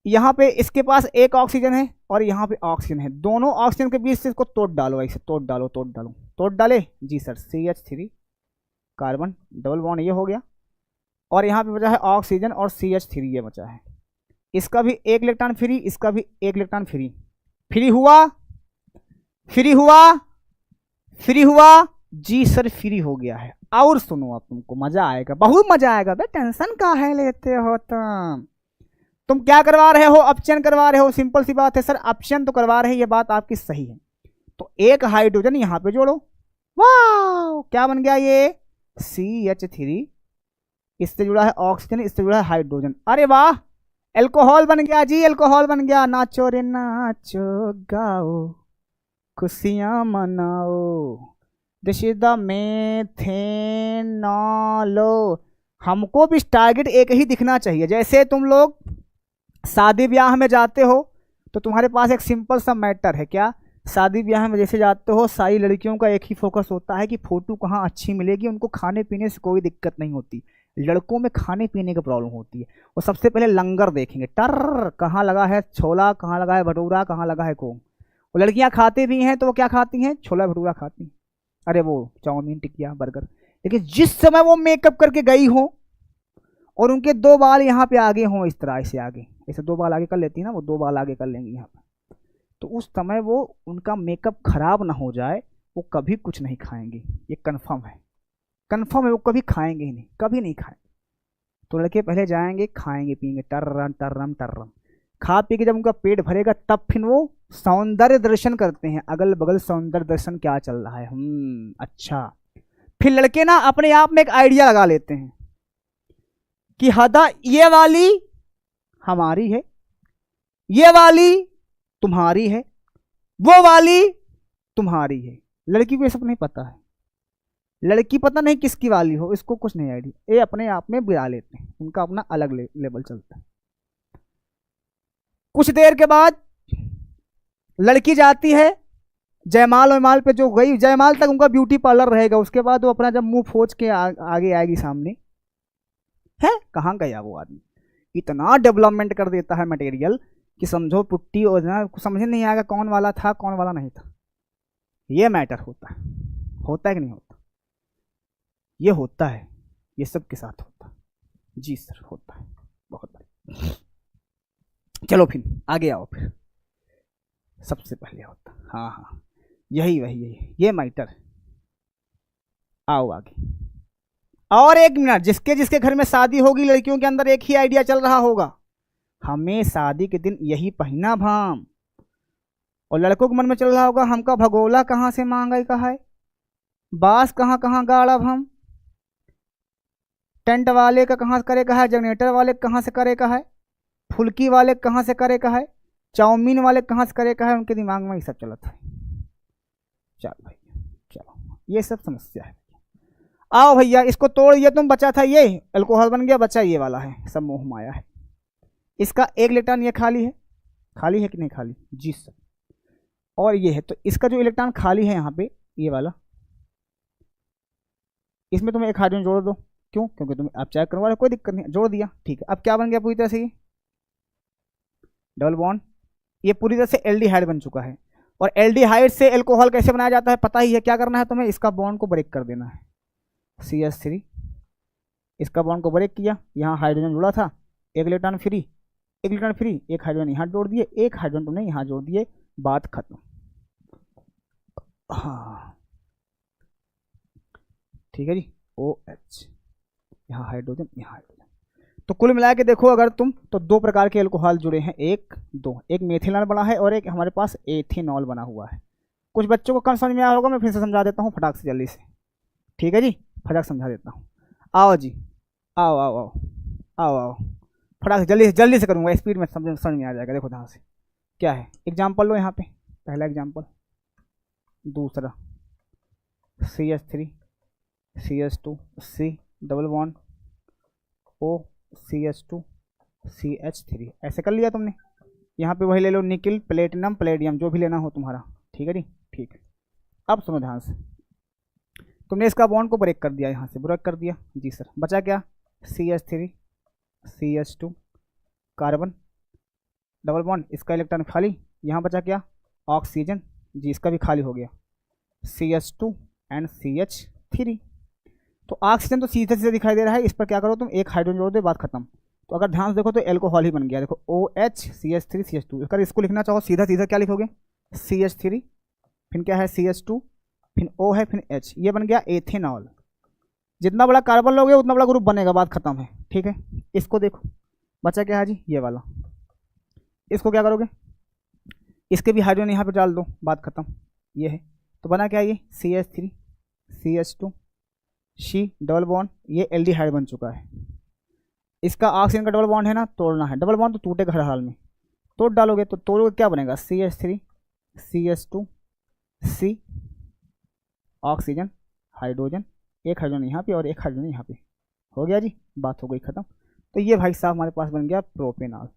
यहाँ पे इसके पास एक ऑक्सीजन है और यहाँ पे ऑक्सीजन है, दोनों ऑक्सीजन के बीच से इसको तोड़ डालो, ऐसे तोड़ डालो, तोड़ डालो। तोड़ डाले जी sir, CH3 carbon double bond ये हो गया, और यहाँ पे बचा है ऑक्सीजन और CH3 ये बचा है। इसका भी एक इलेक्ट्रॉन फ्री, इसका भी एक इलेक्ट्रॉन फ्री। फ्री हुआ, फ्री हुआ, फ्री हुआ जी सर, फ्री हो गया है। और सुनो अब तुमको मजा आएगा, बहुत मजा आएगा बे, टेंशन का है लेते हो तुम क्या करवा रहे हो? अपचयन करवा रहे हो। सिंपल सी बात है सर, अपचयन तो करवा रहे हैं, ये बात आपकी सही है। तो एक हाइड्रोजन यहां पे जोड़ो, वाह क्या बन गया ये? CH3, इससे जुड़ा है ऑक्सीजन, इससे जुड़ा है हाइड्रोजन। अरे वाह, एल्कोहल बन गया जी, एल्कोहल बन गया। नाचो रे नाचो, गाओ खुशियां मनाओ, दिस इज द मेथेनॉल। हमको भी टारगेट एक ही दिखना चाहिए। जैसे तुम लोग शादी ब्याह में जाते हो तो तुम्हारे पास एक सिंपल सा मैटर है, क्या? शादी ब्याह में जैसे जाते हो, सारी लड़कियों का एक ही फोकस होता है कि फोटो कहाँ अच्छी मिलेगी, उनको खाने पीने से कोई दिक्कत नहीं होती। लड़कों में खाने पीने की प्रॉब्लम होती है। वो सबसे पहले लंगर देखेंगे, टर कहाँ लगा है छोला, कहाँ लगा है भटूरा, कहाँ लगा है कोम। वो लड़कियां खाते भी हैं तो वो क्या खाती हैं? छोला भटूरा खाती हैं, अरे वो चाउमीन, टिकिया, बर्गर। लेकिन जिस समय वो मेकअप करके गई हो और उनके 2 बाल यहाँ पे आगे हों, इस तरह ऐसे आगे, ऐसे 2 बाल आगे कर लेती है ना, वो 2 बाल आगे कर लेंगी यहाँ पर, तो उस समय वो उनका मेकअप खराब ना हो जाए, वो कभी कुछ नहीं खाएंगी, ये कंफर्म है, कंफर्म है, वो कभी खाएंगे ही नहीं, कभी नहीं खाएंगे। तो लड़के पहले जाएंगे, खाएंगे पिएंगे, टर्रम टर्रम टर्रम, खा पी के जब उनका पेट भरेगा तब फिर वो सौंदर्य दर्शन करते हैं, अगल बगल सौंदर्य दर्शन क्या चल रहा है, अच्छा। फिर लड़के ना अपने आप में एक आइडिया लगा लेते हैं कि हदा ये वाली हमारी है, ये वाली तुम्हारी है, वो वाली तुम्हारी है। लड़की को ये सब नहीं पता है, लड़की पता नहीं किसकी वाली हो, इसको कुछ नहीं आइडिया, ये अपने आप में गिरा लेते हैं, उनका अपना अलग लेवल चलता है। कुछ देर के बाद लड़की जाती है जयमाल वयमाल पे, जो गई जयमाल तक उनका ब्यूटी पार्लर रहेगा, उसके बाद वो अपना जब मुंह फोच के आगे आएगी सामने, है कहाँ गया वो आदमी, इतना डेवलपमेंट कर देता है मटेरियल कि समझो पुट्टी और ना समझ नहीं आएगा कौन वाला था कौन वाला नहीं था। ये मैटर होता है कि नहीं होता, ये होता है, ये सब के साथ होता है, जी सर होता है, बहुत बढ़िया। चलो फिर आगे आओ, फिर सबसे पहले होता, हाँ हाँ यही ये मैटर, आओ आगे। और एक मिनट, जिसके जिसके घर में शादी होगी लड़कियों के अंदर एक ही आइडिया चल रहा होगा, हमें शादी के दिन यही पहना भाम, और लड़कों के मन में चल रहा होगा हमका भगोला कहाँ से मांगा का है, बास कहाँ कहाँ गाड़ा हम, टेंट वाले का कहाँ से करे का है, जनरेटर वाले कहाँ से करे का है, फुल्की वाले कहाँ से करे का है, चाउमीन वाले कहाँ से करे का है, उनके दिमाग में ये सब चलता है। चलो भैया चलो, ये सब समस्या है। आओ भैया इसको तोड़, ये तुम बचा था, ये अल्कोहल बन गया, बचा ये वाला है, सब मोह माया है। इसका 1 इलेक्ट्रॉन ये खाली है कि नहीं खाली, जी सर। और ये है, तो इसका जो इलेक्ट्रॉन खाली है यहाँ पे ये वाला, इसमें तुम्हें एक हाइड्रोजन जोड़ दो, क्यों, क्योंकि तुम आप चेक करवा रहे, कोई दिक्कत नहीं, जोड़ दिया, ठीक है। अब क्या बन गया पूरी तरह से, ये डबल बॉन्ड, ये पूरी तरह से एल्डिहाइड बन चुका है। और एल्डिहाइड से अल्कोहल कैसे बनाया जाता है पता ही है, क्या करना है तुम्हें, इसका बॉन्ड को ब्रेक कर देना है, CH3, इसका बॉन्ड को ब्रेक किया, यहाँ हाइड्रोजन जुड़ा था, एक इलेक्ट्रॉन फ्री, एक हाइड्रोजन यहाँ जोड़ दिए, एक हाइड्रोजन तुमने यहाँ जोड़ दिए, बात खत्म। हाँ ठीक है जी, OH, यहाँ हाइड्रोजन, यहाँ हाइड्रोजन। तो कुल मिला के देखो अगर तुम, तो 2 प्रकार के अल्कोहल जुड़े हैं, एक मेथिनॉल बना है और एक हमारे पास एथेनॉल बना हुआ है। कुछ बच्चों को कम समझ में आया होगा, मैं फिर से समझा देता हूँ फटाक से जल्दी से, ठीक है जी, फटाक समझा देता हूँ। आओ जी, आओ आओ आओ आओ आओ, फटाक से जल्दी से करूँगा, स्पीड में समझ में आ जाएगा। देखो ध्यान से, क्या है एग्जाम्पल लो यहाँ पे, पहला एग्जाम्पल, दूसरा CH3 CH2 C double bond O CH2 CH3, ऐसे कर लिया तुमने। यहाँ पे वही ले लो, निकिल प्लेटिनम प्लेडियम जो भी लेना हो तुम्हारा, ठीक है जी, ठीक है। अब सुनो ध्यान से, तुमने इसका बॉन्ड को ब्रेक कर दिया, यहाँ से ब्रेक कर दिया, जी सर, बचा क्या, CH3 CH2 carbon double bond, इसका इलेक्ट्रॉन खाली, यहाँ बचा क्या, ऑक्सीजन, जी इसका भी खाली हो गया, CH2 एंड CH3। तो ऑक्सीजन तो सीधे सीधे दिखाई दे रहा है, इस पर क्या करो तुम, एक हाइड्रोजन जोड़ दो, बात खत्म। तो अगर ध्यान से देखो तो एल्कोहल ही बन गया, देखो OH CH3 CH2। अगर इसको लिखना चाहो सीधा सीधा क्या लिखोगे, CH3 फिर क्या है CH2 फिर O है फिर H, ये बन गया एथेनॉल। जितना बड़ा कार्बन लोगे उतना बड़ा ग्रुप बनेगा, बात खत्म है, ठीक है। इसको देखो बचा क्या है जी, ये वाला, इसको क्या करोगे, इसके भी हाइड्रोजन यहाँ पे डाल दो, बात खत्म, ये है। तो बना क्या ये CH3 CH2 C double bond, ये एल्डिहाइड बन चुका है। इसका ऑक्सीजन का डबल बॉन्ड है ना, तोड़ना है, डबल बॉन्ड तो टूटेगा हर हाल में, तोड़ डालोगे तो तोड़ोगे क्या बनेगा, CH3 CH2 C oxygen hydrogen, एक हाइड्रोजन यहाँ पे और एक हाइड्रोजन यहाँ पे, हो गया जी, बात हो गई खत्म। तो ये भाई साहब हमारे पास बन गया प्रोपेनॉल।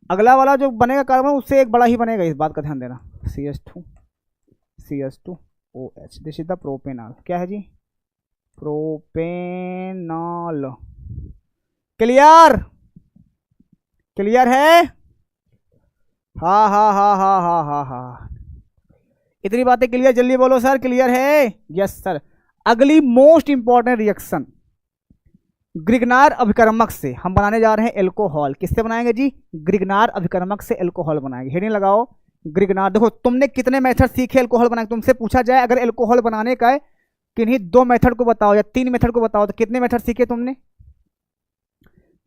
अगला वाला जो बनेगा कार्बन उससे एक बड़ा ही बनेगा, इस बात का ध्यान देना, CH2 OH, this is the propanol. क्या है जी, प्रोपेनॉल। क्लियर, क्लियर है, हाँ हाँ हाँ हाँ हाँ हाँ हाँ, इतनी बातें क्लियर, जल्दी बोलो सर क्लियर है, यस सर। अगली मोस्ट इंपॉर्टेंट रिएक्शन, ग्रिग्नार अभिकर्मक से हम बनाने जा रहे हैं एल्कोहल। किससे बनाएंगे जी, ग्रिग्नार अभिकर्मक से एल्कोहल बनाएंगे। हेडिंग लगाओ, ग्रिगनार्ड। देखो तुमने कितने मेथड सीखे अल्कोहल बनाने, तुमसे पूछा जाए अगर अल्कोहल बनाने का है किन्हीं 2 मेथड को बताओ या 3 मेथड को बताओ, तो कितने मेथड सीखे तुमने?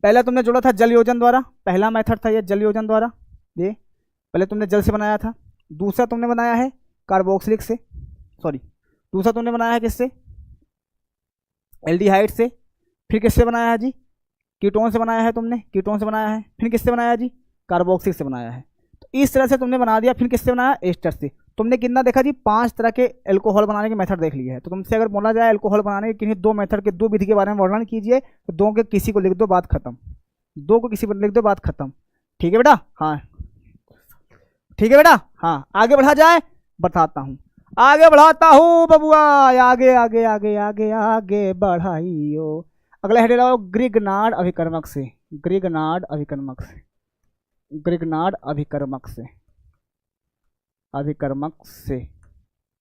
पहला तुमने जोड़ा था जल योजन द्वारा, पहला मेथड था ये जल योजन द्वारा, ये पहले तुमने जल से बनाया था। दूसरा तुमने बनाया है कार्बोक्सिलिक से, सॉरी दूसरा तुमने बनाया है किससे? एल्डिहाइड से। फिर किससे बनाया है जी? कीटोन से बनाया है तुमने, कीटोन से बनाया है। फिर किससे बनाया जी? कार्बोक्सिलिक से बनाया है। तो इस तरह से तुमने बना दिया। फिर किससे बनाया? एस्टर से। तुमने कितना देखा जी? 5 तरह के अल्कोहल बनाने के मेथड देख लिए है। तो तुमसे अगर बोला जाए अल्कोहल बनाने के किन्हीं 2 मेथड के 2 विधि के बारे में वर्णन कीजिए, तो 2 के किसी को लिख दो, बात खत्म। 2 को किसी पर लिख दो, बात खत्म। ठीक है बेटा? हाँ ठीक है बेटा? हाँ आगे बढ़ा जाए, बताता हूँ, आगे बढ़ाता हूँ बबुआ, आगे आगे आगे आगे आगे बढ़ाइयो। अगला हेड लगाओ ग्रिगनार्ड अभिकर्मक से, ग्रिगनार्ड अभिकर्मक से, ग्रिगनार्ड अभिकर्मक से, अभिकर्मक से,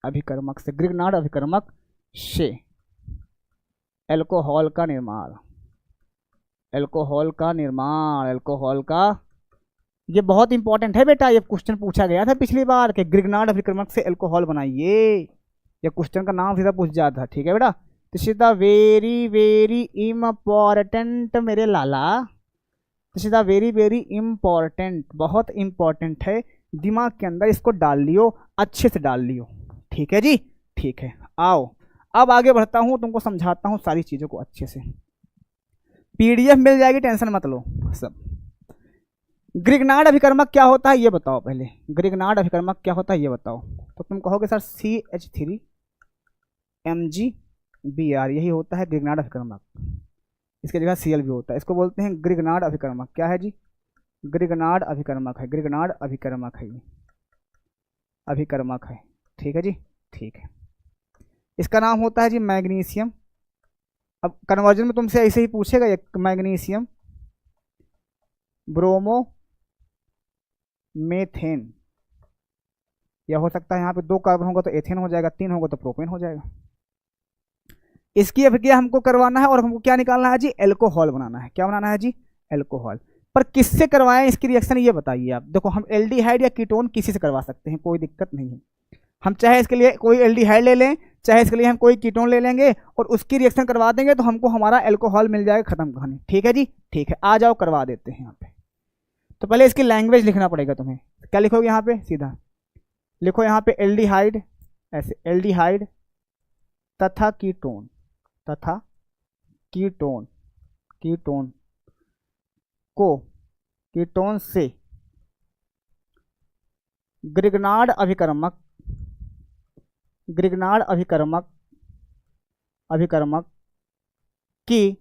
अभिकर्मक से, ग्रिगनार्ड अभिकर्मक से एल्कोहल का निर्माण, एल्कोहल का निर्माण, एल्कोहल का, ये बहुत इंपॉर्टेंट है बेटा, ये क्वेश्चन पूछा गया था पिछली बार कि ग्रिगनार्ड अभिकर्मक से एल्कोहल बनाइए। ये क्वेश्चन का नाम सीधा पूछ जाता था। ठीक है बेटा? तो सीधा वेरी वेरी इम्पॉर्टेंट मेरे लाला, तो सीधा वेरी वेरी इम्पॉर्टेंट, बहुत इंपॉर्टेंट है, दिमाग के अंदर इसको डाल लियो, अच्छे से डाल लियो। ठीक है जी? ठीक है, आओ अब आगे बढ़ता हूँ, तुमको समझाता हूँ सारी चीज़ों को अच्छे से। PDF मिल जाएगी, टेंशन मत लो सब। ग्रिगनार्ड अभिकर्मक क्या होता है ये बताओ पहले, ग्रिगनार्ड अभिकर्मक क्या होता है ये बताओ। तो तुम कहोगे सर CH3Mg Br, यही होता है ग्रिगनार्ड अभिकर्मक। इसके जगह Cl भी होता है, इसको बोलते हैं ग्रिगनार्ड अभिकर्मक। क्या है जी? ग्रिगनार्ड अभिकर्मक है, ग्रिगनार्ड अभिकर्मक है, ये अभिकर्मक है। ठीक है जी? ठीक है। इसका नाम होता है जी मैग्नीशियम। अब कन्वर्जन में तुमसे ऐसे ही पूछेगा, ये मैग्नीशियम ब्रोमो मेथेन, या हो सकता है यहाँ पे 2 कार्बन होगा तो एथेन हो जाएगा, 3 होगा तो प्रोपेन हो जाएगा। इसकी अभिक्रिया हमको करवाना है और हमको क्या निकालना है जी? एल्कोहल बनाना है। क्या बनाना है जी? एल्कोहल। पर किससे करवाएं इसकी रिएक्शन, ये बताइए आप। देखो हम एल्डिहाइड या कीटोन किसी से करवा सकते हैं, कोई दिक्कत नहीं है। हम चाहे इसके लिए कोई एल्डिहाइड ले लें, चाहे इसके लिए हम कोई कीटोन ले लेंगे और उसकी रिएक्शन करवा देंगे तो हमको हमारा एल्कोहल मिल जाएगा, खत्म कहानी। ठीक है जी? ठीक है, आ जाओ करवा देते हैं यहाँ पे। तो पहले इसकी लैंग्वेज लिखना पड़ेगा तुम्हें। क्या लिखोगे यहाँ पे? सीधा लिखो यहाँ पे एल्डिहाइड, ऐसे एल्डिहाइड तथा कीटोन, तथा कीटोन, कीटोन को कीटोन से ग्रिगनार्ड अभिकर्मक, ग्रिगनार्ड अभिकर्मक, अभिकर्मक की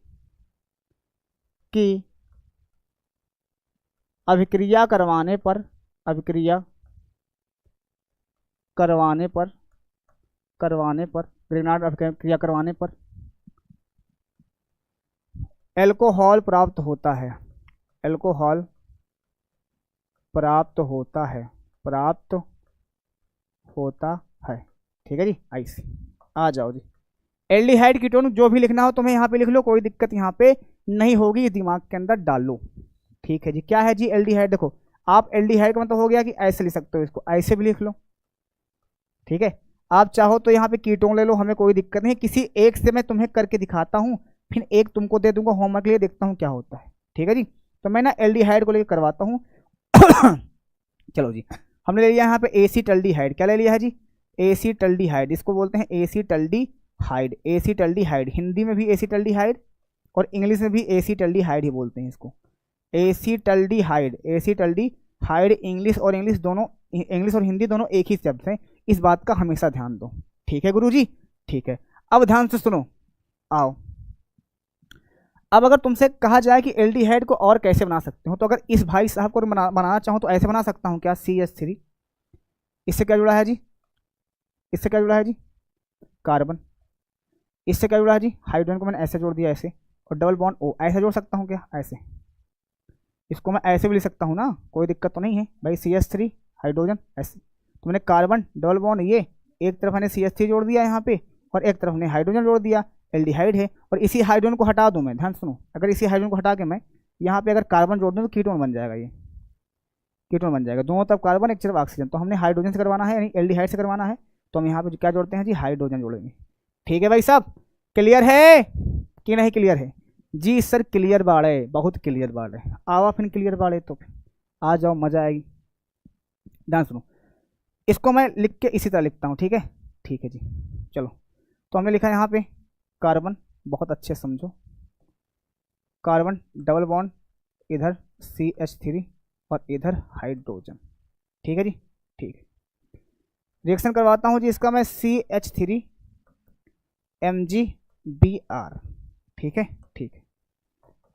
अभिक्रिया करवाने पर, अभिक्रिया करवाने पर, करवाने पर, ग्रिगनार्ड अभिक्रिया करवाने पर एल्कोहल प्राप्त होता है, एल्कोहल प्राप्त होता है, प्राप्त होता है। ठीक है जी? ऐसे आ जाओ जी। एल्डिहाइड कीटोन जो भी लिखना हो तुम्हें यहाँ पे लिख लो, कोई दिक्कत यहाँ पे नहीं होगी, दिमाग के अंदर डाल लो। ठीक है जी? क्या है जी एल्डिहाइड? देखो आप एल्डिहाइड का मतलब हो गया कि ऐसे लिख सकते हो, इसको ऐसे भी लिख लो। ठीक है? आप चाहो तो यहाँ पे कीटोन ले लो, हमें कोई दिक्कत नहीं। किसी एक से मैं तुम्हें करके दिखाता हूँ, फिर एक तुमको दे दूंगा होमवर्क के लिए, देखता हूँ क्या होता है। ठीक है जी? तो मैं ना एल्डिहाइड को लेकर करवाता हूँ। चलो जी, हमने ले लिया यहाँ पे एसीटल्डिहाइड। क्या ले लिया है जी? एसीटल्डिहाइड। इसको बोलते हैं एसीटल्डिहाइड, एसीटल्डिहाइड। हिंदी में भी एसीटल्डिहाइड और इंग्लिश में भी एसीटल्डिहाइड ही बोलते हैं इसको, एसीटल्डिहाइड, एसीटल्डिहाइड। इंग्लिश और इंग्लिश दोनों, इंग्लिश और हिंदी दोनों एक ही शब्द हैं, इस बात का हमेशा ध्यान दो। ठीक है गुरुजी? ठीक है, अब ध्यान से सुनो, आओ। अब अगर तुमसे कहा जाए कि एल्डिहाइड को और कैसे बना सकते हो, तो अगर इस भाई साहब को बनाना चाहूँ तो ऐसे बना सकता हूँ क्या? CH3, इससे क्या जुड़ा है जी? इससे क्या जुड़ा है जी? कार्बन। इससे क्या जुड़ा है जी? हाइड्रोजन को मैंने ऐसे जोड़ दिया, ऐसे, और डबल बॉन्ड O, ऐसे जोड़ सकता हूँ क्या? ऐसे। इसको मैं ऐसे भी लिख सकता हूँ ना, कोई दिक्कत तो नहीं है भाई। CH3 हाइड्रोजन ऐसे, तो मैंने कार्बन डबल बॉन्ड, ये एक तरफ मैंने CH3 जोड़ दिया यहाँ पे और एक तरफ ने हाइड्रोजन जोड़ दिया, एल्डिहाइड है। और इसी हाइड्रोजन को हटा दूँ मैं, ध्यान सुनो, अगर इसी हाइड्रोजन को हटा के मैं यहाँ पे अगर कार्बन जोड़ दूँ तो कीटोन बन जाएगा ये। कीटोन बन जाएगा। दोनों तरफ कार्बन, एक तरफ ऑक्सीजन। तो हमने हाइड्रोजन से करवाना है, यानी एल्डिहाइड से करवाना है, तो हम यहाँ पे क्या जोड़ते हैं जी, हाइड्रोजन जोड़ेंगे। ठीक है भाई साहब, क्लियर है कि नहीं क्लियर है जी? सर क्लियर बाड़े, बहुत क्लियर बाड़े। आवा फिर क्लियर बाड़े तो फिर आ जाओ, मजा आएगी। ध्यान सुनो, इसको मैं लिख के इसी तरह लिखता हूँ, ठीक है? ठीक है जी, चलो। तो हमने लिखा यहाँ पे कार्बन, बहुत अच्छे समझो, कार्बन डबल बॉन्ड, इधर CH3 और इधर हाइड्रोजन। ठीक है जी, ठीक है। रिएक्शन करवाता हूँ जी इसका मैं, CH3 MgBr। ठीक है, ठीक है।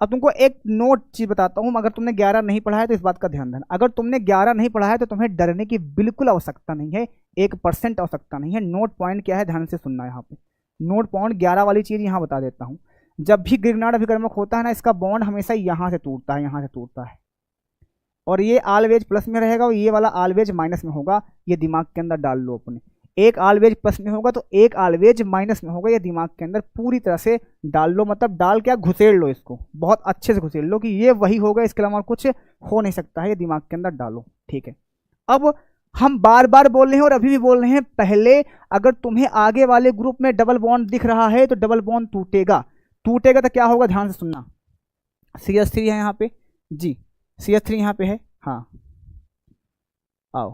अब तुमको एक नोट चीज़ बताता हूँ, अगर तुमने 11 नहीं पढ़ा है तो इस बात का ध्यान देना। अगर तुमने 11 नहीं पढ़ा है तो तुम्हें डरने की बिल्कुल आवश्यकता नहीं है, 1% आवश्यकता नहीं है। नोट पॉइंट क्या है, ध्यान से सुनना। यहाँ पे नोट पॉइंट 11 वाली चीज़ यहाँ बता देता हूँ। जब भी ग्रिग्नार्ड अभिकर्मक होता है ना, इसका बॉन्ड हमेशा यहाँ से टूटता है, यहाँ से टूटता है, और ये ऑलवेज प्लस में रहेगा और ये वाला ऑलवेज माइनस में होगा। ये दिमाग के अंदर डाल लो अपने, एक ऑलवेज प्लस में होगा तो एक ऑलवेज माइनस में होगा। ये दिमाग के अंदर पूरी तरह से डाल लो, मतलब डाल क्या, घुसेड़ लो इसको, बहुत अच्छे से घुसेड़ लो कि ये वही होगा, इसके अलावा कुछ हो नहीं सकता है। ये दिमाग के अंदर डालो, ठीक है? अब हम बार बार बोल रहे हैं और अभी भी बोल रहे हैं, पहले अगर तुम्हें आगे वाले ग्रुप में डबल बॉन्ड दिख रहा है तो डबल बॉन्ड टूटेगा। टूटेगा तो क्या होगा, ध्यान से सुनना। CH3 है यहाँ पे जी, CH3 यहाँ पे है, हाँ आओ,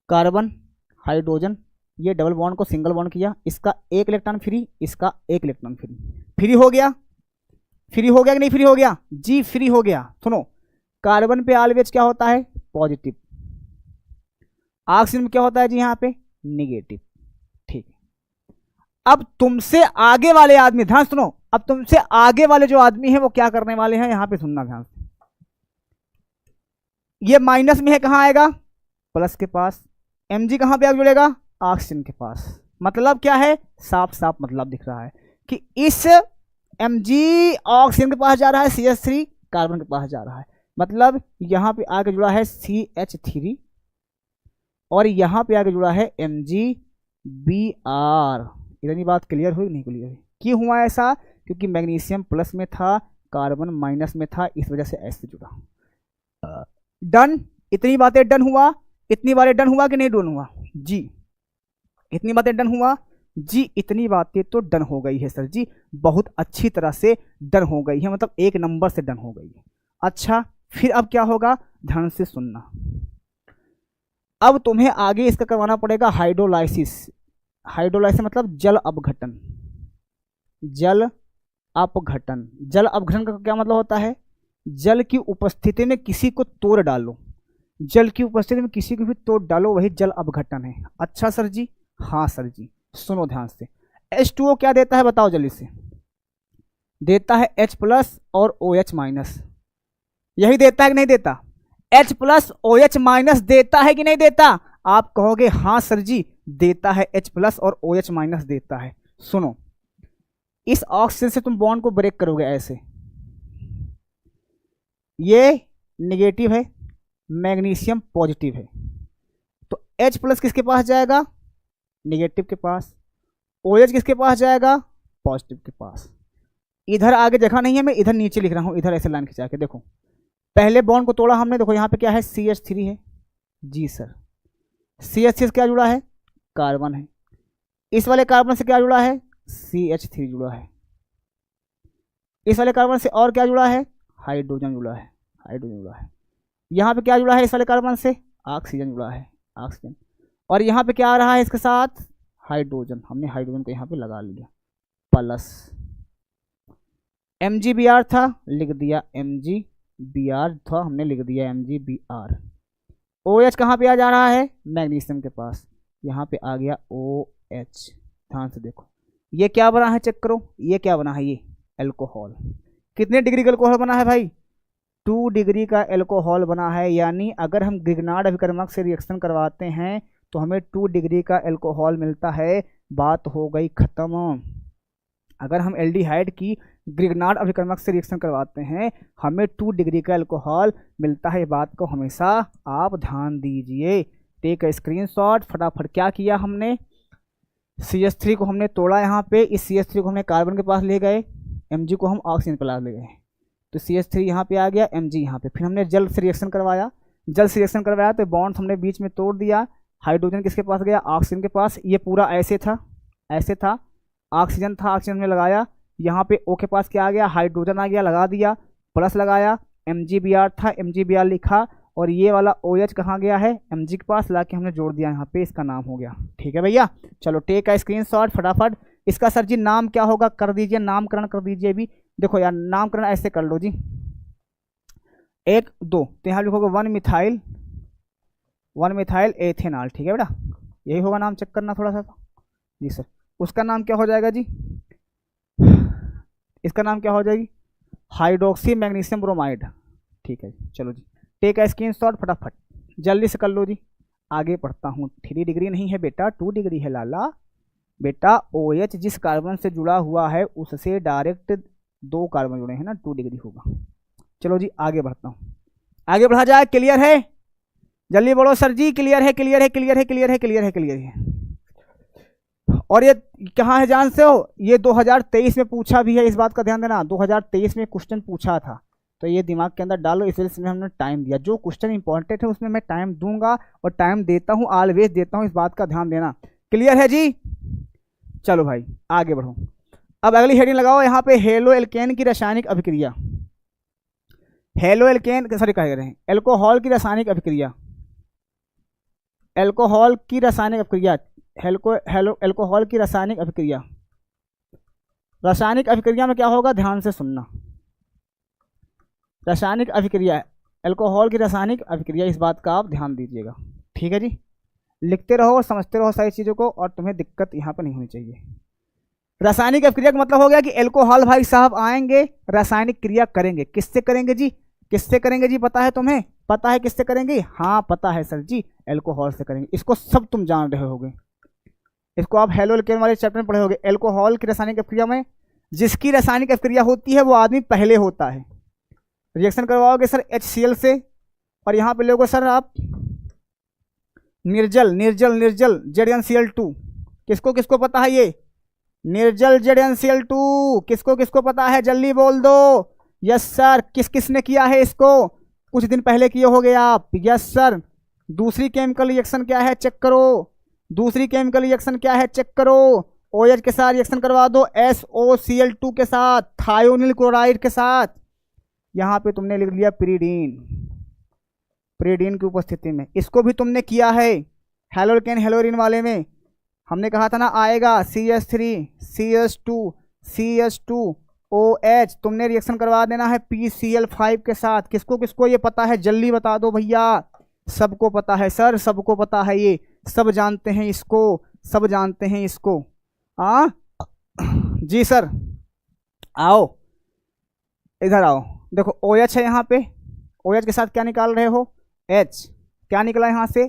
कार्बन हाइड्रोजन, ये डबल बॉन्ड को सिंगल बॉन्ड किया, इसका एक इलेक्ट्रॉन फ्री, इसका एक इलेक्ट्रॉन फ्री। फ्री हो गया, फ्री हो गया कि नहीं फ्री हो गया जी? फ्री हो गया। सुनो, कार्बन पे ऑलवेज क्या होता है, पॉजिटिव। ऑक्सीजन में क्या होता है जी, यहाँ पे निगेटिव। ठीक है। अब तुमसे आगे वाले आदमी, ध्यान सुनो, अब तुमसे आगे वाले जो आदमी है वो क्या करने वाले हैं, यहाँ पे सुनना ध्यान से। ये माइनस में है, कहाँ आएगा, प्लस के पास। Mg कहाँ पे आगे जुड़ेगा, ऑक्सीजन के पास। मतलब क्या है, साफ साफ मतलब दिख रहा है कि इस Mg ऑक्सीजन के पास जा रहा है, CH3 कार्बन के पास जा रहा है। मतलब यहाँ पे आगे जुड़ा है CH3 और यहाँ पे आगे जुड़ा है MgBr। इतनी बात क्लियर हुई नहीं क्लियर हुई? क्यों हुआ ऐसा, क्योंकि मैग्नीशियम प्लस में था, कार्बन माइनस में था, इस वजह से ऐसे जुड़ा। डन, इतनी बातें डन हुआ, इतनी बातें डन हुआ कि नहीं डन हुआ जी? इतनी बातें डन हुआ जी, इतनी बातें तो डन हो गई है सर जी, बहुत अच्छी तरह से डन हो गई है, मतलब एक नंबर से डन हो गई है। अच्छा, फिर अब क्या होगा, ध्यान से सुनना। अब तुम्हें आगे इसका करवाना पड़ेगा हाइड्रोलाइसिस। हाइड्रोलाइसिस मतलब जल अपघटन। जल अपघटन, जल अपघटन का क्या मतलब होता है, जल की उपस्थिति में किसी को तोड़ डालो, जल की उपस्थिति में किसी को भी तोड़ डालो, वही जल अपघटन है। अच्छा सर जी, हाँ सर जी, सुनो ध्यान से। H2O क्या देता है बताओ जल्दी से, देता है H+ और OH-। यही देता है कि नहीं देता, H+ OH- देता है कि नहीं देता? आप कहोगे हाँ सर जी देता है, H+ और OH- देता है। सुनो, इस ऑक्सीजन से तुम बॉन्ड को ब्रेक करोगे ऐसे, ये नेगेटिव है, मैग्नीशियम पॉजिटिव है, तो H+ किसके पास जाएगा, नेगेटिव के पास। OH किसके पास जाएगा, पॉजिटिव के पास। इधर आगे जगह नहीं है, मैं इधर नीचे लिख रहा हूं, इधर ऐसे लाइन खिंचा के देखो। पहले बॉन्ड को तोड़ा हमने, देखो यहाँ पे क्या है, CH3 है जी सर। CH3 से क्या जुड़ा है, कार्बन है। इस वाले कार्बन से क्या जुड़ा है, CH3 जुड़ा है। इस वाले कार्बन से और क्या जुड़ा है, हाइड्रोजन जुड़ा है, हाइड्रोजन जुड़ा है। यहाँ पे क्या जुड़ा है, इस वाले कार्बन से ऑक्सीजन जुड़ा है, ऑक्सीजन। और यहाँ पे क्या आ रहा है इसके साथ, हाइड्रोजन। हमने हाइड्रोजन को यहाँ पे लगा लिया, प्लस। MgBr था, लिख दिया MgBr था, हमने लिख दिया MgBr। OH कहाँ पे आ जा रहा है, मैग्नीशियम के पास, यहाँ पे आ गया OH। ध्यान से देखो, ये क्या बना है, चेक करो, ये क्या बना है, ये एल्कोहल। कितने डिग्री का एल्कोहल बना है भाई, 2 डिग्री का एल्कोहल बना है। यानी अगर हम ग्रिग्नार्ड अभिकर्मक से रिएक्शन करवाते हैं तो हमें 2 डिग्री का एल्कोहल मिलता है, बात हो गई खत्म। अगर हम एल्डिहाइड की ग्रिग्नार्ड अभिकर्मक से रिएक्शन करवाते हैं, हमें 2 डिग्री का एल्कोहल मिलता है, बात को हमेशा आप ध्यान दीजिए। टेक अ स्क्रीनशॉट, फटाफट क्या किया हमने, CH3 को हमने तोड़ा, यहाँ पे इस CH3 को हमने कार्बन के पास ले गए, Mg को हम ऑक्सीजन के पास ले गए, तो CH3 यहाँ पे आ गया, Mg यहाँ पे। फिर हमने जल से रिएक्शन करवाया, जल से रिएक्शन करवाया तो बॉन्ड हमने बीच में तोड़ दिया, हाइड्रोजन किसके पास गया, ऑक्सीजन के पास। ये पूरा ऐसे था, ऐसे था, ऑक्सीजन था, ऑक्सीजन में लगाया, यहाँ पे O के पास क्या आ गया, हाइड्रोजन आ गया, लगा दिया, प्लस लगाया, MgBr था, MgBr लिखा, और ये वाला OH कहाँ गया है, Mg के पास, ला के हमने जोड़ दिया यहाँ पे, इसका नाम हो गया। ठीक है भैया, चलो टेक का स्क्रीनशॉट फटाफट। इसका सर जी नाम क्या होगा, कर दीजिए, नामकरण कर दीजिए। भी देखो यार, नामकरण ऐसे कर लो जी, 1 2, तो यहाँ लिखोगे 1 मिथाइल एथेनॉल। ठीक है बेटा, यही होगा नाम, चेक करना थोड़ा सा जी सर। उसका नाम क्या हो जाएगा जी, इसका नाम क्या हो जाएगी, हाइड्रोक्सी मैग्नीशियम ब्रोमाइड। ठीक है जी, चलो जी टेक अ स्क्रीनशॉट फटाफट, जल्दी से कर लो जी। आगे पढ़ता हूँ, 3 डिग्री नहीं है बेटा, 2 डिग्री है लाला। बेटा OH जिस कार्बन से जुड़ा हुआ है उससे डायरेक्ट 2 कार्बन जुड़े हैं ना, 2 डिग्री होगा। चलो जी आगे बढ़ता हूँ, आगे बढ़ा जाए। क्लियर है, जल्दी बोलो सर जी, क्लियर है, क्लियर है, क्लियर है, क्लियर है, क्लियर है, क्लियर है। और ये कहाँ है जानते हो, ये 2023 में पूछा भी है, इस बात का ध्यान देना, 2023 में क्वेश्चन पूछा था, तो ये दिमाग के अंदर डालो, इस वजह से हमने टाइम दिया। जो क्वेश्चन इंपॉर्टेंट है उसमें मैं टाइम दूंगा, और टाइम देता हूँ, ऑलवेज देता हूँ, इस बात का ध्यान देना। क्लियर है जी, चलो भाई आगे बढ़ो। अब अगली हेडिंग लगाओ यहाँ पे, हेलो एल्केन की रासायनिक अभिक्रिया। हेलो एल्केन, सॉरी कह रहे हैं, एल्कोहल की रासायनिक अभिक्रिया, एल्कोहल की रासायनिक अभिक्रिया, एल्कोहल की रासायनिक अभिक्रिया। रासायनिक अभिक्रिया में क्या होगा, ध्यान से सुनना, रासायनिक अभिक्रिया, एल्कोहल की रासायनिक अभिक्रिया, इस बात का आप ध्यान दीजिएगा। ठीक है जी, लिखते रहो और समझते रहो सारी चीज़ों को, और तुम्हें दिक्कत यहाँ पर नहीं होनी चाहिए। रासायनिक अभिक्रिया का मतलब हो गया कि एल्कोहल भाई साहब आएंगे, रासायनिक क्रिया करेंगे, किससे करेंगे जी, किससे करेंगे जी, पता है तुम्हें, पता है किससे करेंगे, हाँ पता है सर जी, एल्कोहल से करेंगे। इसको सब तुम जान रहे होगे, इसको आप हेलो एल्केन वाले चैप्टर में पढ़े होगे। एल्कोहल की रासायनिक अभिक्रिया में जिसकी रासायनिक अभिक्रिया होती है वो आदमी पहले होता है। रिएक्शन करवाओगे सर HCl से, और यहाँ पे लोगे सर आप निर्जल निर्जल निर्जल ZnCl2, किसको किसको पता है ये, निर्जल ZnCl2, किसको किसको पता है, जल्दी बोल दो। यस सर, किस किस ने किया है इसको, कुछ दिन पहले किए होगे आप, यस सर। दूसरी केमिकल रिएक्शन क्या है, चेक करो, दूसरी केमिकल रिएक्शन क्या है, चेक करो। OH के साथ रिएक्शन करवा दो, SOCl2 के साथ, थायोनिल क्लोराइड के साथ। यहाँ पे तुमने लिख लिया पिरीडीन, पिरीडीन की उपस्थिति में, इसको भी तुमने किया है हेलो एल्केन हेलोरिन वाले में। हमने कहा था ना आएगा CH3 CH2 CH2OH, तुमने रिएक्शन करवा देना है PCl5 के साथ। किसको किसको ये पता है, जल्दी बता दो भैया। सबको पता है सर, सबको पता है, ये सब जानते हैं इसको, सब जानते हैं इसको। हाँ जी सर, आओ इधर आओ, देखो OH है यहाँ पे, OH के साथ क्या निकाल रहे हो, H, क्या निकला यहाँ से,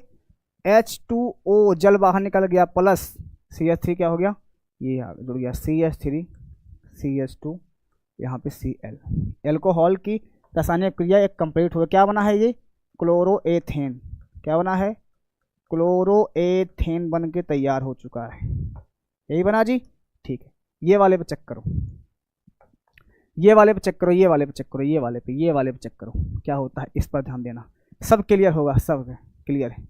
H2O, जल बाहर निकल गया, प्लस CH3 क्या हो गया, ये जुड़ गया CH3 CH2, यहाँ पे Cl। एल्कोहल की रासायनिक क्रिया एक कंप्लीट हो गया। क्या बना है ये, क्लोरोएथेन, क्या बना है, क्लोरोएथेन बन के तैयार हो चुका है, यही बना जी। ठीक है, ये वाले पे चेक करो, ये वाले पे चेक करो, ये वाले पे चेक करो, ये वाले पे, ये वाले पे चेक करो, क्या होता है इस पर ध्यान देना। सब क्लियर होगा, सब क्लियर है।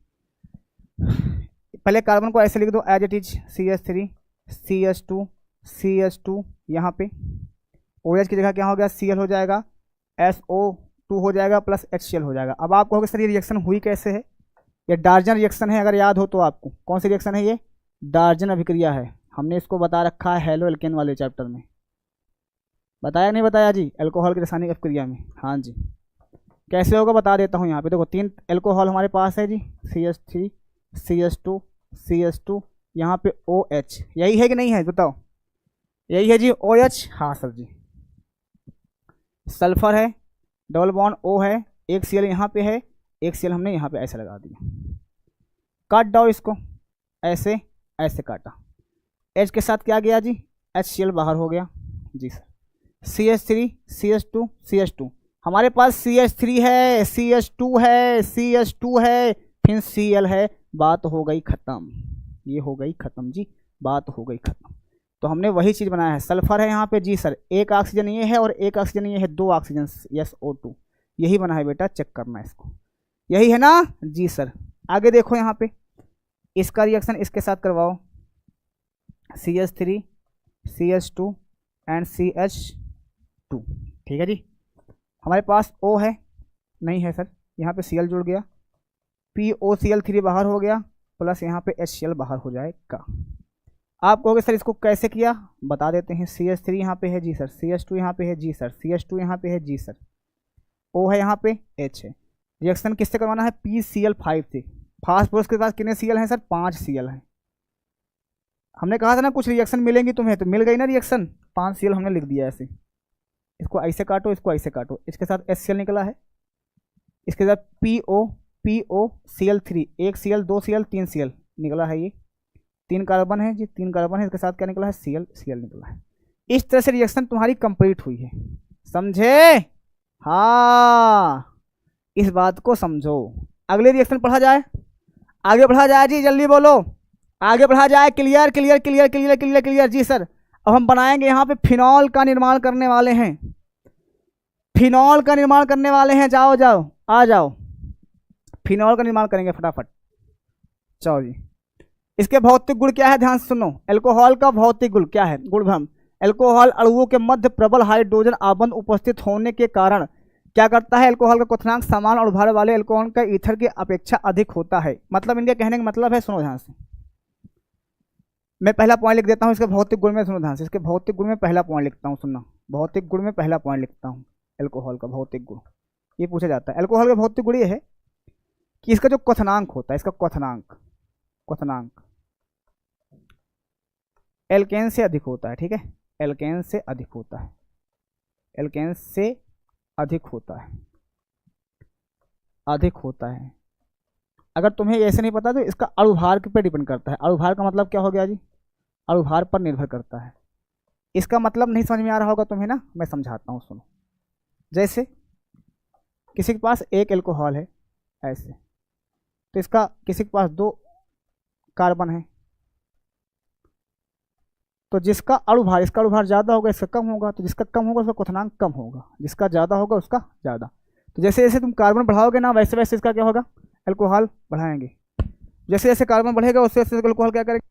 पहले कार्बन को ऐसे लिख दो as it is, CH3 CH2 CH2, यहाँ पे OH की जगह क्या हो गया, Cl हो जाएगा, SO2 हो जाएगा, प्लस HCl हो जाएगा। अब आप कहोगे सर ये रिएक्शन हुई कैसे है, ये डार्जन रिएक्शन है, अगर याद हो तो आपको, कौन सी रिएक्शन है ये, डार्जन अभिक्रिया है। हमने इसको बता रखा है हेलो एल्केन वाले चैप्टर में, बताया नहीं बताया जी, एल्कोहल की रासायनिक अभिक्रिया में। हाँ जी, कैसे होगा बता देता हूँ। यहाँ पे देखो 3 एल्कोहल हमारे पास है जी, CH3 CH2 CH2, यहाँ पे OH, यही है कि नहीं है बताओ, यही है जी OH, हाँ सर जी। सल्फर है, डबल बॉन्ड O है, एक Cl यहाँ पे है, एक Cl हमने यहाँ पे ऐसे लगा दिया, काट दो इसको, ऐसे ऐसे काटा। H के साथ क्या गया जी, HCl बाहर हो गया जी सर। CH3 CH2 CH2, हमारे पास CH3 है, CH2 है, CH2 है, फिर Cl है, बात हो गई ख़त्म, ये हो गई ख़त्म जी, बात हो गई ख़त्म। तो हमने वही चीज़ बनाया है। सल्फर है यहाँ पे जी सर, एक ऑक्सीजन ये है और एक ऑक्सीजन ये है, 2 ऑक्सीजन, SO2, यही बना है बेटा, चेक करना है इसको। यही है ना जी सर। आगे देखो यहाँ पे इसका रिएक्शन इसके साथ करवाओ, CH3 CH2 एंड CH2। ठीक है जी। हमारे पास O है, नहीं है सर, यहाँ पे Cl जुड़ गया, POCl3 बाहर हो गया, प्लस यहाँ पे HCl बाहर हो जाएगा। आप कहोगे सर इसको कैसे किया, बता देते हैं। CH3 यहाँ पे है जी सर, CH2 यहाँ पे है जी सर, CH2 यहाँ पे है जी सर, O है यहाँ पे, H है। रिएक्शन किससे करवाना है, PCl5 से। फास्फोरस के पास कितने Cl हैं सर, 5 Cl हैं। हमने कहा था ना कुछ रिएक्शन मिलेंगी तुम्हें, तो मिल गई ना रिएक्शन, 5 Cl हमने लिख दिया ऐसे। इसको ऐसे काटो, इसको ऐसे काटो, इसके साथ HCl निकला है, इसके साथ POCl3, 1 Cl 2 Cl 3 Cl निकला है, ये 3 कार्बन है जी, 3 कार्बन है, इसके साथ क्या निकला है, Cl निकला है। इस तरह से रिएक्शन तुम्हारी कंप्लीट हुई है, समझे? हाँ, इस बात को समझो। अगले रिएक्शन पढ़ा जाए, आगे बढ़ा जाए जी, जल्दी बोलो, आगे बढ़ा जाए। Clear clear clear clear clear clear जी सर। अब हम बनाएंगे यहाँ पे फिनॉल का निर्माण करने वाले हैं, फिनॉल का निर्माण करने वाले हैं। जाओ जाओ आ जाओ, फिनॉल का निर्माण करेंगे फटाफट। चलो जी, इसके भौतिक गुण क्या है, ध्यान से सुनो। एल्कोहल का भौतिक गुण क्या है, गुणधर्म। एल्कोहल अणुओं के मध्य प्रबल हाइड्रोजन आबंध उपस्थित होने के कारण क्या करता है, एल्कोहल का क्वथनांक समान अणुभार वाले एल्कोहल का ईथर की अपेक्षा अधिक होता है। मतलब इनके कहने का मतलब है, सुनो ध्यान से, मैं पहला पॉइंट लिख देता हूँ इसके भौतिक गुण में, सुनो ध्यान से। इसके भौतिक गुण में पहला पॉइंट लिखता हूँ, सुनना, भौतिक गुण में पहला पॉइंट लिखता हूँ। एल्कोहल का भौतिक गुण ये पूछा जाता है। एल्कोहल का भौतिक गुण ये है कि इसका जो क्वथनांक होता है, इसका क्वथनांक क्वथनांक एल्केन से अधिक होता है। ठीक है, एल्केन से अधिक होता है, एल्केन से अधिक होता है, अधिक होता है। अगर तुम्हें ऐसे नहीं पता तो इसका अणुभार पे डिपेंड करता है। अणुभार का मतलब क्या हो गया जी, अणुभार पर निर्भर करता है। इसका मतलब नहीं समझ में आ रहा होगा तुम्हें ना, मैं समझाता हूँ, सुनो। जैसे किसी के पास एक एल्कोहल है ऐसे, तो इसका किसी के पास 2 कार्बन है, तो जिसका अणुभार, इसका अणुभार ज़्यादा होगा, इसका कम होगा, तो जिसका कम होगा उसका क्वथनांक कम होगा, जिसका ज़्यादा होगा उसका ज़्यादा। तो जैसे जैसे तुम कार्बन बढ़ाओगे ना, वैसे वैसे इसका क्या होगा, एल्कोहल बढ़ाएंगे। जैसे जैसे कार्बन बढ़ेगा उससे वैसे एल्कोहल क्या करेगा,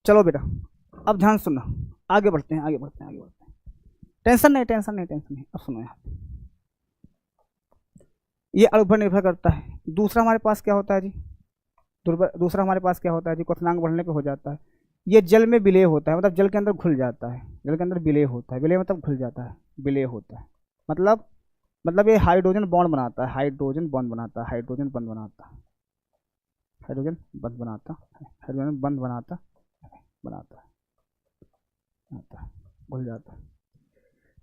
चलो बेटा अब ध्यान सुनना, आगे बढ़ते हैं आगे बढ़ते हैं आगे बढ़ते हैं। टेंशन नहीं टेंशन नहीं टेंशन नहीं, अब सुनो यहाँ, ये अणु पर निर्भर करता है। दूसरा हमारे पास क्या होता है जी, दूसरा हमारे पास क्या होता है जी, क्वथनांक बढ़ने पे हो जाता है। ये जल में विलय होता है, मतलब जल के अंदर घुल जाता है, जल के अंदर विलय होता है। विलय मतलब घुल जाता है, विलय होता है मतलब ये हाइड्रोजन बॉन्ड बनाता है, हाइड्रोजन बॉन्ड बनाता है, हाइड्रोजन बंद बनाता है, हाइड्रोजन बंद बनाता है, हाइड्रोजन बंद बनाता बनाता है, बनाता है, घुल जाता है।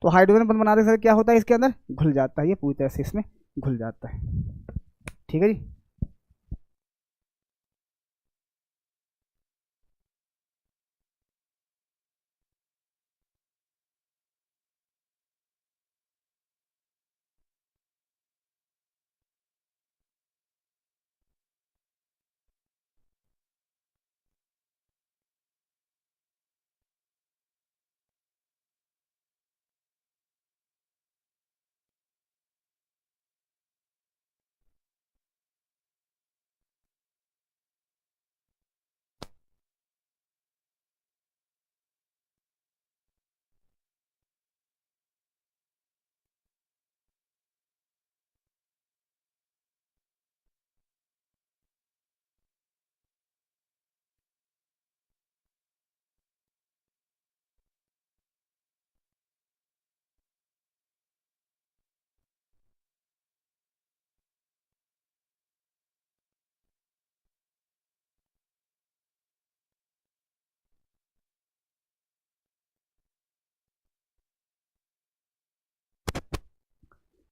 तो हाइड्रोजन बंद बनाने से क्या होता है, इसके अंदर घुल जाता है, ये पूरी तरह से इसमें घुल जाता है। ठीक है जी।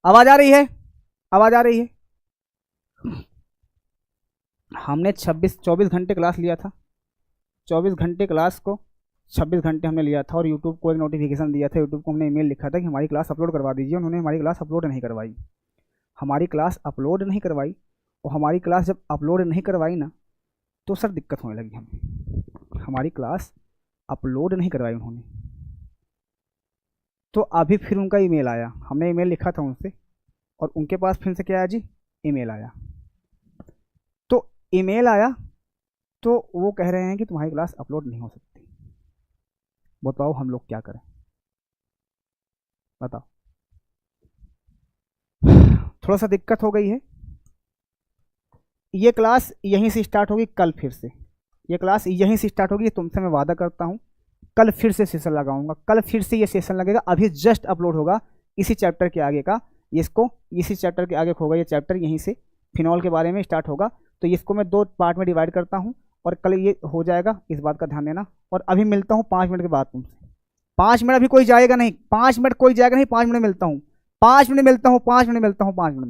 आवाज आ रही है, आवाज आ रही है। हमने 24 घंटे क्लास लिया था, 24 घंटे क्लास को 26 घंटे हमने लिया था, और यूट्यूब को एक नोटिफिकेशन दिया था, यूट्यूब को हमने ईमेल लिखा था कि हमारी क्लास अपलोड करवा दीजिए। उन्होंने हमारी क्लास अपलोड नहीं करवाई। हमारी क्लास अपलोड नहीं करवाई, और हमारी क्लास जब अपलोड नहीं करवाई ना, तो सर दिक्कत होने लगी हमें। हमारी क्लास अपलोड नहीं करवाई उन्होंने। तो अभी फिर उनका ईमेल आया, हमने ईमेल लिखा था उनसे, और उनके पास फिर से क्या आया जी, ईमेल आया। तो ईमेल आया तो वो कह रहे हैं कि तुम्हारी क्लास अपलोड नहीं हो सकती। बताओ हम लोग क्या करें, बताओ। थोड़ा सा दिक्कत हो गई है। ये क्लास यहीं से स्टार्ट होगी कल, फिर से ये क्लास यहीं से स्टार्ट होगी, तुमसे मैं वादा करता हूँ। कल फिर से सेशन लगाऊंगा, कल फिर से ये सेशन लगेगा। अभी जस्ट अपलोड होगा इसी चैप्टर के आगे का, इसको इसी चैप्टर के आगे होगा ये चैप्टर, यहीं से फिनॉल के बारे में स्टार्ट होगा। तो इसको मैं 2 पार्ट में डिवाइड करता हूँ, और कल ये हो जाएगा, इस बात का ध्यान देना। और अभी मिलता हूँ 5 मिनट के बाद तुमसे। 5 मिनट, अभी कोई जाएगा नहीं, 5 मिनट कोई जाएगा नहीं, 5 मिनट मिलता हूँ, 5 मिनट मिलता हूँ, 5 मिनट मिलता हूँ, 5 मिनट में।